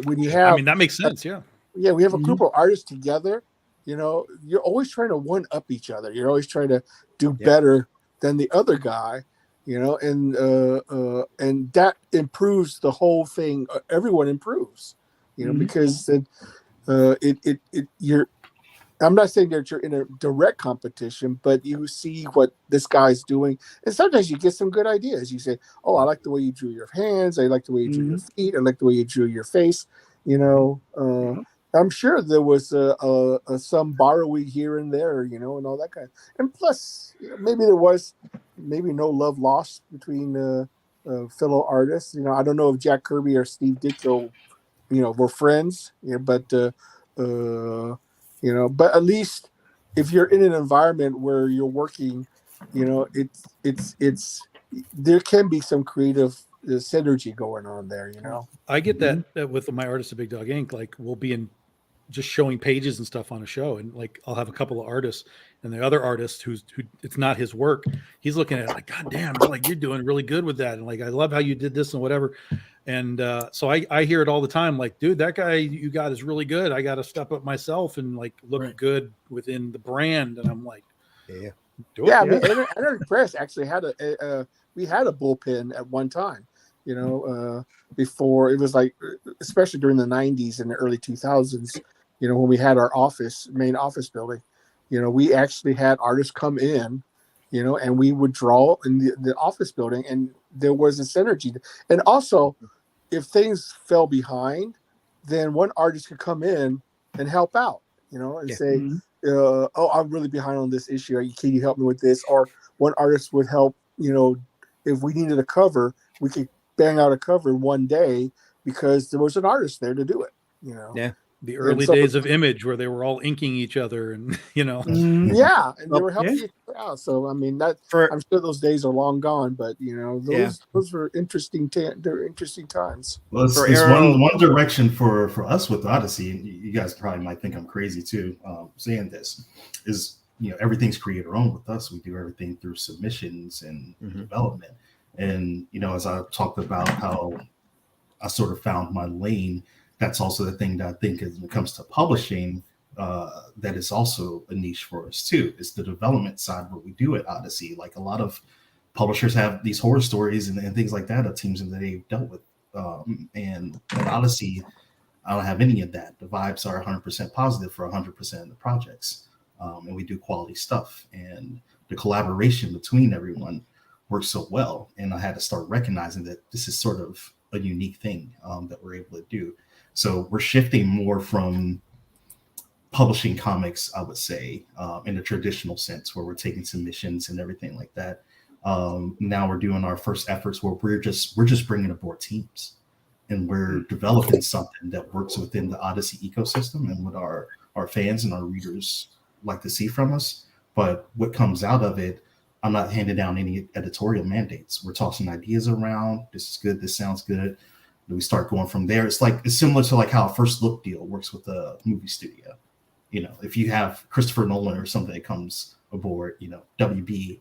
When you have, that makes sense. Yeah, we have a group of artists together. You're always trying to one up each other. You're always trying to do better than the other guy. And that improves the whole thing. Everyone improves. Because you're. I'm not saying that you're in a direct competition, but you see what this guy's doing. And sometimes you get some good ideas. You say, oh, I like the way you drew your hands. I like the way you drew your feet. I like the way you drew your face. I'm sure there was some borrowing here and there, and all that kind of. And plus, maybe there was no love lost between fellow artists. I don't know if Jack Kirby or Steve Ditko, were friends. But at least if you're in an environment where you're working, it's there can be some creative synergy going on there. I get that with my artists at Big Dog Inc. Like we'll be in just showing pages and stuff on a show, and like I'll have a couple of artists, and the other artist who it's not his work, he's looking at it like, God damn, like you're doing really good with that, and like I love how you did this and whatever. And so I hear it all the time, like, dude, that guy you got is really good. I got to step up myself and like look good within the brand. And I'm like, I mean, Energy Press actually had we had a bullpen at one time, before it was like, especially during the 90s and the early 2000s, when we had our main office building, we actually had artists come in, and we would draw in the office building, and there was a synergy. And also, if things fell behind, then one artist could come in and help out, and say, oh, I'm really behind on this issue. Can you help me with this? Or one artist would help, if we needed a cover, we could bang out a cover one day because there was an artist there to do it, The early days of Image where they were all inking each other and, and they were helping each other out. So, I mean, I'm sure those days are long gone, but, those were interesting. They're interesting times. Well, it's one direction for us with Odyssey, and you guys probably might think I'm crazy too, saying this, is, everything's creator owned with us. We do everything through submissions and development. And, as I talked about how I sort of found my lane, that's also the thing that I think when it comes to publishing, that is also a niche for us too. It's the development side, what we do at Odyssey. Like a lot of publishers have these horror stories and things like that of teams that they've dealt with. And at Odyssey, I don't have any of that. The vibes are 100% positive for 100% of the projects. And we do quality stuff. And the collaboration between everyone works so well. And I had to start recognizing that this is sort of a unique thing that we're able to do. So we're shifting more from publishing comics, I would say, in a traditional sense, where we're taking submissions and everything like that. Now we're doing our first efforts where we're just bringing aboard teams, and we're developing something that works within the Odyssey ecosystem and what our fans and our readers like to see from us. But what comes out of it, I'm not handing down any editorial mandates. We're tossing ideas around. This is good. This sounds good. We start going from there. It's similar to like how a first look deal works with a movie studio. If you have Christopher Nolan or something that comes aboard, WB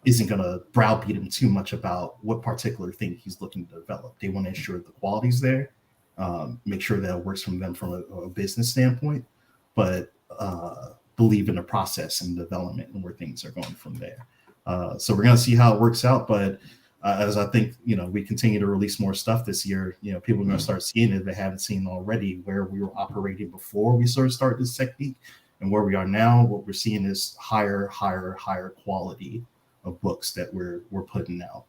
isn't going to browbeat him too much about what particular thing he's looking to develop. They want to ensure the quality's there, make sure that it works from them from a business standpoint, but believe in the process and development and where things are going from there. So we're going to see how it works out. But as I think, we continue to release more stuff this year, people are going to start seeing it if they haven't seen already, where we were operating before we sort of started this technique and where we are now. What we're seeing is higher quality of books that we're putting out.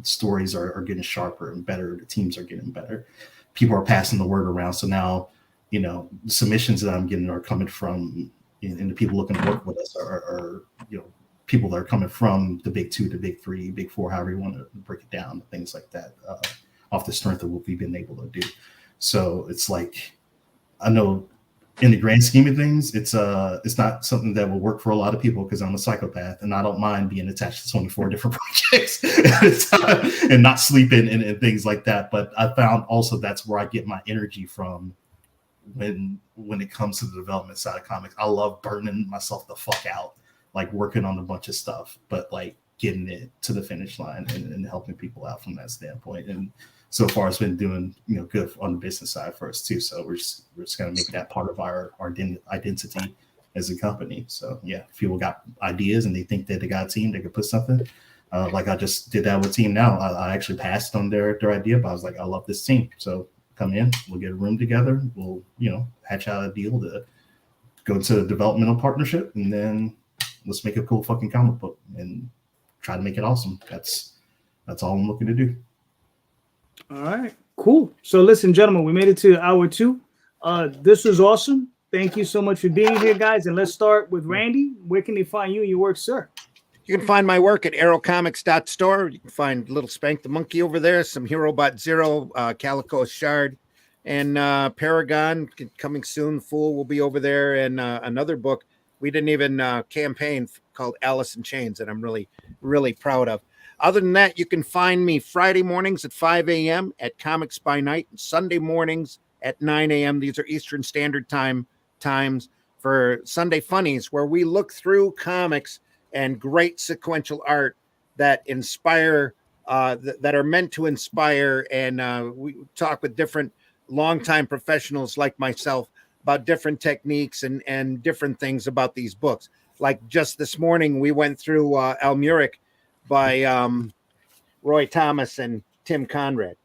Stories are getting sharper and better. The teams are getting better. People are passing the word around. So now, the submissions that I'm getting are coming from, and the people looking to work with us are people that are coming from the big 2, the big 3, big 4, however you want to break it down, things like that, off the strength of what we've been able to do. So it's like, I know in the grand scheme of things, it's not something that will work for a lot of people because I'm a psychopath and I don't mind being attached to 24 different projects at a time and not sleeping and things like that. But I found also that's where I get my energy from when it comes to the development side of comics. I love burning myself the fuck out, like working on a bunch of stuff, but like getting it to the finish line and helping people out from that standpoint. And so far it's been doing, good on the business side for us too. So we're just going to make that part of our identity as a company. So yeah, if people got ideas and they think that they got a team, they could put something, like I just did that with Team Now. I actually passed on their idea, but I was like, I love this team. So come in, we'll get a room together. We'll, hatch out a deal to go into a developmental partnership, and then let's make a cool fucking comic book and try to make it awesome. That's all I'm looking to do. All right, cool. So listen, gentlemen, we made it to hour 2. This was awesome. Thank you so much for being here, guys. And let's start with Randy. Where can they find you and your work, sir? You can find my work at aerocomics.store. You can find Little Spank the Monkey over there, some Herobot Zero, Calico Shard, and Paragon coming soon. Fool will be over there, and another book we didn't even campaign called Alice in Chains that I'm really, really proud of. Other than that, you can find me Friday mornings at 5 a.m. at Comics by Night, and Sunday mornings at 9 a.m. These are Eastern Standard times for Sunday Funnies, where we look through comics and great sequential art that inspire, that are meant to inspire. And we talk with different longtime professionals like myself about different techniques and different things about these books. Like just this morning, we went through Almuric by Roy Thomas and Tim Conrad.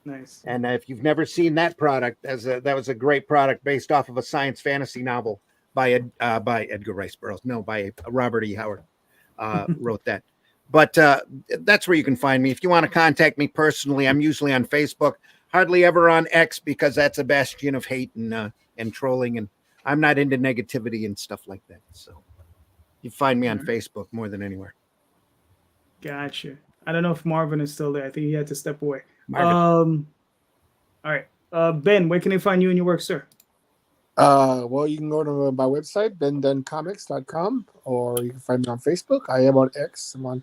Nice. And if you've never seen that product, that was a great product based off of a science fantasy novel by Edgar Rice Burroughs. No, by Robert E. Howard wrote that. But that's where you can find me. If you want to contact me personally, I'm usually on Facebook, hardly ever on X, because that's a bastion of hate and trolling, and I'm not into negativity and stuff like that. So you find me on Facebook more than anywhere. Gotcha. I don't know if Marvin is still there. I think he had to step away. Marvin. All right. Ben, where can they find you and your work, sir? Well, you can go to my website, benduncomics.com, or you can find me on Facebook. I am on X. I'm on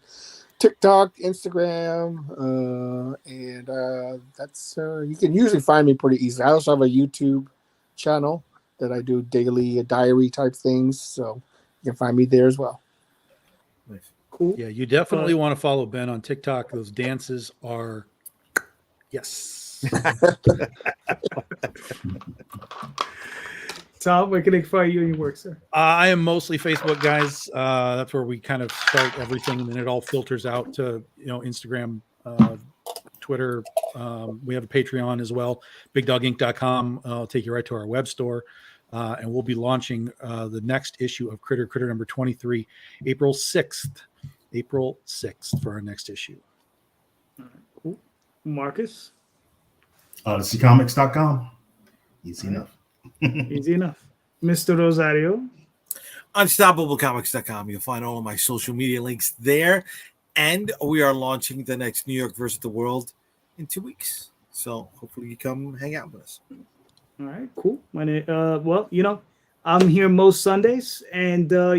TikTok, Instagram, and that's you can usually find me pretty easily. I also have a YouTube channel that I do daily diary type things, so you can find me there as well. Nice. Cool. Yeah, you definitely want to follow Ben on TikTok. Those dances are yes. Tom, where can they find you and your work, sir? I am mostly Facebook, guys. That's where we kind of start everything, and then it all filters out to Instagram, Twitter. We have a Patreon as well, BigDogInc.com. I'll take you right to our web store, and we'll be launching the next issue of Critter number 23, April 6th for our next issue. All right, cool. Marcus? OdysseyComics.com. Easy enough. Easy enough. Mr. Rosario? UnstoppableComics.com. You'll find all of my social media links there. And we are launching the next New York versus the World in 2 weeks. So hopefully you come hang out with us. All right, cool. Well, I'm here most Sundays, and where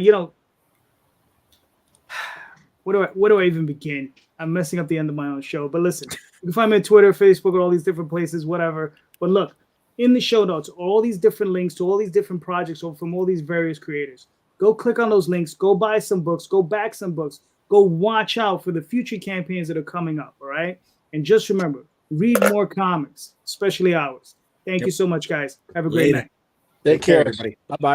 do I even begin? I'm messing up the end of my own show. But listen, you can find me on Twitter, Facebook, all these different places, whatever. But look, in the show notes, all these different links to all these different projects from all these various creators. Go click on those links. Go buy some books. Go back some books. Go watch out for the future campaigns that are coming up, all right? And just remember, read more comics, especially ours. Thank you so much, guys. Have a great night. Take care, everybody. Bye-bye.